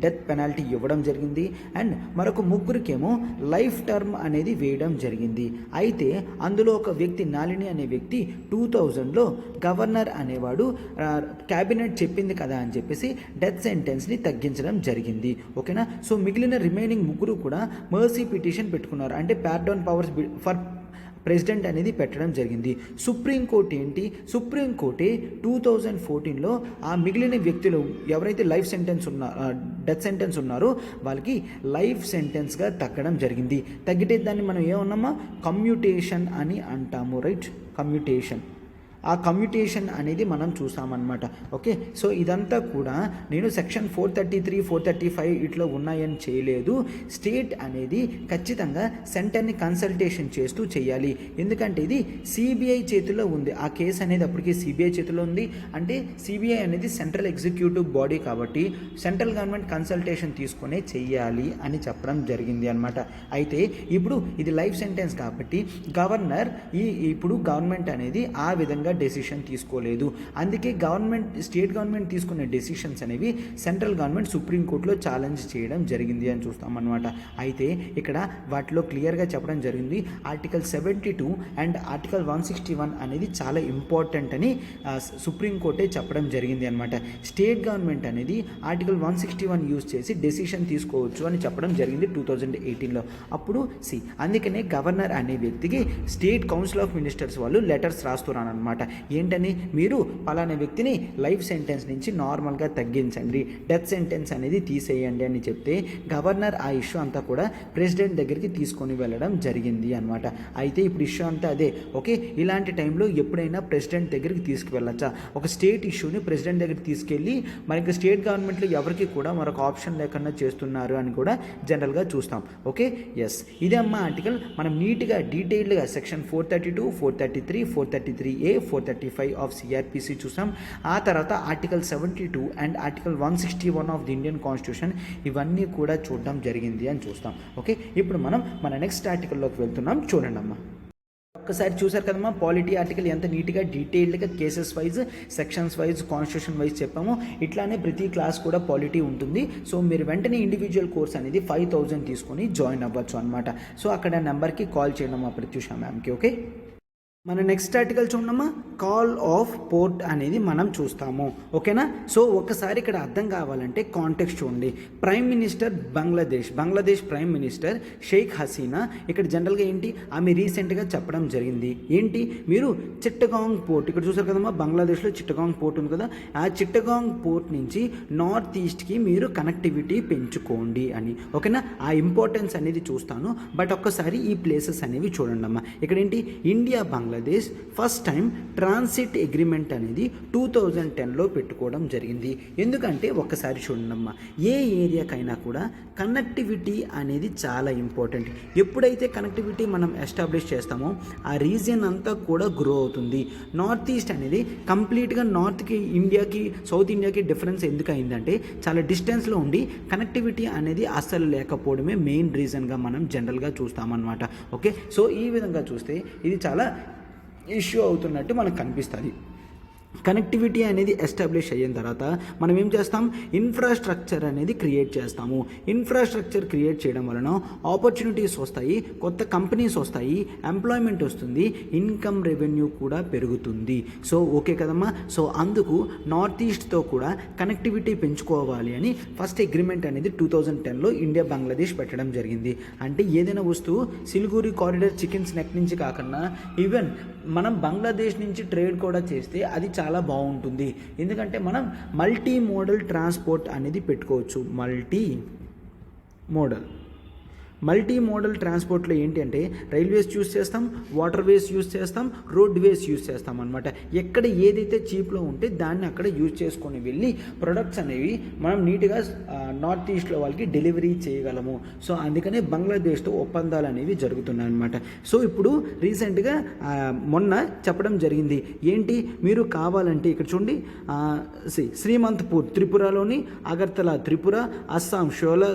డెత్ పెనాల్టీ ఇవ్వడం జరిగింది. అండ్ మరొక ముగ్గురికేమో లైఫ్ టర్మ్ అనేది వేయడం జరిగింది. అయితే అందులో ఒక వ్యక్తి, నాలిని అనే వ్యక్తి 2000లో గవర్నర్ అనేవాడు క్యాబినెట్ చెప్పింది కదా అని చెప్పేసి డెత్ సెంటెన్స్ని తగ్గించడం జరిగింది. ఓకేనా, సో మిగిలిన రిమైనింగ్ ముగ్గురు కూడా మర్సీ పిటిషన్ పెట్టుకున్నారు, అంటే పార్డన్ పవర్స్ ఫర్ ప్రెసిడెంట్ అనేది పెట్టడం జరిగింది. సుప్రీంకోర్టు 2014లో ఆ మిగిలిన వ్యక్తులు ఎవరైతే డెత్ సెంటెన్స్ ఉన్నారో వాళ్ళకి లైఫ్ సెంటెన్స్గా తగ్గడం జరిగింది. తగ్గితే దాన్ని మనం ఏమన్నామా, కమ్యూటేషన్ అని అంటాము, రైట్, కమ్యూటేషన్. ఆ కమ్యూటేషన్ అనేది మనం చూసామన్నమాట. ఓకే, సో ఇదంతా కూడా నేను సెక్షన్ 433, 435 ఇట్లా ఉన్నాయని చేయలేదు. స్టేట్ అనేది ఖచ్చితంగా సెంటర్ని కన్సల్టేషన్ చేస్తూ చేయాలి. ఎందుకంటే ఇది సిబిఐ చేతిలో ఉంది, ఆ కేసు అనేది అప్పటికి సిబిఐ చేతిలో ఉంది. అంటే సిబిఐ అనేది సెంట్రల్ ఎగ్జిక్యూటివ్ బాడీ కాబట్టి సెంట్రల్ గవర్నమెంట్ కన్సల్టేషన్ తీసుకునే చెయ్యాలి అని చెప్పడం జరిగింది అనమాట. అయితే ఇప్పుడు ఇది లైఫ్ సెంటెన్స్ కాబట్టి ఇప్పుడు గవర్నమెంట్ అనేది ఆ విధంగా డెసిషన్ తీసుకోలేదు. అందుకే స్టేట్ గవర్నమెంట్ తీసుకునే డెసిషన్స్ అనేవి సెంట్రల్ గవర్నమెంట్ సుప్రీంకోర్టులో ఛాలెంజ్ చేయడం జరిగింది అని చూస్తాం అనమాట. అయితే ఇక్కడ వాటిలో క్లియర్గా చెప్పడం జరిగింది, ఆర్టికల్ 72 అండ్ ఆర్టికల్ 161 అనేది చాలా ఇంపార్టెంట్ అని సుప్రీంకోర్టే చెప్పడం జరిగింది అనమాట. స్టేట్ గవర్నమెంట్ అనేది ఆర్టికల్ 161 యూజ్ చేసి డెసిషన్ తీసుకోవచ్చు అని చెప్పడం జరిగింది 2018లో. అప్పుడు అందుకనే గవర్నర్ అనే వ్యక్తికి స్టేట్ కౌన్సిల్ ఆఫ్ మినిస్టర్స్ వాళ్ళు లెటర్స్ రాస్తున్నారనమాట. ఏంటని, మీరు పలానా వ్యక్తిని లైఫ్ సెంటెన్స్ నుంచి నార్మల్గా తగ్గించండి, డెత్ సెంటెన్స్ అనేది తీసేయండి అని చెప్తే గవర్నర్ ఆ ఇష్యూ అంతా కూడా ప్రెసిడెంట్ దగ్గరికి తీసుకొని వెళ్ళడం జరిగింది అనమాట. అయితే ఇప్పుడు ఇష్యూ అంతా అదే. ఓకే, ఇలాంటి టైంలో ఎప్పుడైనా ప్రెసిడెంట్ దగ్గరికి తీసుకువెళ్ళచ్చా? ఒక స్టేట్ ఇష్యూని ప్రెసిడెంట్ దగ్గరికి తీసుకెళ్ళి మనకి స్టేట్ గవర్నమెంట్లో ఎవరికి కూడా మరొక ఆప్షన్ లేకుండా చేస్తున్నారు అని కూడా జనరల్గా చూస్తాం. ఓకే, ఎస్, ఇదే అమ్మ ఆర్టికల్. మనం నీట్గా డీటెయిల్డ్గా సెక్షన్ 432, 433, 433A, 435 ఆఫ్ సిఆర్పిసి చూసాం. ఆ తర్వాత article 72 and article 161 of the Indian constitution, ఇవన్నీ కూడా చూడడం జరిగింది అని చూస్తాం. ఓకే, ఇప్పుడు మనం మన నెక్స్ట్ ఆర్టికల్లోకి వెళ్తున్నాం. చూడండి అమ్మా, ఒక్కసారి చూసారు కదమ్మా పాలిటీ ఆర్టికల్ ఎంత నీట్గా డీటెయిల్డ్గా cases wise, sections wise, constitution wise చెప్పాము. ఇట్లానే ప్రతి క్లాస్ కూడా పాలిటీ ఉంటుంది. సో మీరు వెంటనే ఇండివిజువల్ కోర్స్ అనేది 5,000 తీసుకొని జాయిన్ అవ్వచ్చు అనమాట. సో అక్కడ నెంబర్కి కాల్ చేయడం మా ప్రత్యూష మ్యామ్కి. ఓకే, మన నెక్స్ట్ ఆర్టికల్ చూడమ్మా, కాల్ ఆఫ్ పోర్ట్ అనేది మనం చూస్తాము. ఓకేనా? సో ఒక్కసారి ఇక్కడ అర్థం కావాలంటే కాంటెక్స్ట్ చూడండి. Prime minister Bangladesh prime minister Sheikh Hasina ఇక్కడ జనరల్గా ఏంటి, ఆమె రీసెంట్గా చెప్పడం జరిగింది ఏంటి, మీరు చిట్టగాంగ్ పోర్ట్ ఇక్కడ చూసారు కదమ్మా, బంగ్లాదేశ్లో చిట్టగాంగ్ పోర్ట్ ఉంది కదా, ఆ చిట్టగాంగ్ పోర్ట్ నుంచి నార్త్ ఈస్ట్కి మీరు కనెక్టివిటీ పెంచుకోండి అని. ఓకేనా? ఆ ఇంపార్టెన్స్ అనేది చూస్తాను. బట్ ఒక్కసారి ఈ ప్లేసెస్ అనేవి చూడండి అమ్మా. ఇక్కడ ఏంటి, India Bangladesh first time transit agreement అనేది 2010లో పెట్టుకోవడం జరిగింది. ఎందుకంటే ఒక్కసారి చూడండమ్మా, ఏ ఏరియాకైనా కూడా కనెక్టివిటీ అనేది చాలా ఇంపార్టెంట్. ఎప్పుడైతే కనెక్టివిటీ మనం ఎస్టాబ్లిష్ చేస్తామో ఆ రీజియన్ అంతా కూడా గ్రో అవుతుంది. నార్త్ ఈస్ట్ అనేది కంప్లీట్గా నార్త్కి ఇండియాకి సౌత్ ఇండియాకి డిఫరెన్స్ ఎందుకు అయిందంటే చాలా డిస్టెన్స్లో ఉండి కనెక్టివిటీ అనేది అస్సలు లేకపోవడమే మెయిన్ రీజన్గా మనం జనరల్గా చూస్తామన్నమాట. ఓకే, సో ఈ విధంగా చూస్తే ఇది చాలా ఇష్యూ అవుతున్నట్టు మనకు కనిపిస్తుంది. కనెక్టివిటీ అనేది ఎస్టాబ్లిష్ అయిన తర్వాత మనం ఏం చేస్తాం, ఇన్ఫ్రాస్ట్రక్చర్ అనేది క్రియేట్ చేస్తాము. ఇన్ఫ్రాస్ట్రక్చర్ క్రియేట్ చేయడం వలన ఆపర్చునిటీస్ వస్తాయి, కొత్త కంపెనీస్ వస్తాయి, ఎంప్లాయ్మెంట్ వస్తుంది, ఇన్కమ్ రెవెన్యూ కూడా పెరుగుతుంది. సో ఓకే కదమ్మా. సో అందుకు నార్త్ ఈస్ట్తో కూడా కనెక్టివిటీ పెంచుకోవాలి అని ఫస్ట్ అగ్రిమెంట్ అనేది 2010లో ఇండియా బంగ్లాదేశ్ పెట్టడం జరిగింది. అంటే ఏదైనా వస్తువు సిలిగురి కారిడార్ చికెన్ స్నాక్ నుంచి కాకుండా ఈవెన్ మనం బంగ్లాదేశ్ నుంచి ట్రేడ్ కూడా చేస్తే అది చాలా బాగుంటుంది. ఎందుకంటే మనం మల్టీ మోడల్ ట్రాన్స్పోర్ట్ అనేది పెట్టుకోవచ్చు. మల్టీ మోడల్ ట్రాన్స్పోర్ట్లో ఏంటి అంటే రైల్వేస్ యూస్ చేస్తాం, వాటర్ వేస్ యూస్ చేస్తాం, రోడ్ వేస్ యూస్ చేస్తాం అనమాట. ఎక్కడ ఏదైతే చీప్లో ఉంటే దాన్ని అక్కడ యూజ్ చేసుకొని వెళ్ళి ప్రొడక్ట్స్ అనేవి మనం నీట్గా నార్త్ ఈస్ట్లో వాళ్ళకి డెలివరీ చేయగలము. సో అందుకనే బంగ్లాదేశ్తో ఒప్పందాలు అనేవి జరుగుతున్నాయి అనమాట. సో ఇప్పుడు రీసెంట్గా మొన్న చెప్పడం జరిగింది ఏంటి, మీరు కావాలంటే ఇక్కడ చూడండి, శ్రీమంత్పూర్ త్రిపురలోని, Agartala Tripura, Assam Sheola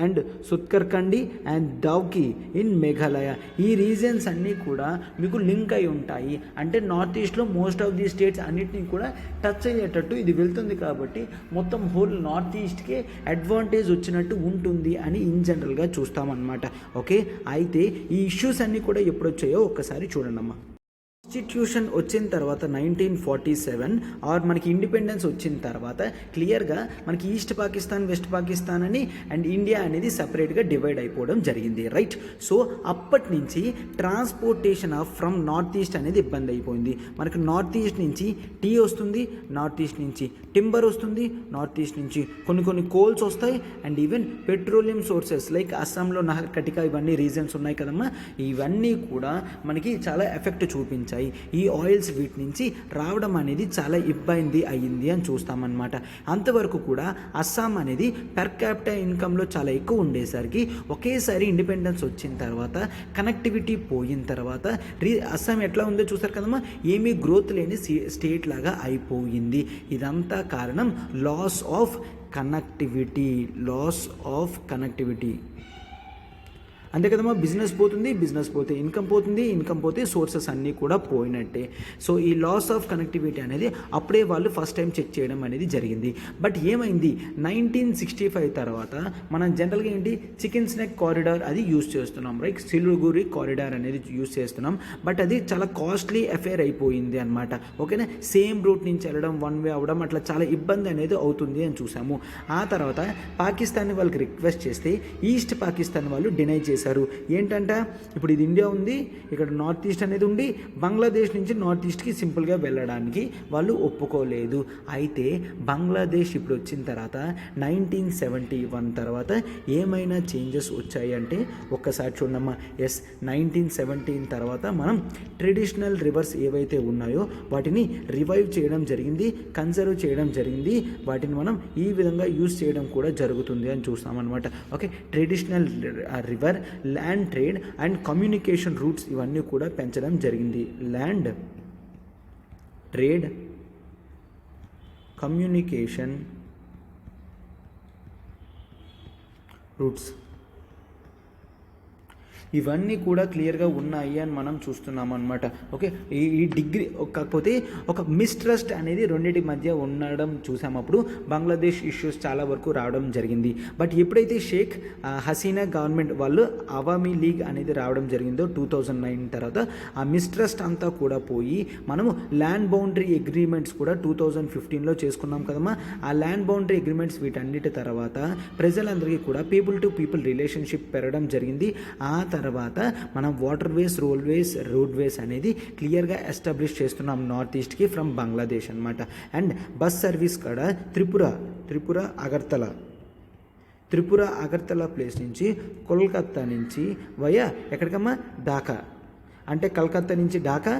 and Sutarkandi and Dawki in Meghalaya, ఈ రీజన్స్ అన్నీ కూడా మీకు లింక్ అయి ఉంటాయి. అంటే నార్త్ ఈస్ట్లో మోస్ట్ ఆఫ్ ది స్టేట్స్ అన్నిటినీ కూడా టచ్ అయ్యేటట్టు ఇది వెళ్తుంది. కాబట్టి మొత్తం హోల్ నార్త్ ఈస్ట్కే అడ్వాంటేజ్ వచ్చినట్టు ఉంటుంది అని ఇన్ జనరల్గా చూస్తామన్నమాట. ఓకే, అయితే ఈ ఇష్యూస్ అన్నీ కూడా ఎప్పుడు వచ్చాయో ఒక్కసారి చూడండి అమ్మా. కాన్స్టిట్యూషన్ వచ్చిన తర్వాత 1947 ఆర్ మనకి ఇండిపెండెన్స్ వచ్చిన తర్వాత క్లియర్గా మనకి ఈస్ట్ పాకిస్తాన్, వెస్ట్ పాకిస్తాన్ అని అండ్ ఇండియా అనేది సపరేట్గా డివైడ్ అయిపోవడం జరిగింది. రైట్? సో అప్పటి నుంచి transportation of from north east అనేది ఇబ్బంది అయిపోయింది. మనకి నార్త్ ఈస్ట్ నుంచి టీ వస్తుంది, నార్త్ ఈస్ట్ నుంచి టింబర్ వస్తుంది, నార్త్ ఈస్ట్ నుంచి కొన్ని కోల్స్ వస్తాయి and even petroleum sources like అస్సాంలో నహర్ కటికా ఇవన్నీ రీజన్స్ ఉన్నాయి కదమ్మా. ఇవన్నీ కూడా మనకి చాలా ఎఫెక్ట్ చూపించాయి. ఈ ఆయిల్స్ వీటి నుంచి రావడం అనేది చాలా ఇబ్బంది అయ్యింది అని చూస్తామన్నమాట. అంతవరకు కూడా అస్సాం అనేది పర్ క్యాపిటా ఇన్కంలో చాలా ఎక్కువ ఉండేసరికి ఒకేసారి ఇండిపెండెన్స్ వచ్చిన తర్వాత కనెక్టివిటీ పోయిన తర్వాత అస్సాం ఎట్లా ఉందో చూసారు కదమ్మా, ఏమీ గ్రోత్ లేని స్టేట్ లాగా అయిపోయింది. ఇదంతా కారణం లాస్ ఆఫ్ కనెక్టివిటీ. అంతే కదమ్మా, బిజినెస్ పోతే ఇన్కమ్ పోతే సోర్సెస్ అన్నీ కూడా పోయినట్టే. సో ఈ లాస్ ఆఫ్ కనెక్టివిటీ అనేది అప్పుడే వాళ్ళు ఫస్ట్ టైం చెక్ చేయడం అనేది జరిగింది. బట్ ఏమైంది, 1965 తర్వాత మనం జనరల్గా ఏంటి, చికెన్ స్నాక్ కారిడార్ అది యూస్ చేస్తున్నాం, రైట్? సిలిగురి కారిడార్ అనేది యూస్ చేస్తున్నాం. బట్ అది చాలా కాస్ట్లీ అఫేర్ అయిపోయింది అనమాట. ఓకేనా? సేమ్ రూట్ నుంచి వెళ్ళడం, వన్ వే అవ్వడం, అట్లా చాలా ఇబ్బంది అనేది అవుతుంది అని చూసాము. ఆ తర్వాత పాకిస్తాన్ వాళ్ళకి రిక్వెస్ట్ చేస్తే ఈస్ట్ పాకిస్తాన్ వాళ్ళు డినై చేశారు. చేశారు. ఏంటంట, ఇప్పుడు ఇది ఇండియా ఉంది, ఇక్కడ నార్త్ ఈస్ట్ అనేది ఉండి బంగ్లాదేశ్ నుంచి నార్త్ ఈస్ట్కి సింపుల్గా వెళ్ళడానికి వాళ్ళు ఒప్పుకోలేదు. అయితే బంగ్లాదేశ్ ఇప్పుడు వచ్చిన తర్వాత 1971 తర్వాత ఏమైనా చేంజెస్ వచ్చాయి అంటే ఒక్కసారి చూడమ్మా. 1917 తర్వాత మనం ట్రెడిషనల్ రివర్స్ ఏవైతే ఉన్నాయో వాటిని రివైవ్ చేయడం జరిగింది, కన్సర్వ్ చేయడం జరిగింది. వాటిని మనం ఈ విధంగా యూజ్ చేయడం కూడా జరుగుతుంది అని చూస్తామన్నమాట. Okay, traditional river, land trade and communication routes ఇవన్నీ కూడా పెంచడం జరిగింది. ల్యాండ్ ట్రేడ్, కమ్యూనికేషన్ రూట్స్ ఇవన్నీ కూడా క్లియర్గా ఉన్నాయి అని మనం చూస్తున్నాం అనమాట. ఓకే, ఈ డిగ్రీ కాకపోతే ఒక మిస్ట్రస్ట్ అనేది రెండింటి మధ్య ఉండడం చూసామప్పుడు బంగ్లాదేశ్ ఇష్యూస్ చాలా వరకు రావడం జరిగింది. బట్ ఎప్పుడైతే షేక్ హసీనా గవర్నమెంట్ వాళ్ళు అవామీ లీగ్ అనేది రావడం జరిగిందో 2009 తర్వాత ఆ మిస్ట్రస్ట్ అంతా కూడా పోయి మనము ల్యాండ్ బౌండరీ అగ్రిమెంట్స్ కూడా 2015లో చేసుకున్నాం కదమ్మా. ఆ ల్యాండ్ బౌండరీ అగ్రిమెంట్స్ వీటన్నిటి తర్వాత ప్రజలందరికీ కూడా పీపుల్ టు పీపుల్ రిలేషన్షిప్ పెరగడం జరిగింది. ఆ తర్వాత మనం వాటర్ వేస్, రోడ్ వేస్ అనేది క్లియర్గా ఎస్టాబ్లిష్ చేస్తున్నాం నార్త్ ఈస్ట్కి ఫ్రమ్ బంగ్లాదేశ్ అనమాట. అండ్ బస్ సర్వీస్ కూడా త్రిపుర అగర్తల ప్లేస్ నుంచి కోల్కత్తా నుంచి వయా ఎక్కడికమ్మా ఢాకా, అంటే కలకత్తా నుంచి ఢాకా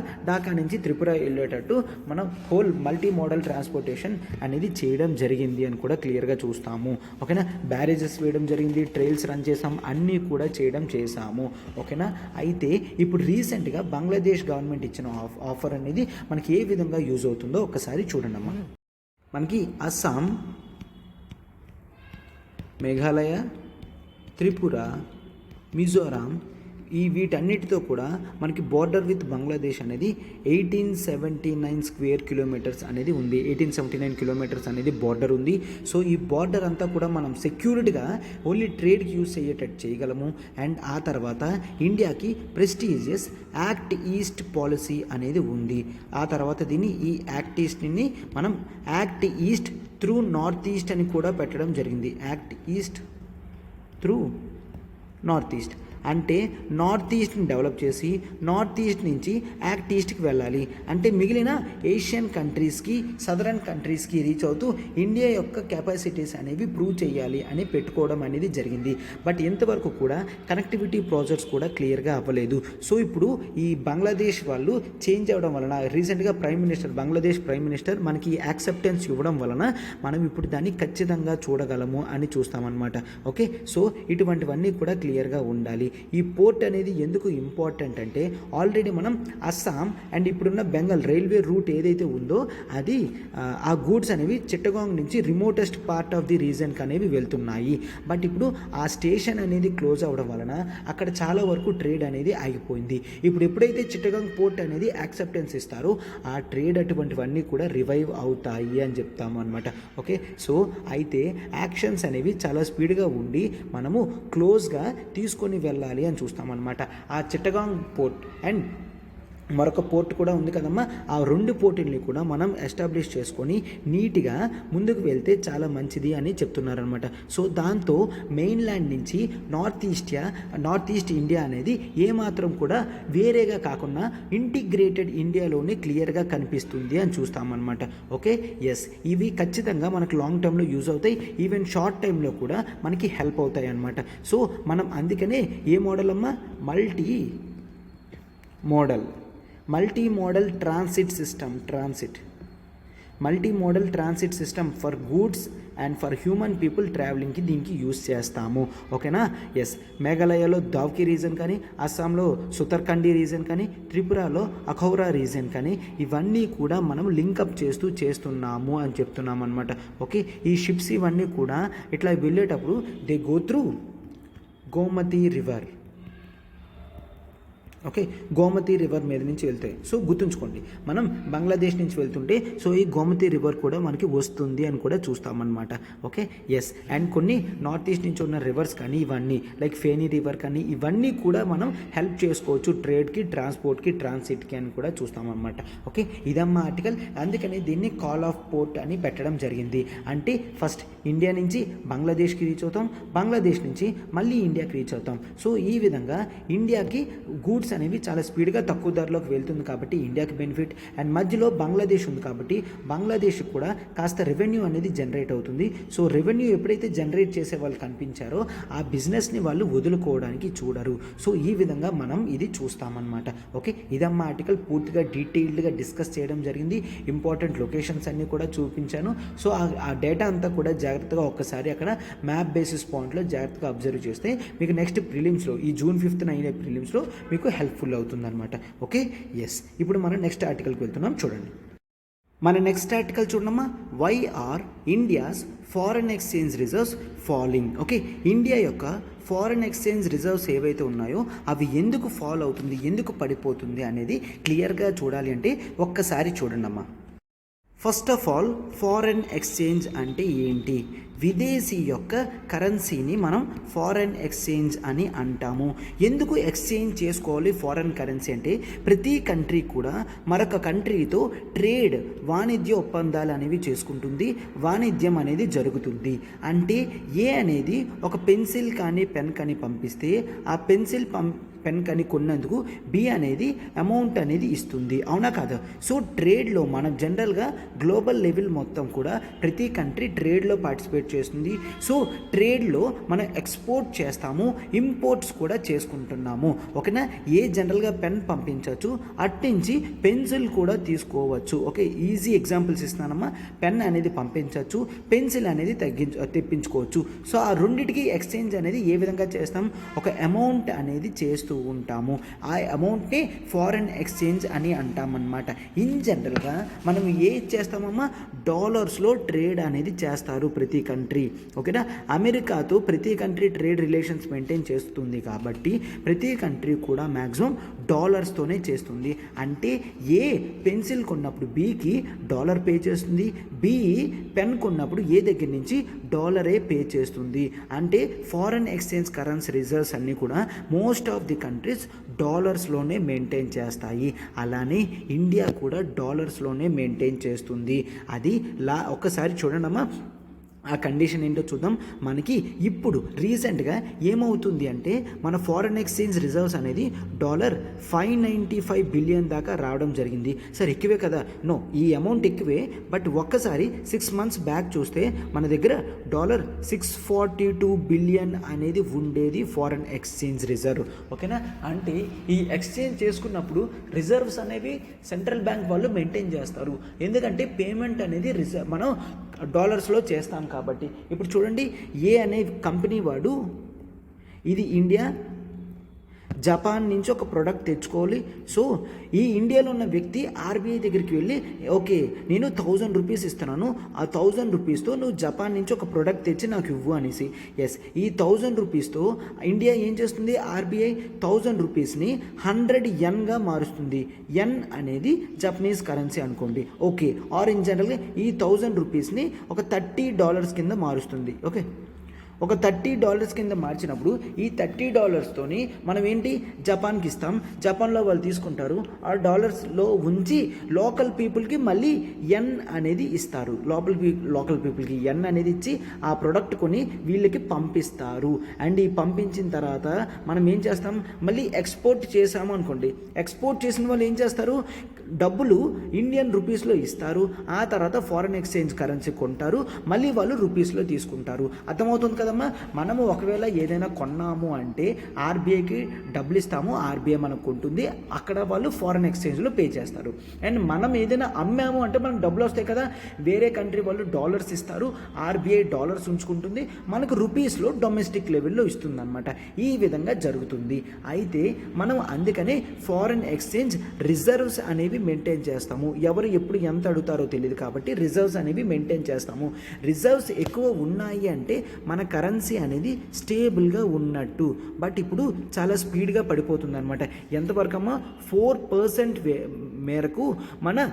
నుంచి త్రిపుర వెళ్ళేటట్టు మనం హోల్ మల్టీ మోడల్ ట్రాన్స్పోర్టేషన్ అనేది చేయడం జరిగింది అని కూడా క్లియర్గా చూస్తాము. ఓకేనా, బ్యారేజెస్ వేయడం జరిగింది, ట్రైల్స్ రన్ చేసాం, అన్నీ కూడా చేసాము. ఓకేనా, అయితే ఇప్పుడు రీసెంట్గా బంగ్లాదేశ్ గవర్నమెంట్ ఇచ్చిన ఆఫర్ అనేది మనకి ఏ విధంగా యూజ్ అవుతుందో ఒక్కసారి చూడండి అమ్మా. మనకి అస్సాం, మేఘాలయ, త్రిపుర, మిజోరాం వీటన్నిటితో కూడా మనకి బార్డర్ విత్ బంగ్లాదేశ్ అనేది 1879 స్క్వేర్ కిలోమీటర్స్ అనేది ఉంది. 1879 కిలోమీటర్స్ అనేది బార్డర్ ఉంది. సో ఈ బార్డర్ అంతా కూడా మనం సెక్యూర్డ్గా ఓన్లీ ట్రేడ్కి యూజ్ అయ్యేటట్టు చేయగలము. అండ్ ఆ తర్వాత ఇండియాకి ప్రెస్టీజియస్ యాక్ట్ ఈస్ట్ పాలసీ అనేది ఉంది. ఆ తర్వాత ఈ యాక్ట్ ఈస్ట్ని మనం act east through north east అని కూడా పెట్టడం జరిగింది. Act east through north east అంటే నార్త్ ఈస్ట్ని డెవలప్ చేసి నార్త్ ఈస్ట్ నుంచి యాక్ట్ ఈస్ట్కి వెళ్ళాలి. అంటే మిగిలిన ఏషియన్ కంట్రీస్కి, సదరన్ కంట్రీస్కి రీచ్ అవుతూ ఇండియా యొక్క కెపాసిటీస్ అనేవి ప్రూవ్ చేయాలి అని పెట్టుకోవడం అనేది జరిగింది. బట్ ఎంతవరకు కూడా కనెక్టివిటీ ప్రాజెక్ట్స్ కూడా క్లియర్గా అవ్వలేదు. సో ఇప్పుడు ఈ బంగ్లాదేశ్ వాళ్ళు చేంజ్ అవ్వడం వలన రీసెంట్గా బంగ్లాదేశ్ ప్రైమ్ మినిస్టర్ మనకి యాక్సెప్టెన్స్ ఇవ్వడం వలన మనం ఇప్పుడు దాన్ని ఖచ్చితంగా చూడగలము అని చూస్తామన్నమాట. ఓకే, సో ఇటువంటివన్నీ కూడా క్లియర్గా ఉండాలి. ఈ పోర్ట్ అనేది ఎందుకు ఇంపార్టెంట్ అంటే ఆల్రెడీ మనం అస్సాం అండ్ ఇప్పుడున్న బెంగాల్ రైల్వే రూట్ ఏదైతే ఉందో అది ఆ గూడ్స్ అనేవి చిట్టగాంగ్ నుంచి రిమోటెస్ట్ పార్ట్ ఆఫ్ ది రీజన్కి అనేవి వెళ్తున్నాయి. బట్ ఇప్పుడు ఆ స్టేషన్ అనేది క్లోజ్ అవ్వడం వలన అక్కడ చాలా వరకు ట్రేడ్ అనేది ఆగిపోయింది. ఇప్పుడు ఎప్పుడైతే చిట్టగాంగ్ పోర్ట్ అనేది యాక్సెప్టెన్స్ ఇస్తారో ఆ ట్రేడ్ అటువంటివన్నీ కూడా రివైవ్ అవుతాయి అని చెప్తాము అనమాట. ఓకే, సో అయితే యాక్షన్స్ అనేవి చాలా స్పీడ్గా ఉండి మనము క్లోజ్గా తీసుకొని వెళ్ళాలి అని చూస్తామన్నమాట. ఆ చిట్టగాంగ్ పోర్ట్ అండ్ మరొక పోర్ట్ కూడా ఉంది కదమ్మా, ఆ రెండు పోర్టుల్ని కూడా మనం ఎస్టాబ్లిష్ చేసుకొని నీట్గా ముందుకు వెళ్తే చాలా మంచిది అని చెప్తున్నారనమాట. సో దాంతో మెయిన్ ల్యాండ్ నుంచి నార్త్ ఈస్ట్ ఇండియా అనేది ఏమాత్రం కూడా వేరేగా కాకుండా ఇంటిగ్రేటెడ్ ఇండియాలోనే క్లియర్గా కనిపిస్తుంది అని చూస్తామన్నమాట. ఓకే, ఎస్, ఇవి ఖచ్చితంగా మనకు లాంగ్ టర్మ్లో యూజ్ అవుతాయి, ఈవెన్ షార్ట్ టైంలో కూడా మనకి హెల్ప్ అవుతాయి అన్నమాట. సో మనం అందుకనే ఏ మోడల్ అమ్మా, multi modal transit system for goods and for human people ట్రావెలింగ్కి దీనికి యూస్ చేస్తాము. ఓకేనా, ఎస్, మేఘాలయలో దావ్కి రీజన్ కానీ, అస్సాంలో సుతర్కండి రీజన్ కానీ, త్రిపురలో అఖౌరా రీజన్ కానీ ఇవన్నీ కూడా మనం లింకప్ చేస్తున్నాము అని చెప్తున్నాం అనమాట. ఓకే, ఈ షిప్స్ ఇవన్నీ కూడా ఇట్లా వెళ్ళేటప్పుడు they go through Gomti river. Okay, Gomti river మీద నుంచి వెళ్తాయి. సో గుర్తుంచుకోండి, మనం బంగ్లాదేశ్ నుంచి వెళ్తుంటే సో ఈ గోమతి రివర్ కూడా మనకి వస్తుంది అని కూడా చూస్తామన్నమాట. Okay, yes. అండ్ కొన్ని నార్త్ ఈస్ట్ నుంచి ఉన్న రివర్స్ కానీ ఇవన్నీ లైక్ ఫేనీ రివర్ కానీ ఇవన్నీ కూడా మనం హెల్ప్ చేసుకోవచ్చు ట్రేడ్కి, ట్రాన్స్పోర్ట్కి, ట్రాన్సిట్కి అని కూడా చూస్తామన్నమాట. ఓకే, ఇదమ్మా ఆర్టికల్. అందుకని దీన్ని కాల్ ఆఫ్ పోర్ట్ అని పెట్టడం జరిగింది. అంటే ఫస్ట్ ఇండియా నుంచి బంగ్లాదేశ్కి రీచ్ అవుతాం, బంగ్లాదేశ్ నుంచి మళ్ళీ ఇండియాకి రీచ్ అవుతాం. సో ఈ విధంగా ఇండియాకి గూడ్స్ అనేవి చాలా స్పీడ్గా తక్కువ ధరలోకి వెళ్తుంది కాబట్టి ఇండియాకి బెనిఫిట్. అండ్ మధ్యలో బంగ్లాదేశ్ ఉంది కాబట్టి బంగ్లాదేశ్ కూడా కాస్త రెవెన్యూ అనేది జనరేట్ అవుతుంది. సో రెవెన్యూ ఎప్పుడైతే జనరేట్ చేసే వాళ్ళు కనిపించారో ఆ బిజినెస్ని వాళ్ళు వదులుకోవడానికి చూడరు. సో ఈ విధంగా మనం ఇది చూస్తామన్నమాట. ఓకే, ఇదమ్మా ఆర్టికల్. పూర్తిగా డీటెయిల్డ్గా డిస్కస్ చేయడం జరిగింది. ఇంపార్టెంట్ లొకేషన్స్ అన్నీ కూడా చూపించాను. సో ఆ డేటా అంతా కూడా జాగ్రత్తగా ఒక్కసారి అక్కడ మ్యాప్ బేసిస్ పాయింట్లో జాగ్రత్తగా అబ్జర్వ్ చేస్తే మీకు నెక్స్ట్ ప్రిలిమ్స్లో ఈ జూన్ 5th అయిన ప్రిలిమ్స్లో మీకు హెల్ప్ఫుల్ అవుతుందన్నమాట. Okay, yes. ఇప్పుడు మనం నెక్స్ట్ ఆర్టికల్కి వెళ్తున్నాం, చూడండి. మన నెక్స్ట్ ఆర్టికల్ చూడమ్మా, why are India's foreign exchange reserves falling. Okay, India యొక్క ఫారెన్ ఎక్స్చేంజ్ రిజర్వ్స్ ఏవైతే ఉన్నాయో అవి ఎందుకు ఫాల్ అవుతుంది, ఎందుకు పడిపోతుంది అనేది క్లియర్గా చూడాలి అంటే ఒక్కసారి చూడండి అమ్మా. First of all, foreign exchange అంటే ఏంటి? విదేశీ యొక్క కరెన్సీని మనం ఫారెన్ ఎక్స్చేంజ్ అని అంటాము. ఎందుకు ఎక్స్చేంజ్ చేసుకోవాలి ఫారెన్ కరెన్సీ అంటే ప్రతి కంట్రీ కూడా మరొక కంట్రీతో ట్రేడ్, వాణిజ్య ఒప్పందాలు అనేవి చేసుకుంటుంది, వాణిజ్యం అనేది జరుగుతుంది. అంటే ఏ అనేది ఒక పెన్సిల్ కానీ పెన్ కానీ పంపిస్తే ఆ పెన్సిల్ పెన్ కానీ కొన్నందుకు బి అనేది అమౌంట్ అనేది ఇస్తుంది, అవునా కాదు? సో ట్రేడ్లో మనం జనరల్గా గ్లోబల్ లెవెల్ మొత్తం కూడా ప్రతి కంట్రీ ట్రేడ్లో పార్టిసిపేట్ చేస్తుంది. సో ట్రేడ్లో మనం ఎక్స్పోర్ట్ చేస్తాము, ఇంపోర్ట్స్ కూడా చేసుకుంటున్నాము. ఓకేనా? ఏ జనరల్గా పెన్ పంపించవచ్చు, అట్నుంచి పెన్సిల్ కూడా తీసుకోవచ్చు. ఓకే, ఈజీ ఎగ్జాంపుల్స్ ఇస్తున్నానమ్మా. పెన్ అనేది పంపించవచ్చు, పెన్సిల్ అనేది తెప్పించుకోవచ్చు. సో ఆ రెండింటికి ఎక్స్చేంజ్ అనేది ఏ విధంగా చేస్తాం? ఒక అమౌంట్ అనేది చేస్తూ ఉంటాము. ఆ అమౌంట్ని ఫారెన్ ఎక్స్చేంజ్ అని అంటామన్నమాట. ఇన్ జనరల్గా మనం ఏది చేస్తామమ్మా? డాలర్స్లో ట్రేడ్ అనేది చేస్తారు ప్రతి కంట్రీ. ఓకేనా? అమెరికాతో ప్రతి కంట్రీ ట్రేడ్ రిలేషన్స్ మెయింటైన్ చేస్తుంది కాబట్టి ప్రతి కంట్రీ కూడా మ్యాక్సిమం డాలర్స్తోనే చేస్తుంది. అంటే ఏ పెన్సిల్ కొన్నప్పుడు బీకి డాలర్ పే చేస్తుంది, బి పెన్ కొన్నప్పుడు ఏ దగ్గర నుంచి డాలరే పే చేస్తుంది. అంటే ఫారెన్ ఎక్స్చేంజ్ కరెన్సీ రిజర్వ్స్ అన్నీ కూడా మోస్ట్ ఆఫ్ ది కంట్రీస్ డాలర్స్లోనే మెయింటైన్ చేస్తాయి. అలానే ఇండియా కూడా డాలర్స్లోనే మెయింటైన్ చేస్తుంది. అది ఒక్కసారి చూడండి అమ్మా, ఆ కండిషన్ ఏంటో చూద్దాం. మనకి ఇప్పుడు రీసెంట్గా ఏమవుతుంది అంటే మన ఫారెన్ ఎక్స్చేంజ్ రిజర్వ్స్ అనేది $595 బిలియన్ దాకా రావడం జరిగింది. సరే, ఎక్కువే కదా? నో, ఈ అమౌంట్ ఎక్కువే. బట్ ఒక్కసారి 6 months బ్యాక్ చూస్తే మన దగ్గర $642 బిలియన్ అనేది ఉండేది ఫారెన్ ఎక్స్చేంజ్ రిజర్వ్. ఓకేనా? అంటే ఈ ఎక్స్చేంజ్ చేసుకున్నప్పుడు రిజర్వ్స్ అనేవి సెంట్రల్ బ్యాంక్ వాళ్ళు మెయింటైన్ చేస్తారు. ఎందుకంటే పేమెంట్ అనేది మనం డాలర్స్లో చేస్తాం కాబట్టి. ఇప్పుడు చూడండి, ఏ అనే కంపెనీ వాడు ఇది ఇండియా, జపాన్ నుంచి ఒక ప్రోడక్ట్ తెచ్చుకోవాలి. సో ఈ ఇండియాలో ఉన్న వ్యక్తి ఆర్బీఐ దగ్గరికి వెళ్ళి, ఓకే నేను 1000 రూపీస్ ఇస్తున్నాను, ఆ 1000 రూపీస్తో నువ్వు జపాన్ నుంచి ఒక ప్రోడక్ట్ తెచ్చి నాకు ఇవ్వు అనేసి. ఎస్, ఈ 1000 రూపీస్తో ఇండియా ఏం చేస్తుంది? ఆర్బీఐ 1000 రూపీస్ని 100 yen మారుస్తుంది. ఎన్ అనేది జపనీస్ కరెన్సీ అనుకోండి. ఓకే, ఆర్ ఇన్ జనరల్గా ఈ 1000 రూపీస్ని ఒక $30 కింద మారుస్తుంది. ఓకే, ఒక $30 కింద మార్చినప్పుడు ఈ $30తోని మనం ఏంటి జపాన్కి ఇస్తాం, జపాన్లో వాళ్ళు తీసుకుంటారు, ఆ డాలర్స్లో ఉంచి లోకల్ పీపుల్కి మళ్ళీ ఎన్ అనేది ఇస్తారు. లోకల్ పీపుల్కి ఎన్ అనేది ఇచ్చి ఆ ప్రోడక్ట్ కొని వీళ్ళకి పంపిస్తారు. అండ్ ఈ పంపించిన తర్వాత మనం ఏం చేస్తాం? మళ్ళీ ఎక్స్పోర్ట్ చేసాము అనుకోండి, ఎక్స్పోర్ట్ చేసిన వాళ్ళు ఏం చేస్తారు? డబ్బులు ఇండియన్ రూపీస్లో ఇస్తారు, ఆ తర్వాత ఫారెన్ ఎక్స్చేంజ్ కరెన్సీ కొంటారు, మళ్ళీ వాళ్ళు రూపీస్లో తీసుకుంటారు. అర్థమవుతుంది కదమ్మా? మనము ఒకవేళ ఏదైనా కొన్నాము అంటే ఆర్బీఐకి డబ్బులు ఇస్తాము, ఆర్బీఐ మనకు కొంటుంది, అక్కడ వాళ్ళు ఫారెన్ ఎక్స్చేంజ్లో పే చేస్తారు. అండ్ మనం ఏదైనా అమ్మాము అంటే మనకు డబ్బులు వస్తాయి కదా, వేరే కంట్రీ వాళ్ళు డాలర్స్ ఇస్తారు, ఆర్బీఐ డాలర్స్ ఉంచుకుంటుంది, మనకు రూపీస్లో డొమెస్టిక్ లెవెల్లో ఇస్తుంది అనమాట. ఈ విధంగా జరుగుతుంది. అయితే మనం అందుకనే ఫారెన్ ఎక్స్చేంజ్ రిజర్వ్స్ అనేవి అనేవి మెయింటైన్ చేస్తాము. ఎవరు ఎప్పుడు ఎంత అడుగుతారో తెలియదు కాబట్టి రిజర్వ్స్ అనేవి మెయింటైన్ చేస్తాము. రిజర్వ్స్ ఎక్కువ ఉన్నాయి అంటే మన కరెన్సీ అనేది స్టేబుల్గా ఉన్నట్టు. బట్ ఇప్పుడు చాలా స్పీడ్గా పడిపోతుంది అనమాట. ఎంతవరకు అమ్మా 4% మేరకు మన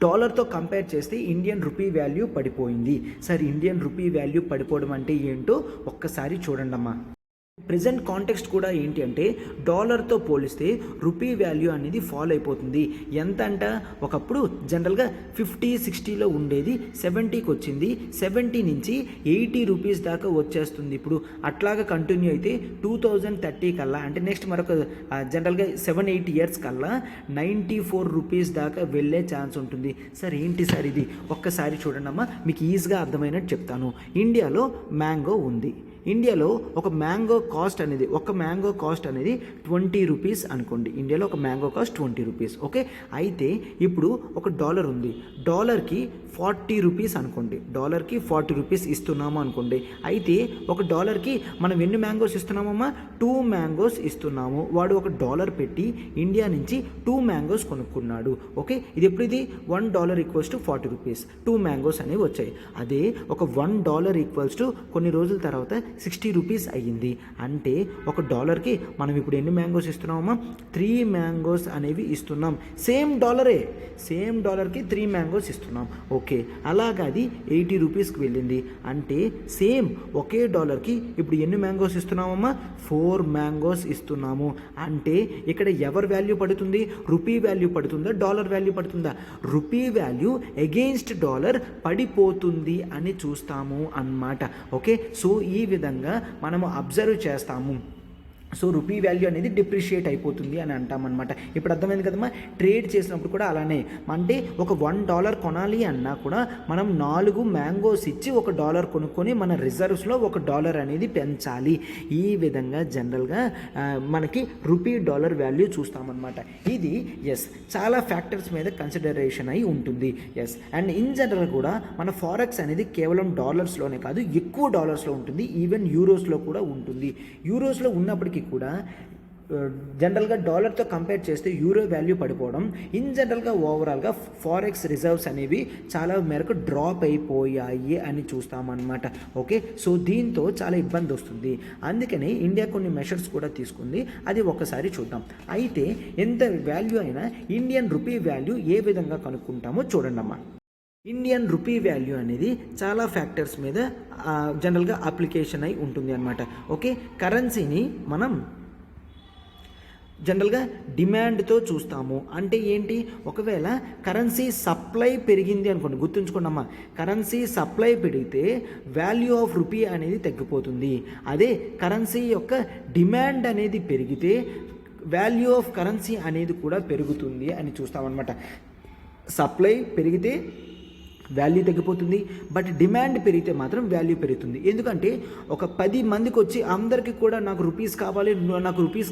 డాలర్తో కంపేర్ చేస్తే ఇండియన్ రూపీ వాల్యూ పడిపోయింది. సార్ ఇండియన్ రూపీ వాల్యూ పడిపోవడం అంటే ఏంటో ఒక్కసారి చూడండి అమ్మా. ప్రెజెంట్ కాంటెక్స్ట్ కూడా ఏంటి అంటే డాలర్తో పోలిస్తే రూపీ వాల్యూ అనేది ఫాల్ అయిపోతుంది. ఎంత అంట, ఒకప్పుడు జనరల్గా 50-60లో ఉండేది 70కి వచ్చింది. 70 నుంచి 80 రూపీస్ దాకా వచ్చేస్తుంది. ఇప్పుడు అట్లాగా కంటిన్యూ అయితే 2030 కల్లా అంటే నెక్స్ట్ మరొక జనరల్గా 7-8 ఇయర్స్ కల్లా 94 రూపీస్ దాకా వెళ్ళే ఛాన్స్ ఉంటుంది. సార్ ఏంటి సార్ ఇది, ఒక్కసారి చూడండి అమ్మా, మీకు ఈజీగా అర్థమైనట్టు చెప్తాను. ఇండియాలో మ్యాంగో ఉంది. ఇండియాలో ఒక మ్యాంగో కాస్ట్ అనేది 20 రూపీస్ అనుకోండి. ఇండియాలో ఒక మ్యాంగో కాస్ట్ 20 రూపీస్. ఓకే, అయితే ఇప్పుడు ఒక డాలర్ ఉంది. డాలర్కి 40 రూపీస్ అనుకోండి. డాలర్కి 40 రూపీస్ ఇస్తున్నాము అనుకోండి. అయితే ఒక డాలర్కి మనం ఎన్ని మ్యాంగోస్ ఇస్తున్నామమ్మా? 2 మ్యాంగోస్ ఇస్తున్నాము. వాడు $1 పెట్టి ఇండియా నుంచి 2 మ్యాంగోస్ కొనుక్కున్నాడు. ఓకే, ఇది ఎప్పుడు ఇది $1 = 40 రూపీస్. 2 మ్యాంగోస్ అనేవి వచ్చాయి. అదే ఒక $1 కొన్ని రోజుల తర్వాత 60 రూపీస్ అయ్యింది. అంటే ఒక డాలర్కి మనం ఇప్పుడు ఎన్ని మ్యాంగోస్ ఇస్తున్నామమ్మా? 3 మ్యాంగోస్ అనేవి ఇస్తున్నాం. సేమ్ డాలర్కి 3 మ్యాంగోస్ ఇస్తున్నాం. ఓకే, అలాగా అది 80 రూపీస్కి వెళ్ళింది. అంటే సేమ్ ఒకే డాలర్కి ఇప్పుడు ఎన్ని మ్యాంగోస్ ఇస్తున్నామమ్మా? 4 మ్యాంగోస్ ఇస్తున్నాము. అంటే ఇక్కడ ఎవరి వాల్యూ పడుతుంది? రూపీ వాల్యూ పడుతుందా, డాలర్ వాల్యూ పడుతుందా? రూపీ వాల్యూ అగెయిన్స్ట్ డాలర్ పడిపోతుంది అని చూస్తాము అన్నమాట. ఓకే, సో ఈ విధంగా మనము అబ్జర్వ్ చేస్తాము. సో రూపీ వాల్యూ అనేది డిప్రిషియేట్ అయిపోతుంది అని అంటామన్నమాట. ఇప్పుడు అర్థమైంది కదమ్మా. ట్రేడ్ చేసినప్పుడు కూడా అలానే, అంటే ఒక $1 కొనాలి అన్నా కూడా మనం 4 మ్యాంగోస్ ఇచ్చి $1 కొనుక్కొని మన రిజర్వ్స్లో $1 అనేది పెంచాలి. ఈ విధంగా జనరల్గా మనకి రూపీ డాలర్ వాల్యూ చూస్తామన్నమాట. ఇది చాలా ఫ్యాక్టర్స్ మీద కన్సిడరేషన్ అయి ఉంటుంది. అండ్ ఇన్ జనరల్ కూడా మన ఫారెక్స్ అనేది కేవలం డాలర్స్లోనే కాదు, ఎక్కువ డాలర్స్లో ఉంటుంది. ఈవెన్ యూరోస్లో కూడా ఉంటుంది. యూరోస్లో ఉన్నప్పటికీ కూడా జనరల్గా డాలర్తో కంపేర్ చేస్తే యూరో వాల్యూ పడిపోవడం, ఇన్ జనరల్గా ఓవరాల్గా ఫారెక్స్ రిజర్వ్స్ అనేవి చాలా మేరకు డ్రాప్ అయిపోయాయి అని చూస్తామన్నమాట. ఓకే, సో దీంతో చాలా ఇబ్బంది వస్తుంది. అందుకని ఇండియా కొన్ని మెషర్స్ కూడా తీసుకుంది. అది ఒకసారి చూద్దాం. అయితే ఎంత వాల్యూ అయినా ఇండియన్ రూపీ వాల్యూ ఏ విధంగా కనుక్కుంటామో చూడండి అమ్మా. ఇండియన్ రూపీ వాల్యూ అనేది చాలా ఫ్యాక్టర్స్ మీద జనరల్గా అప్లికేషన్ అయి ఉంటుంది అన్నమాట. ఓకే, కరెన్సీని మనం జనరల్గా డిమాండ్తో చూస్తాము. అంటే ఏంటి, ఒకవేళ కరెన్సీ సప్లై పెరిగింది అనుకోండి, గుర్తుంచుకోండి అమ్మా, కరెన్సీ సప్లై పెరిగితే వాల్యూ ఆఫ్ రూపీ అనేది తగ్గిపోతుంది. అదే కరెన్సీ యొక్క డిమాండ్ అనేది పెరిగితే వాల్యూ ఆఫ్ కరెన్సీ అనేది కూడా పెరుగుతుంది అని చూస్తామన్నమాట. సప్లై పెరిగితే వాల్యూ తగ్గిపోతుంది, బట్ డిమాండ్ పెరిగితే మాత్రం వాల్యూ పెరుగుతుంది. ఎందుకంటే ఒక 10 మందికి వచ్చి అందరికీ కూడా నాకు రూపీస్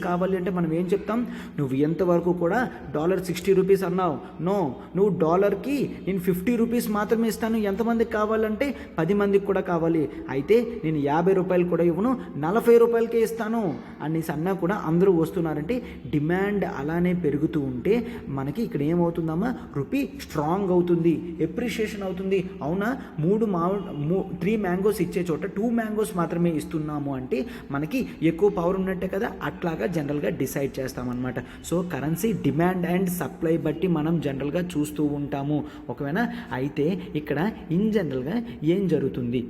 కావాలి అంటే మనం ఏం చెప్తాం? నువ్వు ఎంతవరకు కూడా $60 రూపీస్ అన్నావు. నో, నువ్వు డాలర్కి నేను 50 రూపీస్ మాత్రమే ఇస్తాను. ఎంతమందికి కావాలంటే 10 మందికి కూడా కావాలి. అయితే నేను 50 రూపాయలు కూడా ఇవ్వను, 40 రూపాయలకే ఇస్తాను అనేసి అన్నా కూడా అందరూ వస్తున్నారంటే డిమాండ్ అలానే పెరుగుతూ ఉంటే మనకి ఇక్కడ ఏమవుతుందమ్మా? రూపీ స్ట్రాంగ్ అవుతుంది, ఎప్రిషియేషన్ అవుతుంది. అవునా, 3 మ్యాంగోస్ ఇచ్చే చోట 2 మ్యాంగోస్ మాత్రమే ఇస్తున్నాము అంటే మనకి ఎక్కువ పవర్ ఉన్నట్టే కదా. అట్లాగా జనరల్గా డిసైడ్ చేస్తామన్నమాట. So currency demand and supply బట్టి మనం జనరల్గా చూస్తూ ఉంటాము. ఒకవేళ అయితే ఇక్కడ ఇన్ జనరల్గా ఏం జరుగుతుంది,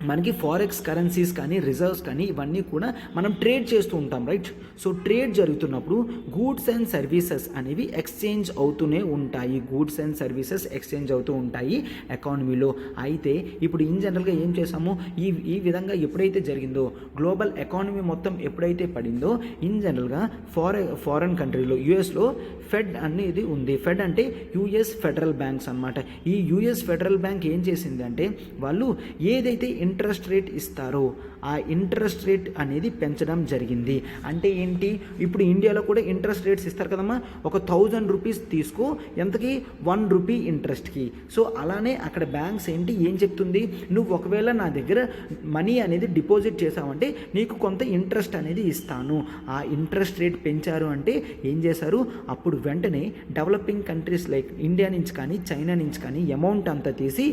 మనకి ఫారెక్స్ కరెన్సీస్ కానీ రిజర్వ్స్ కానీ ఇవన్నీ కూడా మనం ట్రేడ్ చేస్తూ ఉంటాం, రైట్? సో ట్రేడ్ జరుగుతున్నప్పుడు గూడ్స్ అండ్ సర్వీసెస్ అనేవి ఎక్స్చేంజ్ అవుతూనే ఉంటాయి ఎకానమీలో. అయితే ఇప్పుడు ఇన్ జనరల్గా ఏం చేసాము, ఈ విధంగా ఎప్పుడైతే జరిగిందో, గ్లోబల్ ఎకానమీ మొత్తం ఎప్పుడైతే పడిందో, ఇన్ జనరల్గా ఫారెన్ కంట్రీలో యూఎస్లో ఫెడ్ అనేది ఉంది. ఫెడ్ అంటే యూఎస్ ఫెడరల్ బ్యాంక్స్ అనమాట. ఈ యూఎస్ ఫెడరల్ బ్యాంక్ ఏం చేసింది అంటే, వాళ్ళు ఏదైతే ఇంట్రెస్ట్ రేట్ ఇస్తారో ఆ ఇంట్రెస్ట్ రేట్ అనేది పెంచడం జరిగింది. అంటే ఏంటి, ఇప్పుడు ఇండియాలో కూడా ఇంట్రెస్ట్ రేట్స్ ఇస్తారు కదమ్మా, ఒక 1000 రూపీస్ తీసుకో ఎంతకి 1 రూపీ ఇంట్రెస్ట్కి. సో అలానే అక్కడ బ్యాంక్స్ ఏం చెప్తుంది, నువ్వు ఒకవేళ నా దగ్గర మనీ అనేది డిపాజిట్ చేసావంటే నీకు కొంత ఇంట్రెస్ట్ అనేది ఇస్తాను. ఆ ఇంట్రెస్ట్ రేట్ పెంచారు అంటే ఏం చేశారు, అప్పుడు వెంటనే డెవలపింగ్ కంట్రీస్ లైక్ ఇండియా నుంచి కానీ చైనా నుంచి కానీ అమౌంట్ అంతా తీసి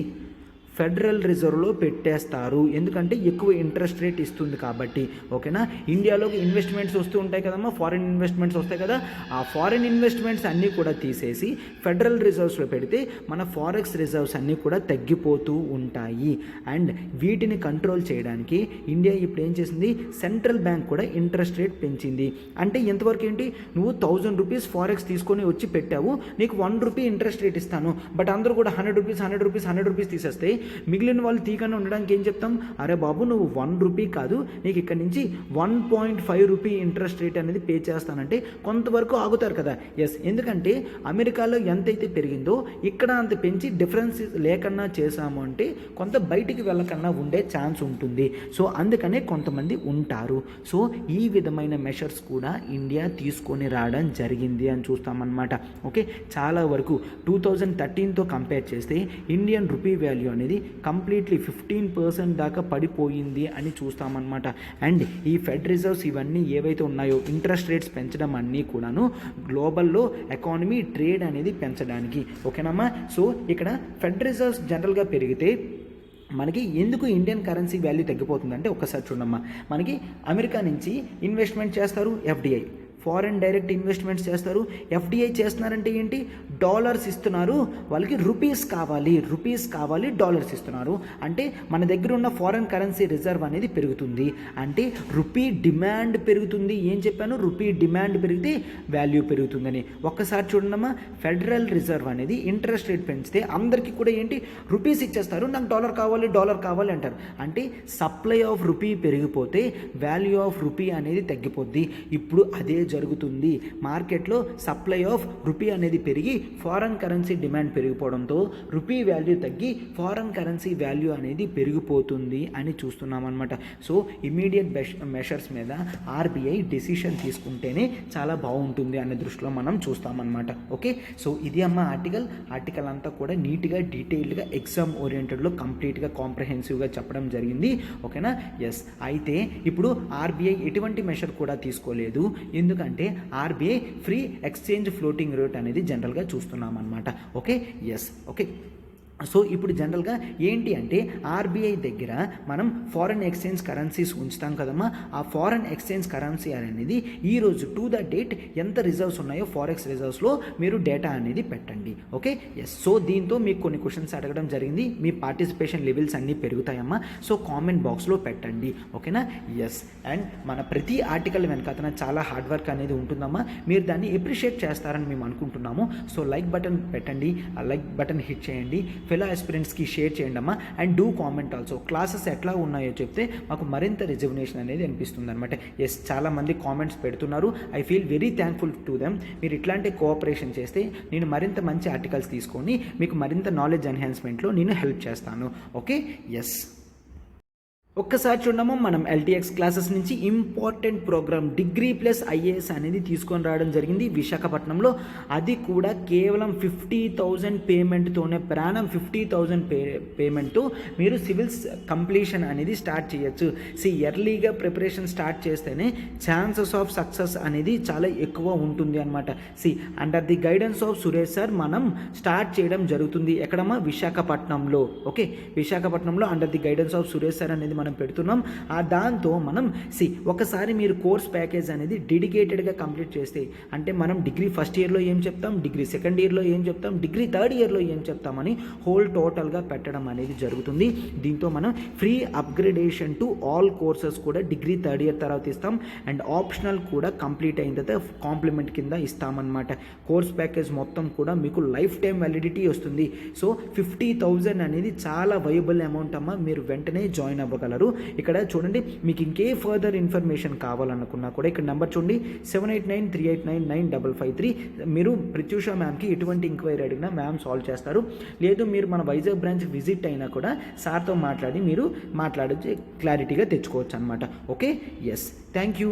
ఫెడరల్ రిజర్వ్లో పెట్టేస్తారు. ఎందుకంటే ఎక్కువ ఇంట్రెస్ట్ రేట్ ఇస్తుంది కాబట్టి. ఓకేనా, ఇండియాలోకి ఇన్వెస్ట్మెంట్స్ వస్తూ ఉంటాయి కదమ్మా, ఫారిన్ ఇన్వెస్ట్మెంట్స్ వస్తాయి కదా, ఆ ఫారిన్ ఇన్వెస్ట్మెంట్స్ అన్నీ కూడా తీసేసి ఫెడరల్ రిజర్వ్స్లో పెడితే మన ఫారెక్స్ రిజర్వ్స్ అన్నీ కూడా తగ్గిపోతూ ఉంటాయి. అండ్ వీటిని కంట్రోల్ చేయడానికి ఇండియా ఇప్పుడు ఏం చేసింది, సెంట్రల్ బ్యాంక్ కూడా ఇంట్రెస్ట్ రేట్ పెంచింది. అంటే ఎంతవరకు ఏంటి, నువ్వు 1000 రూపీస్ ఫారెక్స్ తీసుకొని వచ్చి పెట్టావు, నీకు 1 రూపీ ఇంట్రెస్ట్ రేట్ ఇస్తాను. బట్ అందరూ కూడా 100 రూపీస్ తీసేస్తే మిగిలిన వాళ్ళు తీకన్నా ఉండడానికి ఏం చెప్తాం, అరే బాబు నువ్వు 1 రూపీ కాదు, నీకు ఇక్కడ నుంచి 1.5 రూపీ ఇంట్రెస్ట్ రేట్ అనేది పే చేస్తానంటే కొంతవరకు ఆగుతారు కదా. ఎస్, ఎందుకంటే అమెరికాలో ఎంతైతే పెరిగిందో ఇక్కడ అంత పెంచి డిఫరెన్స్ లేకన్నా చేశాము అంటే కొంత బయటికి వెళ్ళకన్నా ఉండే ఛాన్స్ ఉంటుంది. సో అందుకనే కొంతమంది ఉంటారు. సో ఈ విధమైన మెషర్స్ కూడా ఇండియా తీసుకొని రావడం జరిగింది అని చూస్తామన్నమాట. ఓకే, చాలా వరకు 2013తో కంపేర్ చేస్తే ఇండియన్ రూపీ వాల్యూ అనేది కంప్లీట్లీ 15% దాకా పడిపోయింది అని చూస్తామన్నమాట. అండ్ ఈ ఫెడ్ రిజర్వ్స్ ఇవన్నీ ఏవైతే ఉన్నాయో ఇంట్రెస్ట్ రేట్స్ పెంచడం అన్నీ కూడాను గ్లోబల్లో ఎకానమీ ట్రేడ్ అనేది పెంచడానికి. ఓకేనమ్మా, సో ఇక్కడ ఫెడ్ రిజర్వ్స్ జనరల్గా పెరిగితే మనకి ఎందుకు ఇండియన్ కరెన్సీ వాల్యూ తగ్గిపోతుందంటే ఒక్కసారి చూడమ్మా, మనకి అమెరికా నుంచి ఇన్వెస్ట్మెంట్ చేస్తారు, ఎఫ్డిఐ ఫారెన్ డైరెక్ట్ ఇన్వెస్ట్మెంట్స్ చేస్తారు. ఎఫ్డిఐ చేస్తున్నారంటే ఏంటి, డాలర్స్ ఇస్తున్నారు, వాళ్ళకి రూపీస్ కావాలి డాలర్స్ ఇస్తున్నారు. అంటే మన దగ్గర ఉన్న ఫారెన్ కరెన్సీ రిజర్వ్ అనేది పెరుగుతుంది, అంటే రూపీ డిమాండ్ పెరుగుతుంది. ఏం చెప్పాను, రూపీ డిమాండ్ పెరిగితే వాల్యూ పెరుగుతుందని. ఒక్కసారి చూడమ్మా, ఫెడరల్ రిజర్వ్ అనేది ఇంట్రెస్ట్ రేట్ పెంచితే అందరికీ కూడా ఏంటి, రూపీస్ ఇచ్చేస్తారు, నాకు డాలర్ కావాలి అంటారు. అంటే సప్లై ఆఫ్ రూపీ పెరిగిపోతే వాల్యూ ఆఫ్ రూపీ అనేది తగ్గిపోద్ది. ఇప్పుడు అదే జరుగుతుంది, మార్కెట్లో సప్లై ఆఫ్ రూపీ అనేది పెరిగి ఫారెన్ కరెన్సీ డిమాండ్ పెరిగిపోవడంతో రూపీ వాల్యూ తగ్గి ఫారెన్ కరెన్సీ వాల్యూ అనేది పెరిగిపోతుంది అని చూస్తున్నాం అనమాట. సో ఇమీడియట్ మెషర్స్ మీద ఆర్బీఐ డెసిషన్ తీసుకుంటేనే చాలా బాగుంటుంది అనే దృష్టిలో మనం చూస్తామన్నమాట. ఓకే, సో ఇది అమ్మ ఆర్టికల్ అంతా కూడా నీట్గా డీటెయిల్డ్గా ఎగ్జామ్ ఓరియంటెడ్లో కంప్లీట్గా కాంప్రహెన్సివ్గా చెప్పడం జరిగింది. ఓకేనా, ఎస్. అయితే ఇప్పుడు ఆర్బీఐ ఎటువంటి మెషర్ కూడా తీసుకోలేదు, ఎందుకంటే RBI free exchange floating rate అనేది జనరల్గా చూస్తున్నాం అనమాట. Okay, yes. ఓకే, సో ఇప్పుడు జనరల్గా ఏంటి అంటే ఆర్బీఐ దగ్గర మనం ఫారెన్ ఎక్స్చేంజ్ కరెన్సీస్ ఉంచుతాం కదమ్మా, ఆ ఫారెన్ ఎక్స్చేంజ్ కరెన్సీ అనేది ఈరోజు టు ద డేట్ ఎంత రిజర్వ్స్ ఉన్నాయో ఫారెక్స్ రిజర్వ్స్లో మీరు డేటా అనేది పెట్టండి. Okay, yes. సో దీంతో మీకు కొన్ని క్వశ్చన్స్ అడగడం జరిగింది, మీ పార్టిసిపేషన్ లెవెల్స్ అన్నీ పెరుగుతాయమ్మా. సో కామెంట్ బాక్స్లో పెట్టండి. ఓకేనా, ఎస్. అండ్ మన ప్రతి ఆర్టికల్ వెనకాతన చాలా హార్డ్ వర్క్ అనేది ఉంటుందమ్మా, మీరు దాన్ని ఎప్రిషియేట్ చేస్తారని మేము అనుకుంటున్నాము. సో లైక్ బటన్ పెట్టండి, ఆ లైక్ బటన్ హిట్ చేయండి, ఫెలో ఆస్పిరెంట్స్కి షేర్ చేయండి అమ్మా. And do comment also, classes ఎట్లా ఉన్నాయో చెప్తే మాకు మరింత రిజర్వేషన్ అనేది అనిపిస్తుంది అనమాట. ఎస్, చాలామంది కామెంట్స్ పెడుతున్నారు, I feel very thankful to them. మీరు ఇట్లాంటి కోఆపరేషన్ చేస్తే నేను మరింత మంచి ఆర్టికల్స్ తీసుకొని మీకు మరింత నాలెడ్జ్ ఎన్హాన్స్మెంట్లో నేను హెల్ప్ చేస్తాను. Okay, yes. ఒక్కసారి చూడము, మనం ఎల్టీఎక్స్ క్లాసెస్ నుంచి important program degree plus IAS అనేది తీసుకొని రావడం జరిగింది విశాఖపట్నంలో. అది కూడా కేవలం 50,000 పేమెంట్తోనే, ప్రాణం 50,000 పేమెంట్తో మీరు సివిల్స్ కంప్లీషన్ అనేది స్టార్ట్ చేయొచ్చు. ఎర్లీగా ప్రిపరేషన్ స్టార్ట్ చేస్తేనే ఛాన్సెస్ ఆఫ్ సక్సెస్ అనేది చాలా ఎక్కువ ఉంటుంది అనమాట. Under the guidance of Suresh sir మనం స్టార్ట్ చేయడం జరుగుతుంది. ఎక్కడమ్మా, విశాఖపట్నంలో. ఓకే, విశాఖపట్నంలో under the guidance of Suresh sir అనేది మనం పెడుతున్నాం. దాంతో మనం ఒకసారి మీరు కోర్స్ ప్యాకేజ్ అనేది డెడికేటెడ్గా కంప్లీట్ చేస్తే, అంటే మనం డిగ్రీ ఫస్ట్ ఇయర్లో ఏం చెప్తాం, డిగ్రీ సెకండ్ ఇయర్లో ఏం చెప్తాం, డిగ్రీ థర్డ్ ఇయర్లో ఏం చెప్తామని హోల్ టోటల్గా పెట్టడం అనేది జరుగుతుంది. దీంతో మనం free upgradation to all courses కూడా డిగ్రీ థర్డ్ ఇయర్ తర్వాత ఇస్తాం. అండ్ ఆప్షనల్ కూడా కంప్లీట్ అయిన తర్వాత కాంప్లిమెంట్ కింద ఇస్తామన్నమాట. కోర్స్ ప్యాకేజ్ మొత్తం కూడా మీకు లైఫ్ టైం వ్యాలిడిటీ వస్తుంది. సో 50,000 అనేది చాలా వైబుల్ అమౌంట్ అమ్మా, మీరు వెంటనే జాయిన్ అవ్వగలరు. ఉంటారు. ఇక్కడ చూడండి, మీకు ఇంకే ఫర్దర్ ఇన్ఫర్మేషన్ కావాలనుకున్నా కూడా ఇక్కడ నెంబర్ చూడండి 7893899553. మీరు ప్రత్యూష మ్యామ్కి ఎటువంటి ఎంక్వైరీ అడిగినా మ్యామ్ సాల్వ్ చేస్తారు. లేదు మీరు మన వైజాగ్ బ్రాంచ్ విజిట్ అయినా కూడా సార్తో మాట్లాడి మీరు మాట్లాడి క్లారిటీగా తెచ్చుకోవచ్చు అనమాట. Okay, yes, thank you.